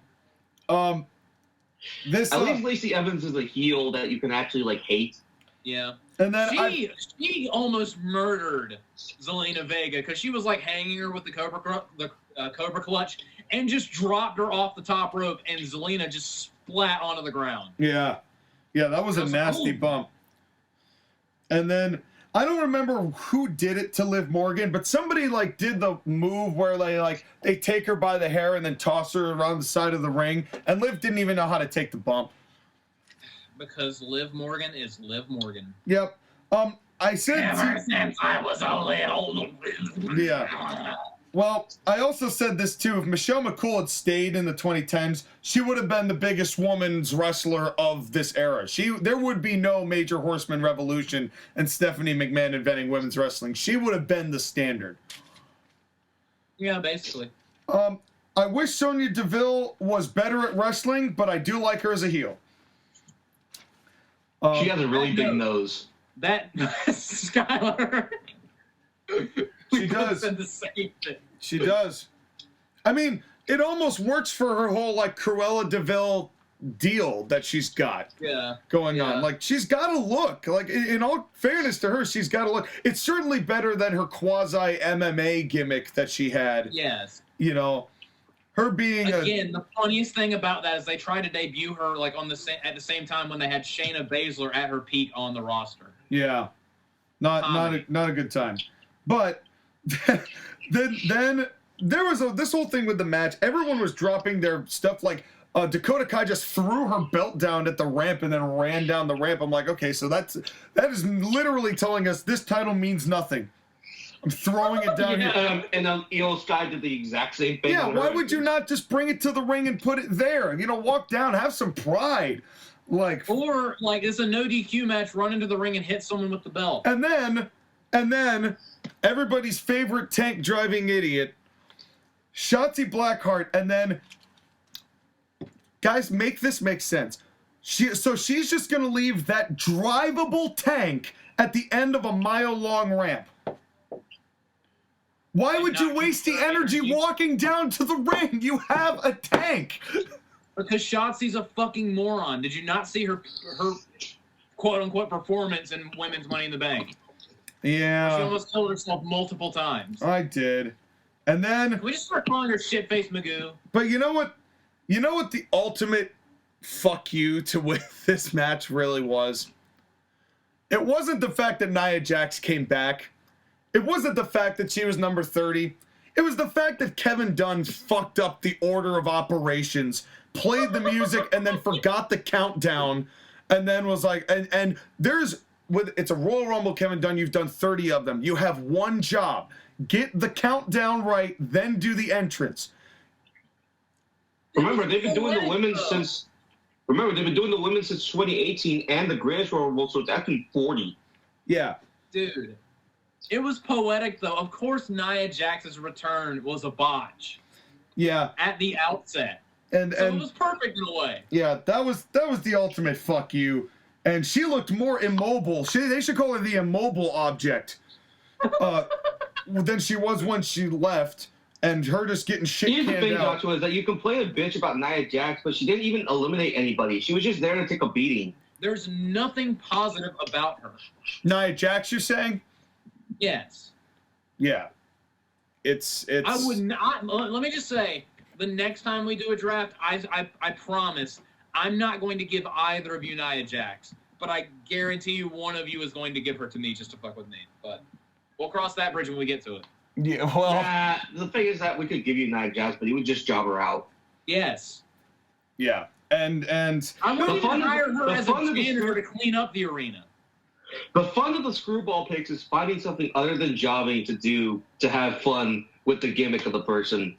This At least Lacey Evans is a heel that you can actually, like, hate. Yeah. and then She almost murdered Zelina Vega because she was like hanging her with the Cobra Clutch and just dropped her off the top rope, and Zelina just splat onto the ground. yeah, that was a nasty bump. And then I don't remember who did it to Liv Morgan, but somebody like did the move where they take her by the hair and then toss her around the side of the ring, and Liv didn't even know how to take the bump. Because Liv Morgan is Liv Morgan. Yep. I said Ever since I was a little. Yeah. Well, I also said this too. If Michelle McCool had stayed in the 2010s, she would have been the biggest women's wrestler of this era. There would be no Major Horseman revolution and Stephanie McMahon inventing women's wrestling. She would have been the standard. Yeah, basically. I wish Sonya Deville was better at wrestling, but I do like her as a heel. She has a really big nose. That Skylar. She does. Said the same thing. She does. I mean, it almost works for her whole like Cruella DeVille deal that she's got going on. Like, she's got a look. Like, in all fairness to her, she's got a look. It's certainly better than her quasi MMA gimmick that she had. Yes. You know, her being again, the funniest thing about that is they tried to debut her like at the same time when they had Shayna Baszler at her peak on the roster. Yeah, not a good time. But then there was this whole thing with the match. Everyone was dropping their stuff. Like Dakota Kai just threw her belt down at the ramp and then ran down the ramp. I'm like, okay, so that is literally telling us this title means nothing. I'm throwing it down here. And Io Sky did the exact same thing. Yeah, why would you not just bring it to the ring and put it there? You know, walk down, have some pride. Or it's a no DQ match, run into the ring and hit someone with the belt. And then everybody's favorite tank driving idiot, Shotzi Blackheart, and then guys, make this make sense. She's just gonna leave that drivable tank at the end of a mile-long ramp. Why would you waste the energy walking down to the ring? You have a tank. Because Shotzi's a fucking moron. Did you not see her quote-unquote performance in Women's Money in the Bank? Yeah. She almost killed herself multiple times. I did. And then... Can we just start calling her shit-faced Magoo? But you know what? You know what the ultimate fuck you to win this match really was? It wasn't the fact that Nia Jax came back. It wasn't the fact that she was number 30. It was the fact that Kevin Dunn fucked up the order of operations, played the music, and then forgot the countdown, and then was like, and there's it's a Royal Rumble, Kevin Dunn. You've done 30 of them. You have one job: get the countdown right, then do the entrance. Remember, they've been doing the women since. Remember, they've been doing the women since 2018, and the Greatest Royal Rumble, so it's actually 40. Yeah, dude. It was poetic, though. Of course, Nia Jax's return was a botch. Yeah. At the outset. And it was perfect in a way. Yeah, that was the ultimate fuck you. And she looked more immobile. They should call her the immobile object. Than she was when she left. And her just getting shit canned out. Here's the thing, Joshua, is that you can play a bitch about Nia Jax, but she didn't even eliminate anybody. She was just there to take a beating. There's nothing positive about her. Nia Jax, you're saying? Yes. Yeah. It's. I would not. Let me just say, the next time we do a draft, I promise I'm not going to give either of you Nia Jax, but I guarantee you one of you is going to give her to me just to fuck with me. But we'll cross that bridge when we get to it. Yeah. Well, the thing is that we could give you Nia Jax, but he would just job her out. Yes. Yeah. And I'm going to hire her as a janitor to clean up the arena. The fun of the screwball picks is finding something other than jobbing to do to have fun with the gimmick of the person.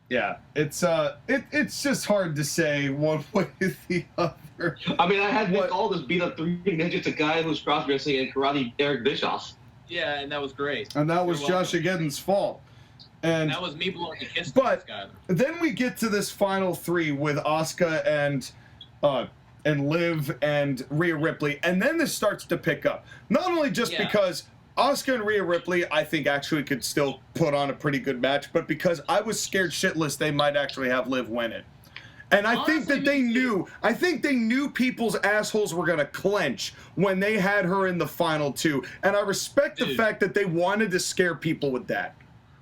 Yeah, it's just hard to say one way or the other. I mean, I had Nick Aldis beat up 3 midgets, a guy who's cross wrestling and karate Eric Bischoff. Yeah, and that was great. And that was JoshAgeddon's fault. And that was me blowing the kiss. But then we get to this final 3 with Asuka and Liv and Rhea Ripley, and then this starts to pick up. Not only just because Asuka and Rhea Ripley, I think, actually could still put on a pretty good match, but because I was scared shitless they might actually have Liv win it. And I think that they knew people's assholes were going to clench when they had her in the final 2. And I respect the fact that they wanted to scare people with that.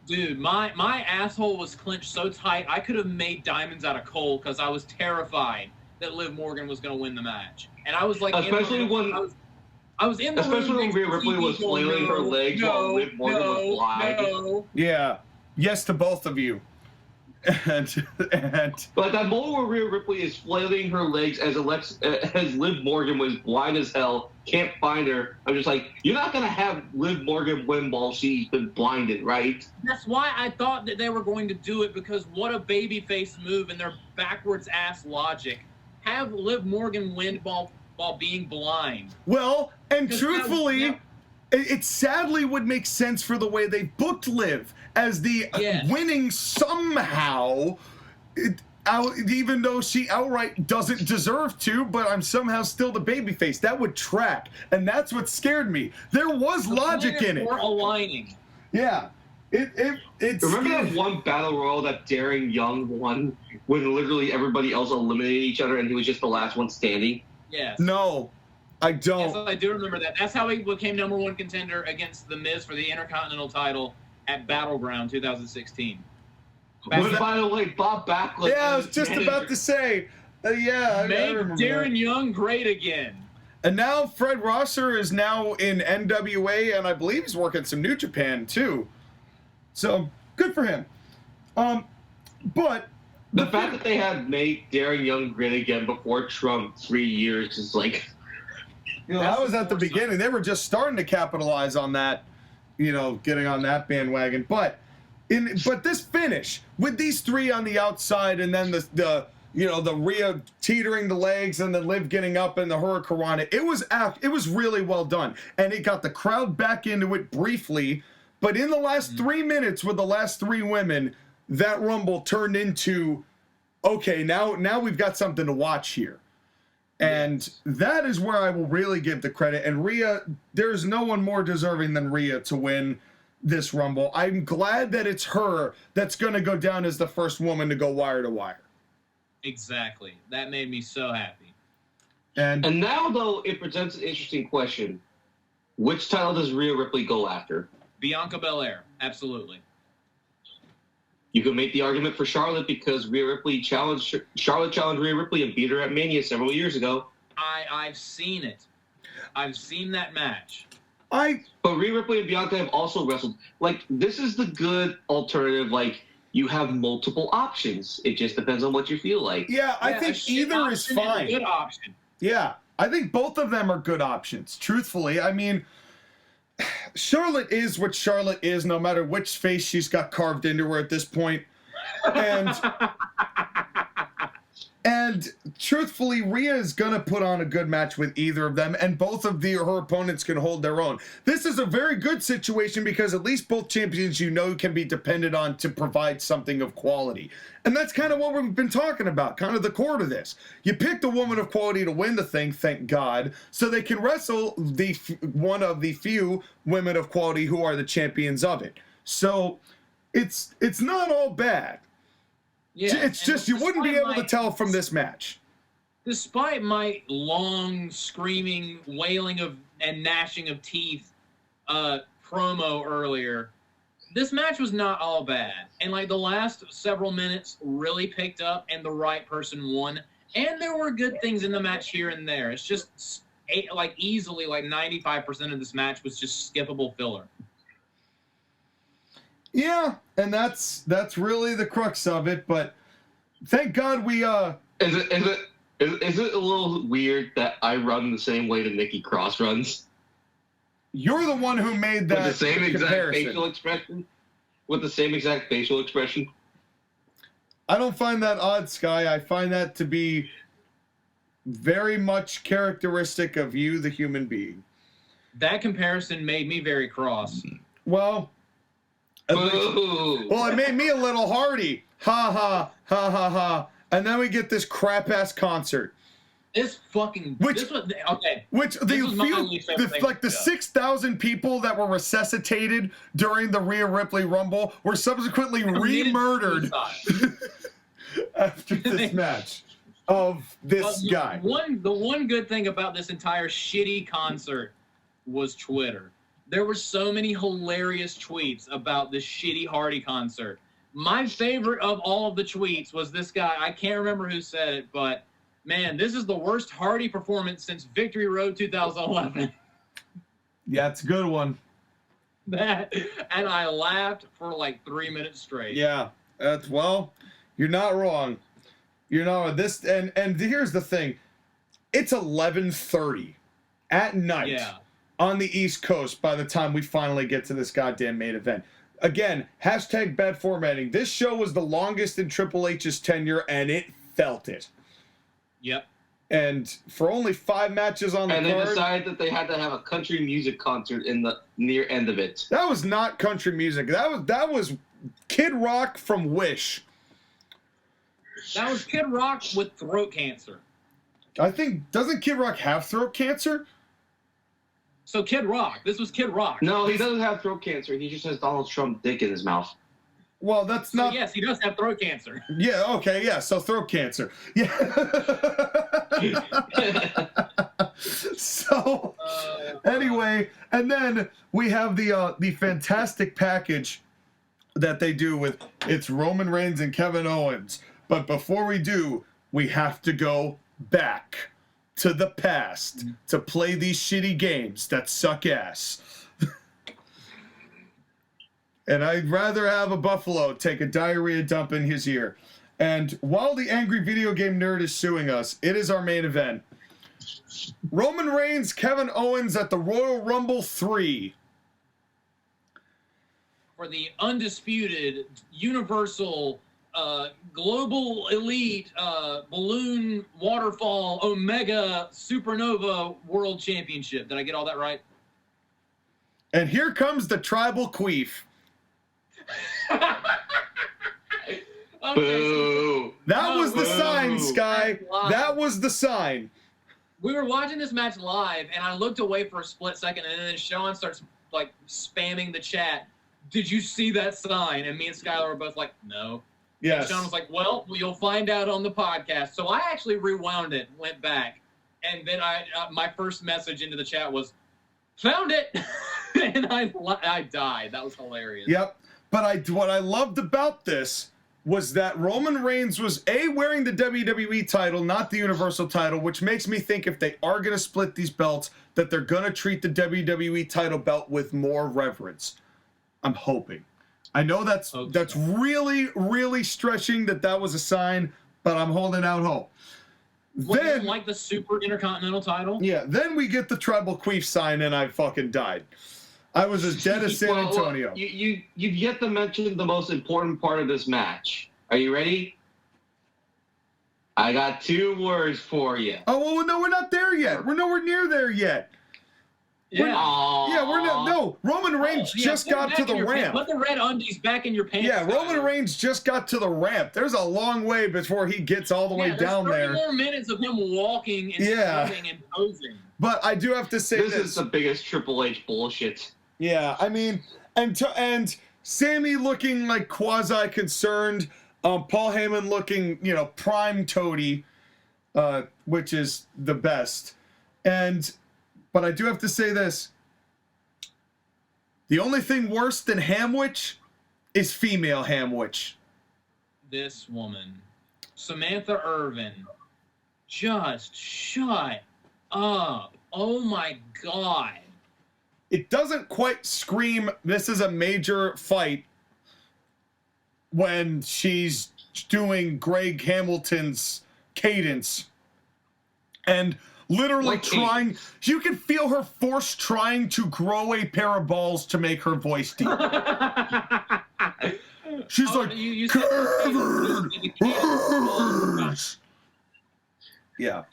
Dude, my asshole was clenched so tight I could have made diamonds out of coal because I was terrified that Liv Morgan was going to win the match. And I was like, especially when I was in the especially when Rhea Ripley was flailing her legs while Liv Morgan was blind. Yeah. Yes to both of you. And but that moment where Rhea Ripley is flailing her legs as Liv Morgan was blind as hell, can't find her. I'm just like, you're not gonna have Liv Morgan win while she's been blinded, right? That's why I thought that they were going to do it, because what a babyface move in their backwards ass logic. Have Liv Morgan win while being blind. Well, and truthfully, it sadly would make sense for the way they booked Liv as the winning somehow, even though she outright doesn't deserve to, but I'm somehow still the babyface. That would track, and that's what scared me. There was logic in it. We're aligning. Yeah. It's remember that one battle royal that Darren Young won when literally everybody else eliminated each other and he was just the last one standing? Yes. No, I don't. Yes, I do remember that. That's how he became #1 contender against The Miz for the Intercontinental title at Battleground 2016. But by the way, Bob Backlund. Yeah, I was just about to say. Make Darren Young great again. And now Fred Rosser is now in NWA, and I believe he's working some New Japan too. So good for him. But the fact that they had made Darren Young great again before Trump 3 years is like. You know, that was at the beginning. They were just starting to capitalize on that, you know, getting on that bandwagon. But this finish with these 3 on the outside, and then the Rhea teetering the legs, and then Liv getting up in the Hurricanrana, it was really well done, and it got the crowd back into it briefly. But in the last 3 minutes with the last 3 women, that Rumble turned into, okay, now we've got something to watch here. And that is where I will really give the credit. And Rhea, there's no one more deserving than Rhea to win this Rumble. I'm glad that it's her that's going to go down as the first woman to go wire to wire. Exactly. That made me so happy. And now, though, it presents an interesting question. Which title does Rhea Ripley go after? Bianca Belair. Absolutely. You can make the argument for Charlotte because Charlotte challenged Rhea Ripley and beat her at Mania several years ago. I've seen it. I've seen that match. But Rhea Ripley and Bianca have also wrestled. Like, this is the good alternative. Like, you have multiple options. It just depends on what you feel like. Yeah, I think either is fine. Is a good option. Yeah, I think both of them are good options, truthfully. I mean, Charlotte is what Charlotte is, no matter which face she's got carved into her at this point. And truthfully, Rhea is going to put on a good match with either of them, and both of her opponents can hold their own. This is a very good situation because at least both champions can be depended on to provide something of quality. And that's kind of what we've been talking about, kind of the core to this. You picked a woman of quality to win the thing, thank God, so they can wrestle one of the few women of quality who are the champions of it. So it's not all bad. Yeah, it's just you wouldn't be able to tell from this match. Despite my long, screaming, wailing and gnashing of teeth promo earlier, this match was not all bad. And like the last several minutes really picked up and the right person won. And there were good things in the match here and there. It's just easily 95% of this match was just skippable filler. Yeah, and that's really the crux of it, but thank God we Is it a little weird that I run the same way that Nikki Cross runs? You're the one who made that with the same exact comparison. facial expression? With the same exact facial expression? I don't find that odd, Sky. I find that to be very much characteristic of you, the human being. That comparison made me very cross. Well, it made me a little hardy. Ha ha ha ha ha. And then we get this crap ass concert. This fucking the 6,000 people that were resuscitated during the Rhea Ripley Rumble were subsequently re-murdered after this match of this guy. The one good thing about this entire shitty concert was Twitter. There were so many hilarious tweets about this shitty Hardy concert. My favorite of all of the tweets was this guy. I can't remember who said it, but man, this is the worst Hardy performance since Victory Road 2011. Yeah, it's a good one. And I laughed for 3 minutes straight. Yeah, you're not wrong. You're not this, and here's the thing. It's 11:30 at night on the East Coast by the time we finally get to this goddamn main event. Again, hashtag bad formatting. This show was the longest in Triple H's tenure, and it felt it. Yep. And for only 5 matches on the card. And they decided that they had to have a country music concert in the near end of it. That was not country music. That was Kid Rock from Wish. That was Kid Rock with throat cancer. I think, doesn't Kid Rock have throat cancer? So Kid Rock. This was Kid Rock. No, he doesn't have throat cancer. He just has Donald Trump dick in his mouth. Well, that's not... Yes, he does have throat cancer. Yeah, okay, yeah, so throat cancer. Yeah. So, anyway, and then we have the fantastic package that they do with it's Roman Reigns and Kevin Owens. But before we do, we have to go back to the past to play these shitty games that suck ass. And I'd rather have a buffalo take a diarrhea dump in his ear. And while the angry video game nerd is suing us, it is our main event. Roman Reigns, Kevin Owens at the Royal Rumble 3. For the undisputed, universal, global elite, balloon, waterfall, omega, supernova world championship. Did I get all that right? And here comes the tribal queef. Boo. That was the sign, Sky. That was the sign. We were watching this match live, and I looked away for a split second, and then Sean starts spamming the chat. Did you see that sign? And me and Skylar were both like, no. Yes. And Sean was like, well, you'll find out on the podcast. So I actually rewound it, went back, and then my first message into the chat was, found it, and I died. That was hilarious. Yep. But what I loved about this was that Roman Reigns was wearing the WWE title, not the Universal title, which makes me think if they are going to split these belts, that they're going to treat the WWE title belt with more reverence. I'm hoping. I know that's really, really stretching that was a sign, but I'm holding out hope. Then, like the Super Intercontinental title? Yeah, then we get the tribal queef sign, and I fucking died. I was as dead as San Antonio. Well, you've yet to mention the most important part of this match. Are you ready? I got 2 words for you. Oh, well, no, we're not there yet. We're nowhere near there yet. Yeah. We're not. No, Roman Reigns just got to the ramp. Put the red undies back in your pants. Yeah, Roman Reigns just got to the ramp. There's a long way before he gets all the way down there. 30 more minutes of him walking and standing and posing. But I do have to say this is the biggest Triple H bullshit. Yeah, I mean, and Sammy looking like quasi-concerned. Paul Heyman looking, prime toady, which is the best. But I do have to say this. The only thing worse than Hamwich is female Hamwich. This woman, Samantha Irvin, just shut up. Oh my God. It doesn't quite scream, this is a major fight, when she's doing Greg Hamilton's cadence. And literally trying, you can feel her force trying to grow a pair of balls to make her voice deep. She's like, Kevin! Yeah,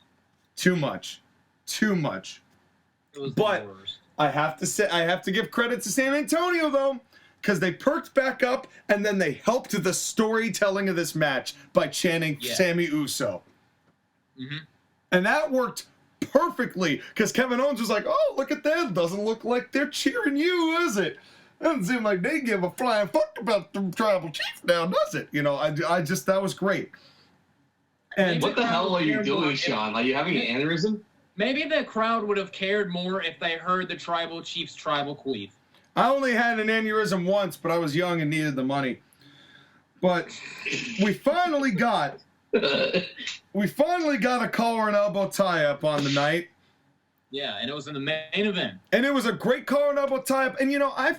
too much. But I have to give credit to San Antonio, though, because they perked back up and then they helped the storytelling of this match by chanting Sammy Uso. Mm-hmm. And that worked perfectly, because Kevin Owens was like, oh, look at that. Doesn't look like they're cheering you, is it? Doesn't seem like they give a flying fuck about the tribal chief now, does it? I just, that was great. And what the hell are you doing, Sean? Are you having an aneurysm? Maybe the crowd would have cared more if they heard the tribal chief's tribal queef. I only had an aneurysm once, but I was young and needed the money. But we finally got a collar and elbow tie-up on the night. Yeah, and it was in the main event. And it was a great collar and elbow tie-up. And, I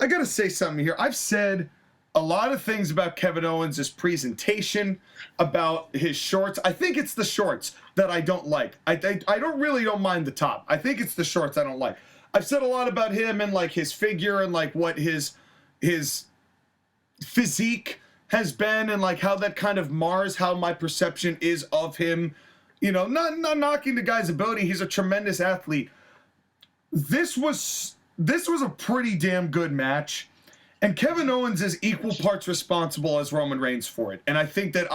got to say something here. I've said a lot of things about Kevin Owens' presentation, about his shorts. I think it's the shorts that I don't like. I don't mind the top. I think it's the shorts I don't like. I've said a lot about him and, his figure and, what his physique has been and, how that kind of mars how my perception is of him. Not knocking the guy's ability. He's a tremendous athlete. This was a pretty damn good match. And Kevin Owens is equal parts responsible as Roman Reigns for it. And I think that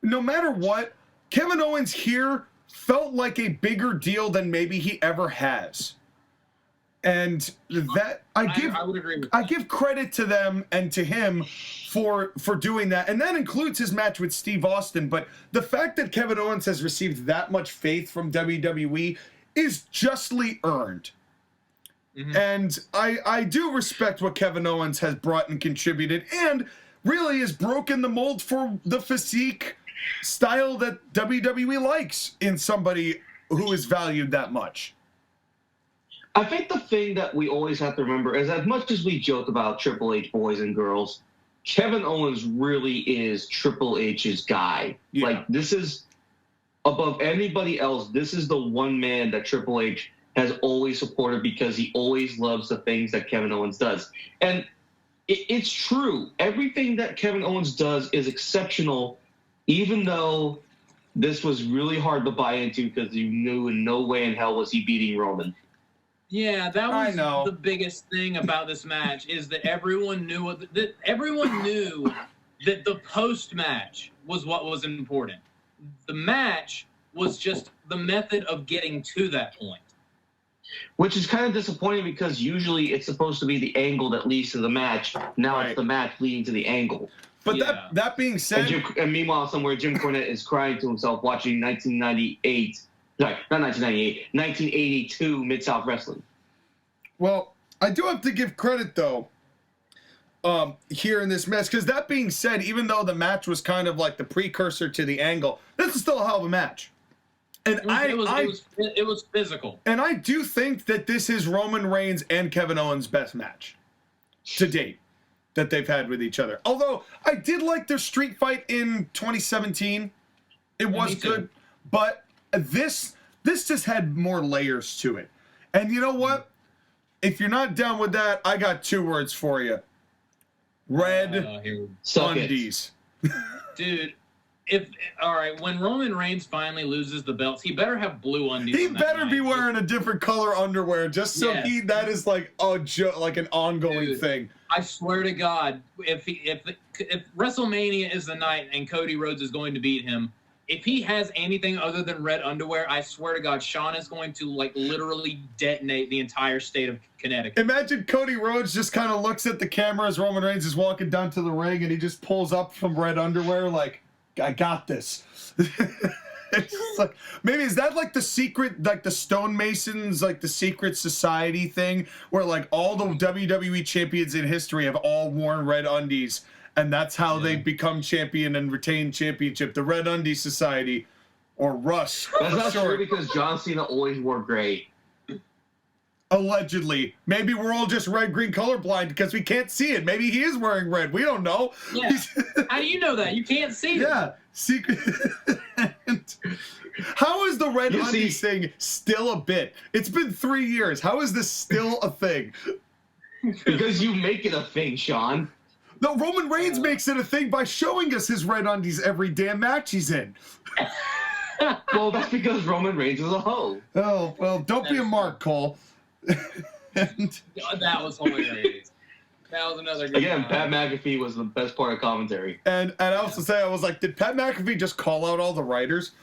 no matter what, Kevin Owens here felt like a bigger deal than maybe he ever has. And that I would agree with that. I give credit to them and to him for doing that. And that includes his match with Steve Austin. But the fact that Kevin Owens has received that much faith from WWE is justly earned. Mm-hmm. And I do respect what Kevin Owens has brought and contributed, and really has broken the mold for the physique style that WWE likes in somebody who is valued that much. I think the thing that we always have to remember is, as much as we joke about Triple H boys and girls, Kevin Owens really is Triple H's guy. Yeah. This is, above anybody else, this is the one man that Triple H has always supported, because he always loves the things that Kevin Owens does. And it's true. Everything that Kevin Owens does is exceptional, even though this was really hard to buy into, because you knew in no way in hell was he beating Roman. Yeah, that was the biggest thing about this match, is that everyone knew that the post-match was what was important. The match was just the method of getting to that point. Which is kind of disappointing, because usually it's supposed to be the angle that leads to the match. Now it's the match leading to the angle. But that being said... And meanwhile, somewhere Jim Cornette is crying to himself watching 1982 Mid-South Wrestling. Well, I do have to give credit, though, here in this match. Because that being said, even though the match was kind of like the precursor to the angle, this is still a hell of a match. And it was physical. And I do think that this is Roman Reigns and Kevin Owens' best match to date that they've had with each other. Although I did like their street fight in 2017 It was good, but this just had more layers to it. And you know what? If you're not down with that, I got 2 words for you. Red undies. Dude, when Roman Reigns finally loses the belts, he better have blue undies. He better be wearing a different color underwear just so that is like like an ongoing thing. I swear to God, if WrestleMania is the night and Cody Rhodes is going to beat him, if he has anything other than red underwear, I swear to God, Sean is going to like literally detonate the entire state of Connecticut. Imagine Cody Rhodes just kind of looks at the camera as Roman Reigns is walking down to the ring, and he just pulls up from red underwear like, I got this. It's like, maybe is that like the secret, like the stonemasons, like the secret society thing, where like all the WWE champions in history have all worn red undies. And that's how they become champion and retain championship. The Red Undie Society, or Russ. That's not true because John Cena always wore gray. Allegedly. Maybe we're all just red-green colorblind because we can't see it. Maybe he is wearing red. We don't know. Yeah. How do you know that? You can't see it. Yeah. Secret. How is the Red Undies thing still a bit? It's been 3 years. How is this still a thing? Because you make it a thing, Sean. No, Roman Reigns makes it a thing by showing us his red undies every damn match he's in. Well, that's because Roman Reigns is a hoe. Oh, well, don't be a mark, Cole. That was hilarious. That was another good Again, Pat McAfee was the best part of commentary. And I also say, I was like, did Pat McAfee just call out all the writers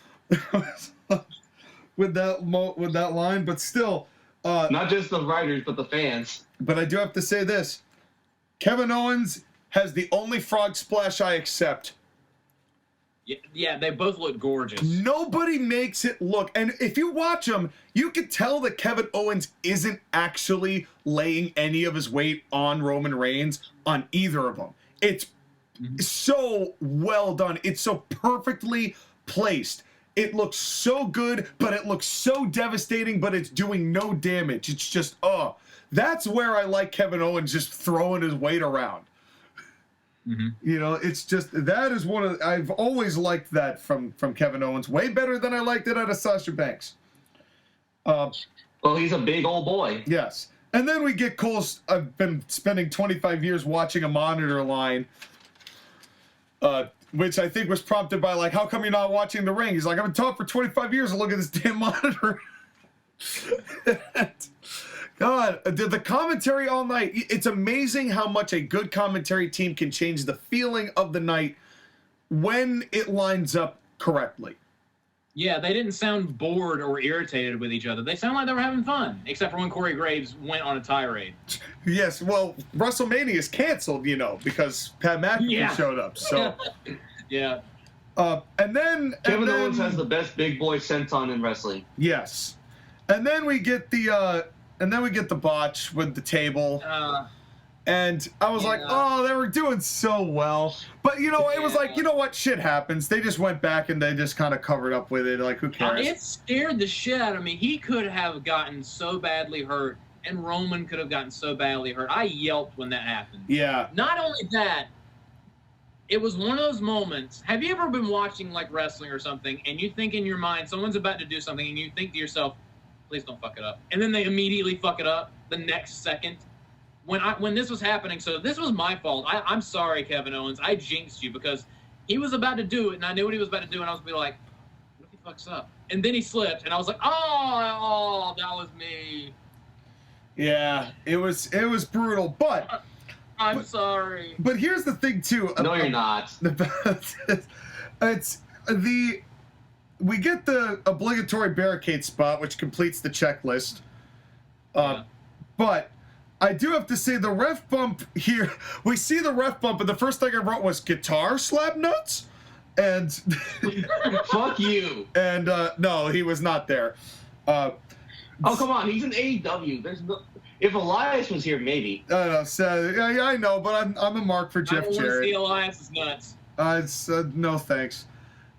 with that line? But still. Not just the writers, but the fans. But I do have to say this. Kevin Owens has the only frog splash I accept. Yeah, they both look gorgeous. Nobody makes it look, and if you watch them, you can tell that Kevin Owens isn't actually laying any of his weight on Roman Reigns on either of them. It's so well done. It's so perfectly placed. It looks so good, but it looks so devastating, but it's doing no damage. It's just, that's where I like Kevin Owens just throwing his weight around. You know, it's just, that is I've always liked that from Kevin Owens. Way better than I liked it out of Sasha Banks. Well, he's a big old boy. Yes. And then we get Cole's, I've been spending 25 years watching a monitor line, which I think was prompted by, like, how come you're not watching the ring? He's like, I've been talking for 25 years and look at this damn monitor. God, the commentary all night, it's amazing how much a good commentary team can change the feeling of the night when it lines up correctly. Yeah, they didn't sound bored or irritated with each other. They sound like they were having fun, except for when Corey Graves went on a tirade. Yes, well, WrestleMania is canceled, you know, because Pat McAfee showed up, so. Yeah. And then Kevin Owens has the best big boy senton in wrestling. Yes. And then we get the botch with the table. And I was like, oh, they were doing so well. But, you know, it was like, you know what? Shit happens. They just went back and they just kind of covered up with it. Like, who cares? It scared the shit out of me. He could have gotten so badly hurt, and Roman could have gotten so badly hurt. I yelped when that happened. Yeah. Not only that, it was one of those moments. Have you ever been watching, like, wrestling or something, and you think in your mind, someone's about to do something, and you think to yourself, please don't fuck it up. And then they immediately fuck it up the next second. When this was happening, so this was my fault. I'm sorry, Kevin Owens. I jinxed you because he was about to do it, and I knew what he was about to do, and I was going to be like, what if he fucks up? And then he slipped, and I was like, oh, that was me. Yeah, it was brutal, but... I'm sorry. But here's the thing, too. No, you're not. We get the obligatory barricade spot, which completes the checklist. But I do have to say the ref bump here, we see the ref bump, and the first thing I wrote was guitar slap nuts? And... Fuck you. And, no, he was not there. Oh, come on. He's an AEW. There's no... If Elias was here, maybe. I know, but I'm a mark for Jeff Jarrett. I want to see Elias's nuts. No thanks.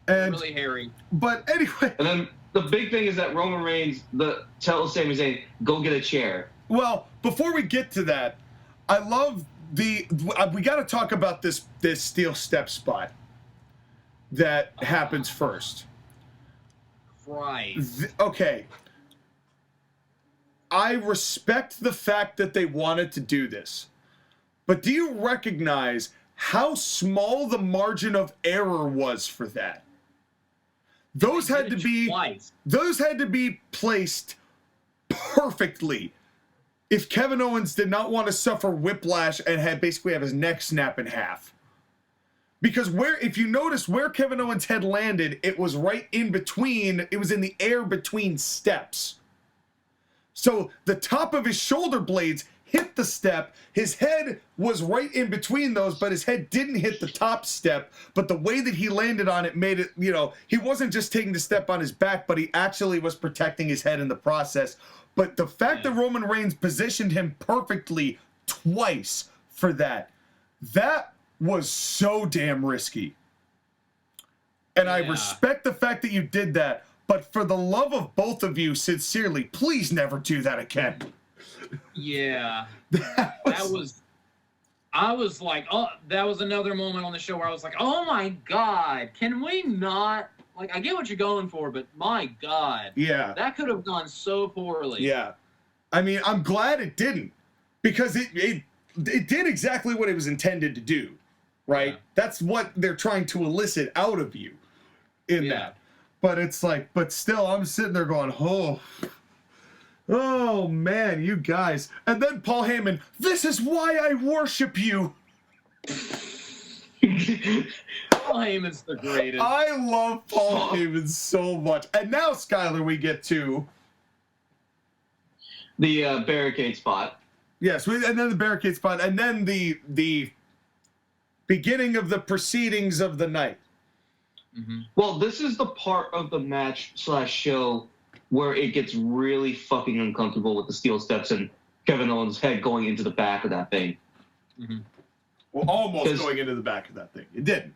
And really hairy. But anyway. And then the big thing is that Roman Reigns tells Sami Zayn, go get a chair. Well, before we get to that, I love we got to talk about this steel step spot that happens first. Christ. Okay. I respect the fact that they wanted to do this. But do you recognize how small the margin of error was for that? Those had to be placed perfectly. If Kevin Owens did not want to suffer whiplash and basically have his neck snap in half. Because if you notice where Kevin Owens' head landed, it was right in between, it was in the air between steps. So the top of his shoulder blades hit the step. His head was right in between those, but his head didn't hit the top step. But the way that he landed on it made it, he wasn't just taking the step on his back, but he actually was protecting his head in the process. But the fact that Roman Reigns positioned him perfectly twice for that was so damn risky. And I respect the fact that you did that, but for the love of both of you, sincerely, please never do that again. Yeah. I was like, oh, that was another moment on the show where I was like, oh my God, can we not, like, I get what you're going for, but my God. Yeah. That could have gone so poorly. Yeah. I mean, I'm glad it didn't, because it did exactly what it was intended to do, right? Yeah. That's what they're trying to elicit out of you in that. But it's like, but still, I'm sitting there going, oh man, you guys. And then Paul Heyman, this is why I worship you. Paul Heyman's the greatest. I love Paul Heyman so much. And now, Skylar, we get to the barricade spot. Yes, and then the barricade spot, and then the beginning of the proceedings of the night. Mm-hmm. Well, this is the part of the match/show where it gets really fucking uncomfortable with the steel steps and Kevin Owens' head going into the back of that thing. Mm-hmm. Well, almost going into the back of that thing. It didn't.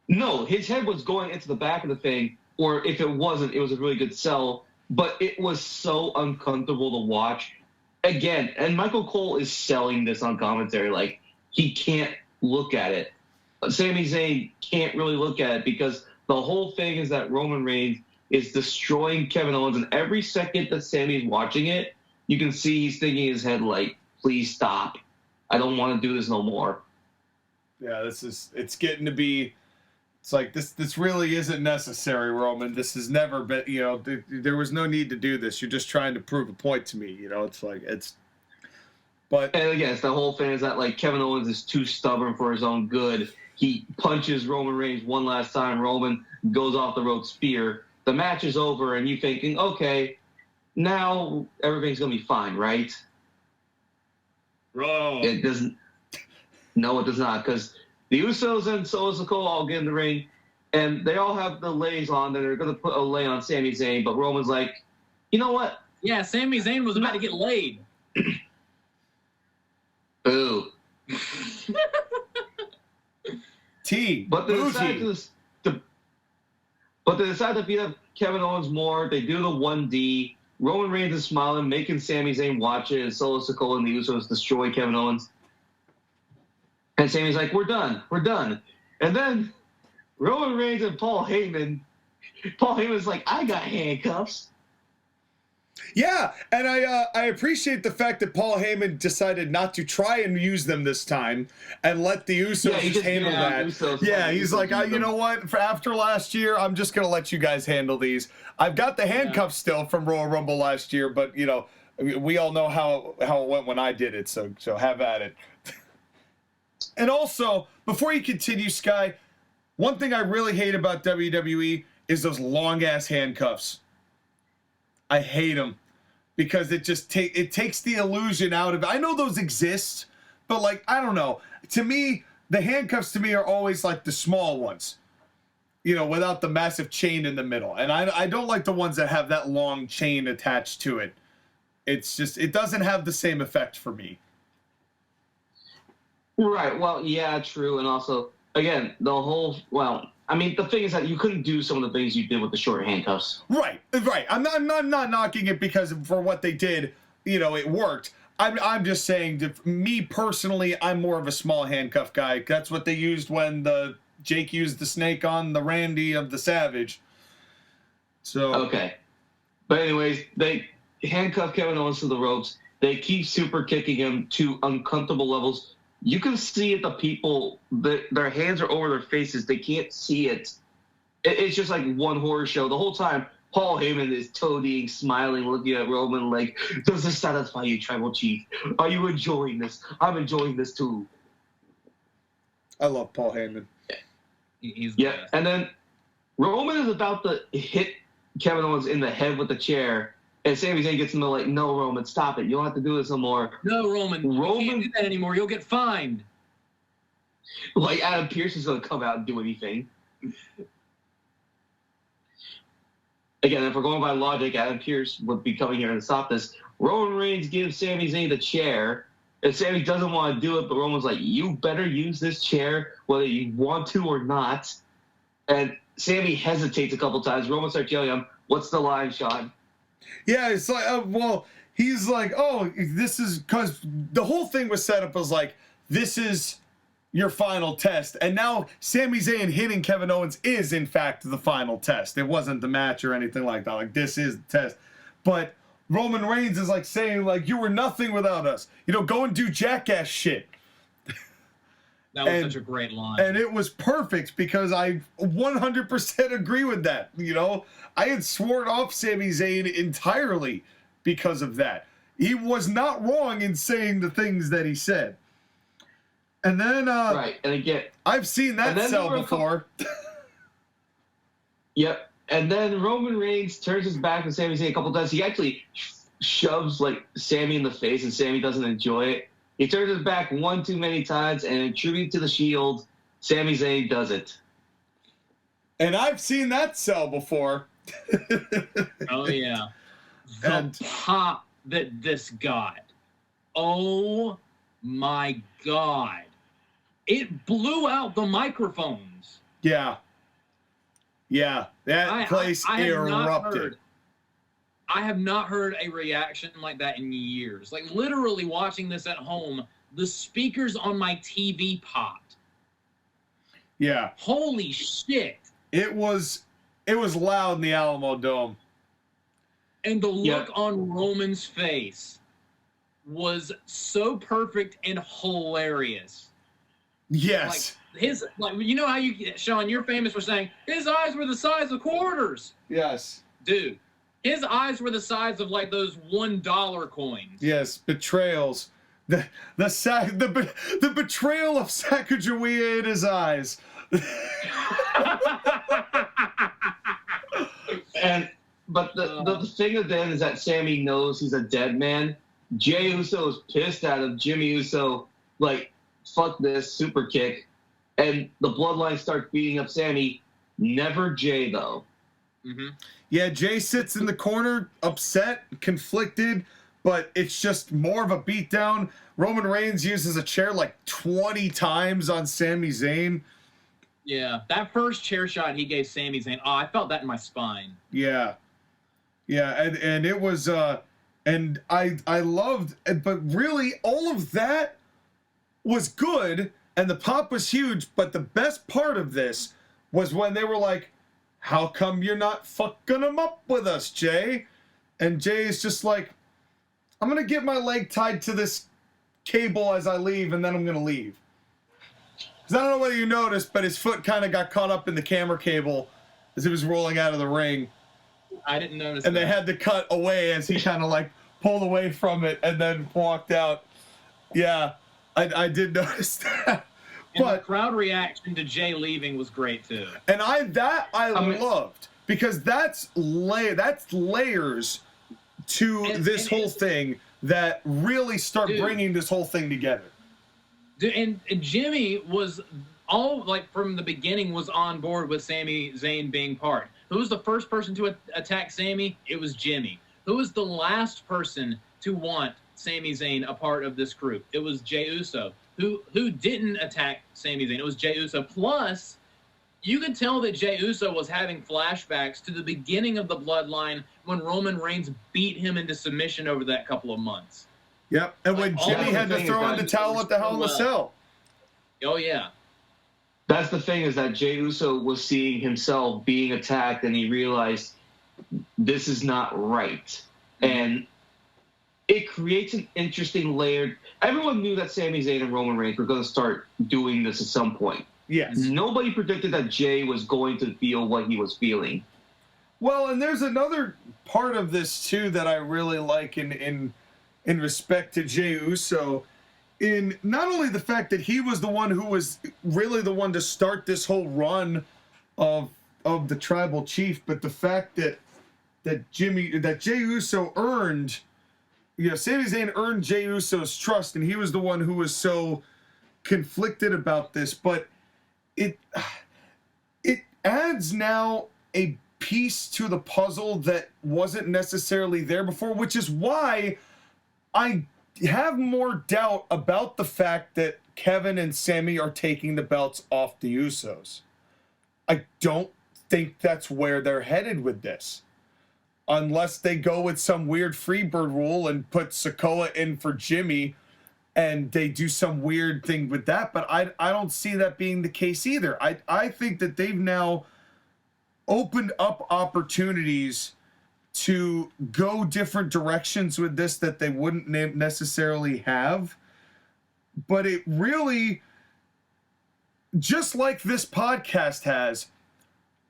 No, his head was going into the back of the thing, or if it wasn't, it was a really good sell, but it was so uncomfortable to watch. Again, and Michael Cole is selling this on commentary, like, he can't look at it. Sami Zayn can't really look at it because the whole thing is that Roman Reigns is destroying Kevin Owens, and every second that Sami's watching it, you can see he's thinking in his head, like, please stop. I don't want to do this no more. Yeah, it's getting to be, it's like, this really isn't necessary, Roman. This has never been, there was no need to do this. You're just trying to prove a point to me, it's like, but. And again, it's the whole thing is that, like, Kevin Owens is too stubborn for his own good. He punches Roman Reigns one last time. Roman goes off the rope spear. The match is over, and you're thinking, okay, now everything's going to be fine, right? Wrong. It doesn't. No, it does not, because the Usos and Solo Sikoa all get in the ring, and they all have the lays on. They're going to put a lay on Sami Zayn, but Roman's like, you know what? Yeah, Sami Zayn was about to get laid. Ooh. But they decide to beat up Kevin Owens more. They do the 1D. Roman Reigns is smiling, making Sami Zayn watch it, and Solo Sikoa and the Usos destroy Kevin Owens. And Sami's like, we're done. And then Roman Reigns and Paul Heyman's like, I got handcuffs. Yeah, and I appreciate the fact that Paul Heyman decided not to try and use them this time and let the Usos just handle that. Yeah, he's like, you know what? For after last year, I'm just going to let you guys handle these. I've got the handcuffs still from Royal Rumble last year, but, we all know how it went when I did it, so have at it. And also, before you continue, Sky, one thing I really hate about WWE is those long-ass handcuffs. I hate them because it just takes the illusion out of it. I know those exist, but, like, I don't know. To me, the handcuffs to me are always like the small ones, without the massive chain in the middle. And I don't like the ones that have that long chain attached to it. It's just, it doesn't have the same effect for me. Right. Well, yeah, true. And also, again, the thing is that you couldn't do some of the things you did with the short handcuffs. Right. I'm not knocking it because for what they did, it worked. I'm just saying, me personally, I'm more of a small handcuff guy. That's what they used when Jake used the snake on the Randy of the Savage. So okay. But anyways, they handcuff Kevin Owens to the ropes. They keep super kicking him to uncomfortable levels. You can see it, the people, their hands are over their faces. They can't see it. It's just like one horror show. The whole time, Paul Heyman is toadying, smiling, looking at Roman like, does this satisfy you, Tribal Chief? Are you enjoying this? I'm enjoying this too. I love Paul Heyman. He's Yeah, and then Roman is about to hit Kevin Owens in the head with the chair, and Sami Zayn gets him to like, no, Roman, stop it. You don't have to do this no more. No, Roman, you can't do that anymore. You'll get fined. Like Adam Pearce is going to come out and do anything. Again, if we're going by logic, Adam Pearce would be coming here to stop this. Roman Reigns gives Sami Zayn the chair, and Sami doesn't want to do it, but Roman's like, you better use this chair, whether you want to or not. And Sami hesitates a couple times. Roman starts yelling at him, what's the line, Sean? Yeah, it's like, well, he's like, oh, this is because the whole thing was set up as like, this is your final test. And now Sami Zayn hitting Kevin Owens is, in fact, the final test. It wasn't the match or anything like that. Like, this is the test. But Roman Reigns is like saying, like, you were nothing without us. You know, go and do jackass shit. That was such a great line. And it was perfect because I 100% agree with that. You know, I had sworn off Sami Zayn entirely because of that. He was not wrong in saying the things that he said. And then, right, and again, I've seen that sell before. Yep. And then Roman Reigns turns his back on Sami Zayn a couple times. He actually shoves like Sami in the face, and Sami doesn't enjoy it. He turns his back one too many times, and in tribute to the Shield, Sami Zayn does it. And I've seen that sell before. Oh yeah, the pop that this got. Oh my God. It blew out the microphones. Yeah. Yeah. That place erupted. I have not heard a reaction like that in years. Like, literally watching this at home, the speakers on my TV popped. Yeah. Holy shit. It was loud in the Alamo Dome. And the look on Roman's face was so perfect and hilarious. Yes. Like you know how Sean, you're famous for saying his eyes were the size of quarters. Yes. Dude, his eyes were the size of like those $1 coins. Yes, betrayals. The betrayal of Sacagawea in his eyes. But the thing of then is that Sami knows he's a dead man. Jey Uso is pissed at him. Jimmy Uso, like, fuck this, super kick. And the Bloodline start beating up Sami. Never Jey, though. Mm-hmm. Yeah, Jey sits in the corner, upset, conflicted, but it's just more of a beatdown. Roman Reigns uses a chair like 20 times on Sami Zayn. Yeah, that first chair shot he gave Sami Zayn, I felt that in my spine. Yeah. Yeah, and it was... And I loved, but really all of that was good, and the pop was huge, but the best part of this was when they were like, how come you're not fucking them up with us, Jey? And Jey is just like, I'm going to get my leg tied to this cable as I leave, and then I'm going to leave. Because I don't know whether you noticed, but his foot kind of got caught up in the camera cable as he was rolling out of the ring. I didn't notice and that. They had to cut away as he kind of like pulled away from it and then walked out. Yeah, I did notice that. And the crowd reaction to Jey leaving was great too. And I loved, because that's layers to this whole thing that really start bringing this whole thing together. And Jimmy was all, like, from the beginning was on board with Sami Zayn being part. Who was the first person to attack Sami? It was Jimmy. Who was the last person to want Sami Zayn a part of this group? It was Jey Uso. Who didn't attack Sami Zayn? It was Jey Uso. Plus, you could tell that Jey Uso was having flashbacks to the beginning of the Bloodline when Roman Reigns beat him into submission over that couple of months. Yep, and when Jimmy had to throw in the towel at the Hell in a Cell. Oh, yeah. That's the thing, is that Jey Uso was seeing himself being attacked, and he realized this is not right. And it creates an interesting layer. Everyone knew that Sami Zayn and Roman Reigns were going to start doing this at some point. Yes. Nobody predicted that Jay was going to feel what he was feeling. Well, and there's another part of this too that I really like in respect to Jey Uso, in not only the fact that he was the one who was really the one to start this whole run of the tribal chief, but the fact that Jey Uso earned, Sami Zayn earned Jey Uso's trust, and he was the one who was so conflicted about this. But it adds now a piece to the puzzle that wasn't necessarily there before, which is why I have more doubt about the fact that Kevin and Sami are taking the belts off the Usos. I don't think that's where they're headed with this. Unless they go with some weird Freebird rule and put Sikoa in for Jimmy and they do some weird thing with that. But I don't see that being the case either. I think that they've now opened up opportunities to go different directions with this that they wouldn't necessarily have. But it really, just like this podcast has,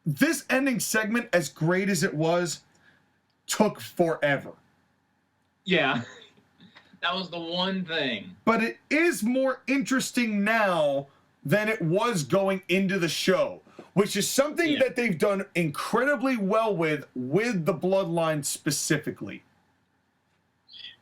this ending segment, as great as it was, took forever. Yeah. That was the one thing. But it is more interesting now than it was going into the show, which is something that they've done incredibly well with the Bloodline specifically.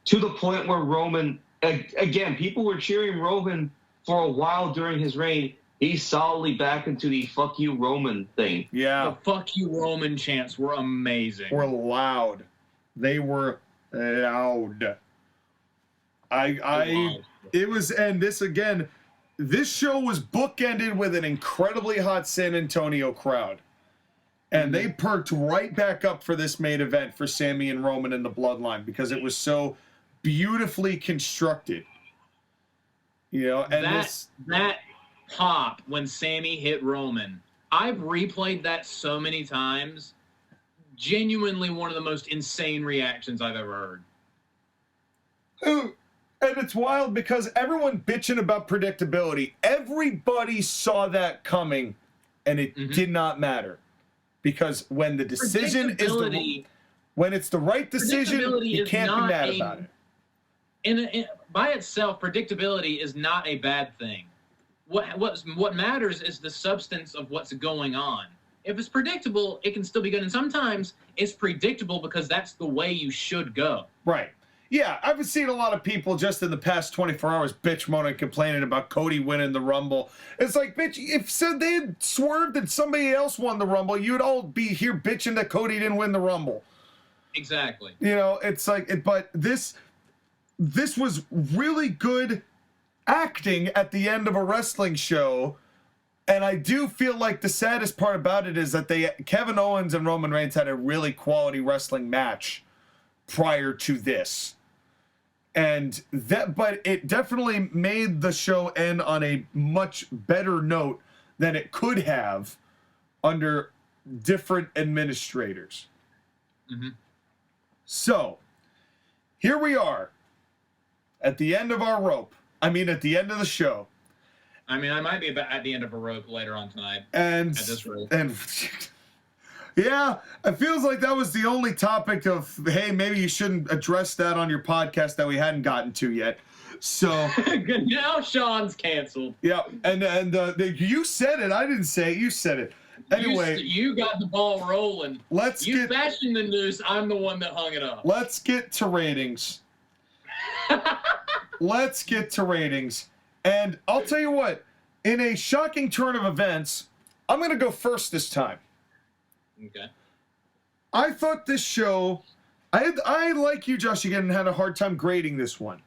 To the point where Roman, again, people were cheering Roman for a while during his reign. He's solidly back into the fuck you Roman thing. Yeah. The fuck you Roman chants were amazing. Were loud. They were loud. It was, and this again, this show was bookended with an incredibly hot San Antonio crowd. And they perked right back up for this main event for Sami and Roman and the Bloodline because it was so beautifully constructed. And that pop when Sami hit Roman, I've replayed that so many times. Genuinely one of the most insane reactions I've ever heard. Ooh. And it's wild because everyone bitching about predictability. Everybody saw that coming, and it did not matter. Because when the decision is when it's the right decision, you can't be mad about it. By itself, predictability is not a bad thing. What matters is the substance of what's going on. If it's predictable, it can still be good. And sometimes it's predictable because that's the way you should go. Right. Yeah, I've seen a lot of people just in the past 24 hours bitch, moaning, complaining about Cody winning the Rumble. It's like, bitch, if they had swerved and somebody else won the Rumble, you'd all be here bitching that Cody didn't win the Rumble. Exactly. It's like, but this was really good acting at the end of a wrestling show. And I do feel like the saddest part about it is that Kevin Owens and Roman Reigns had a really quality wrestling match prior to this. But it definitely made the show end on a much better note than it could have under different administrators. Mm-hmm. So, here we are at the end of our rope. At the end of the show. I might be at the end of a rope later on tonight. And at this rope. And yeah, it feels like that was the only topic of, hey, maybe you shouldn't address that on your podcast that we hadn't gotten to yet. So now Sean's canceled. Yeah, and you said it. I didn't say it. You said it. Anyway, you got the ball rolling. You fashioned the noose. I'm the one that hung it up. Let's get to ratings. And I'll tell you what, in a shocking turn of events, I'm going to go first this time. Okay. I thought this show, I like you, JoshAgeddon, had a hard time grading this one.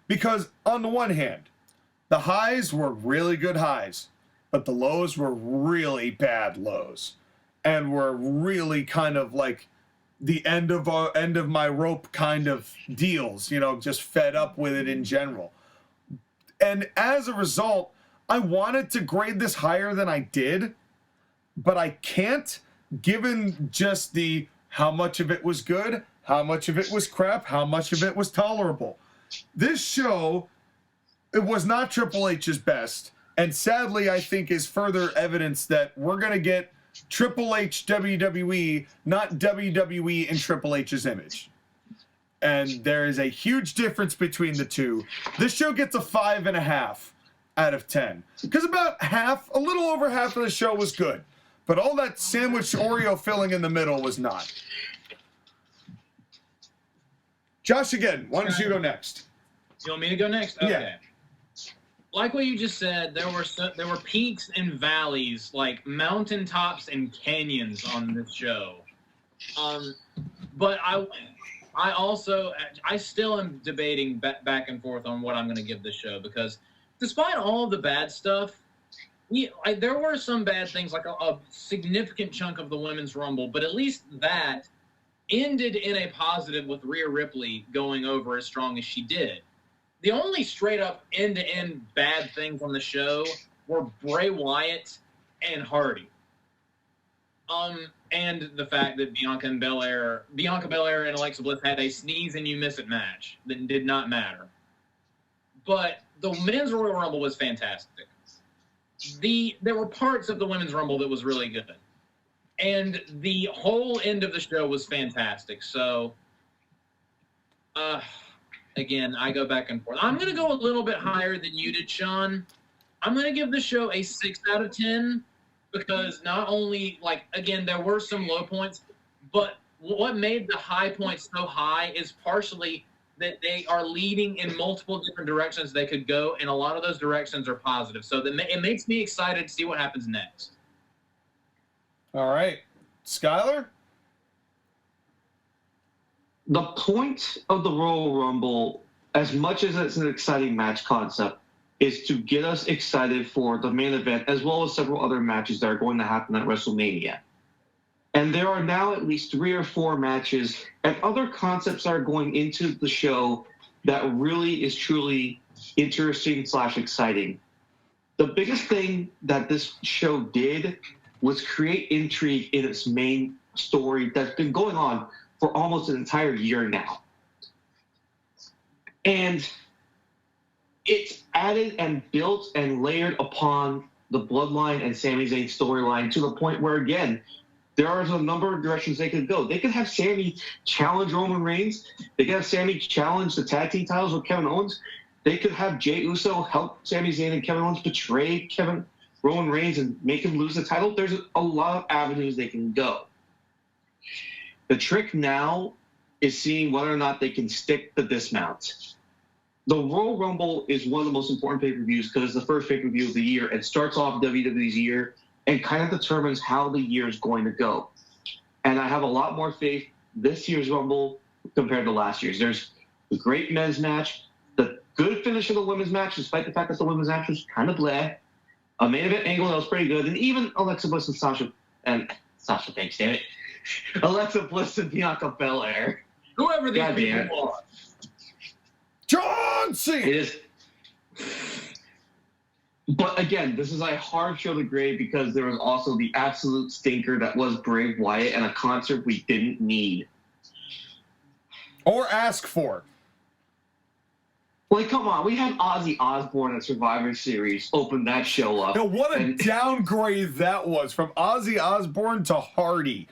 Because on the one hand, the highs were really good highs, but the lows were really bad lows. And were really kind of like the end of my rope kind of deals, just fed up with it in general. And as a result, I wanted to grade this higher than I did, but I can't given just the how much of it was good, how much of it was crap, how much of it was tolerable. This show, it was not Triple H's best, and sadly, I think is further evidence that we're going to get Triple H WWE, not WWE in Triple H's image. And there is a huge difference between the two. This show gets a 5.5 out of 10. Because about half, a little over half of the show was good. But all that sandwich Oreo filling in the middle was not. Josh, again, why don't you go next? You want me to go next? Okay. Yeah. Like what you just said, there were peaks and valleys, like mountaintops and canyons on this show. But I still am debating back and forth on what I'm going to give this show, because despite all of the bad stuff, there were some bad things, like a significant chunk of the Women's Rumble, but at least that ended in a positive with Rhea Ripley going over as strong as she did. The only straight-up end-to-end bad things on the show were Bray Wyatt and Hardy. And the fact that Bianca Belair and Alexa Bliss had a sneeze-and-you-miss-it match that did not matter. But the Men's Royal Rumble was fantastic. There were parts of the Women's Rumble that was really good. And the whole end of the show was fantastic. So, again, I go back and forth. I'm going to go a little bit higher than you did, Sean. I'm going to give the show a 6 out of 10 because not only, again, there were some low points, but what made the high points so high is partially that they are leading in multiple different directions they could go, and a lot of those directions are positive. So it makes me excited to see what happens next. All right. Skylar? The point of the Royal Rumble, as much as it's an exciting match concept, is to get us excited for the main event, as well as several other matches that are going to happen at WrestleMania. And there are now at least 3 or 4 matches and other concepts that are going into the show that really is truly interesting / exciting. The biggest thing that this show did was create intrigue in its main story that's been going on for almost an entire year now. And it's added and built and layered upon the Bloodline and Sami Zayn storyline to the point where, again, there are a number of directions they could go. They could have Sami challenge Roman Reigns. They could have Sami challenge the tag team titles with Kevin Owens. They could have Jey Uso help Sami Zayn and Kevin Owens betray Roman Reigns and make him lose the title. There's a lot of avenues they can go. The trick now is seeing whether or not they can stick the dismount. The Royal Rumble is one of the most important pay-per-views because it's the first pay-per-view of the year and starts off WWE's year and kind of determines how the year is going to go. And I have a lot more faith this year's Rumble compared to last year's. There's a great men's match, the good finish of the women's match, despite the fact that the women's match was kind of bleh. A main event angle that was pretty good, and even Alexa Bliss and Sasha Banks, damn it. Alexa Bliss and Bianca Belair. Whoever these people are. John Cena! It is. But again, this is a hard show to grade because there was also the absolute stinker that was Bray Wyatt and a concert we didn't need. Or ask for. Like, come on, we had Ozzy Osbourne at Survivor Series open that show up. Now, what a downgrade that was from Ozzy Osbourne to Hardy.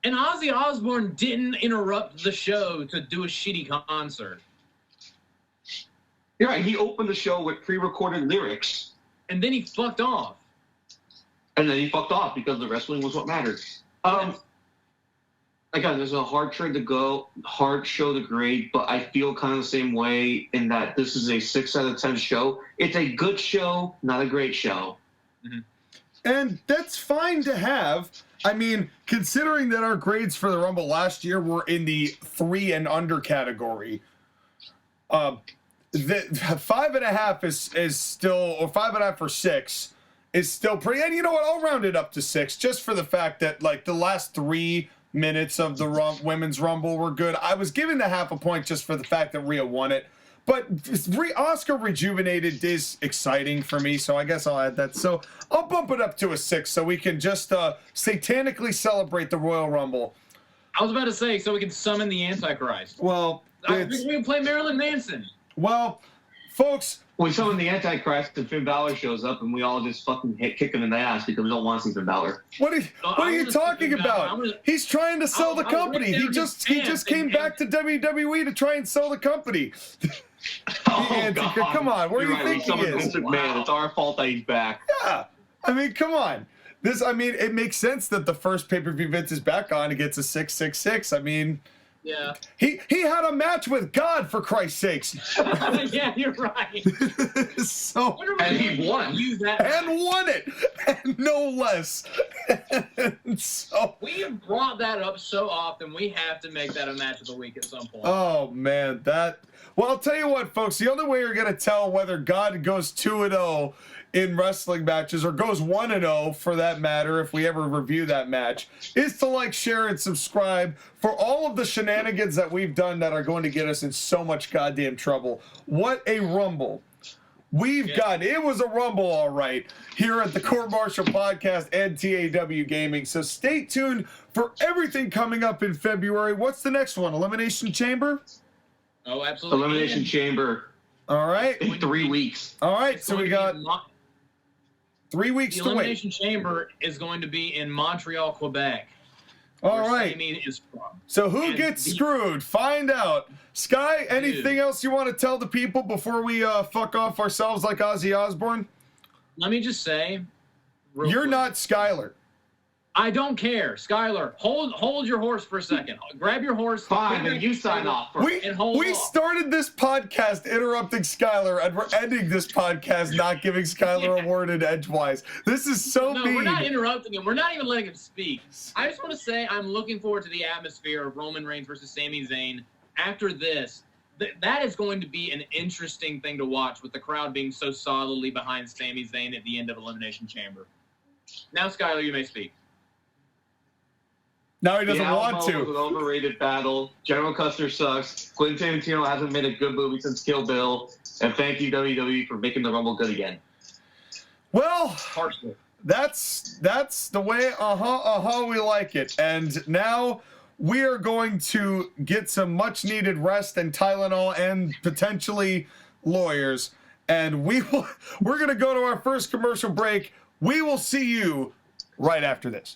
And Ozzy Osbourne didn't interrupt the show to do a shitty concert. You're right, he opened the show with pre-recorded lyrics. And then he fucked off. And then he fucked off because the wrestling was what mattered. Again, there's a hard show to grade, but I feel kind of the same way in that this is a 6 out of 10 show. It's a good show, not a great show. Mm-hmm. And that's fine to have. I mean, considering that our grades for the Rumble last year were in the 3 and under category, the 5.5 is still, or 5.5 or 6 is still pretty. And you know what? I'll round it up to 6 just for the fact that the last 3 minutes of the Women's Rumble were good. I was giving the half a point just for the fact that Rhea won it, But Oscar rejuvenated is exciting for me, so I guess I'll add that. So I'll bump it up to a 6 so we can just satanically celebrate the Royal Rumble. I was about to say, so we can summon the Antichrist. Well, We can play Marilyn Manson. Well, folks. We summon the Antichrist and Finn Balor shows up and we all just fucking kick him in the ass because we don't want to see Finn Balor. What are you talking about? He's trying to sell the company. He just came back to WWE to try and sell the company. Oh, God. Come on, where do you think he is? Man, it's our fault that he's back. Yeah, I mean, come on. It makes sense that the first pay-per-view Vince is back on. He gets a 666. I mean, yeah. He had a match with God, for Christ's sakes. Yeah, you're right. So and he won. And won it, and no less. So we have brought that up so often. We have to make that a match of the week at some point. Oh man, well, I'll tell you what, folks. The only way you're gonna tell whether God goes 2-0 in wrestling matches, or goes 1-0 for that matter, if we ever review that match, is to like, share, and subscribe for all of the shenanigans that we've done that are going to get us in so much goddamn trouble. What a rumble we've got. It was a rumble, all right, here at the Court-Martail Podcast and TAW Gaming. So stay tuned for everything coming up in February. What's the next one? Elimination Chamber? Oh, absolutely. Elimination Chamber. All right. In 3 weeks. All right, so we got 3 weeks to wait. The Elimination Chamber is going to be in Montreal, Quebec. All right. Sammy is from. So who gets screwed? Find out. Sky, anything else you want to tell the people before we fuck off ourselves like Ozzy Osbourne? Let me just say, you're not Skylar. I don't care. Skylar, hold your horse for a second. Grab your horse. Fine, then you sign off. We started this podcast interrupting Skylar, and we're ending this podcast not giving Skylar a word in edgewise. This is so mean. No, we're not interrupting him. We're not even letting him speak. I just want to say I'm looking forward to the atmosphere of Roman Reigns versus Sami Zayn. After this, that is going to be an interesting thing to watch, with the crowd being so solidly behind Sami Zayn at the end of Elimination Chamber. Now, Skylar, you may speak. Now he doesn't want to. It was an overrated battle. General Custer sucks. Quentin Tarantino hasn't made a good movie since Kill Bill. And thank you, WWE, for making the Rumble good again. Well, that's the way, we like it. And now we are going to get some much-needed rest and Tylenol and potentially lawyers. And we're going to go to our first commercial break. We will see you right after this.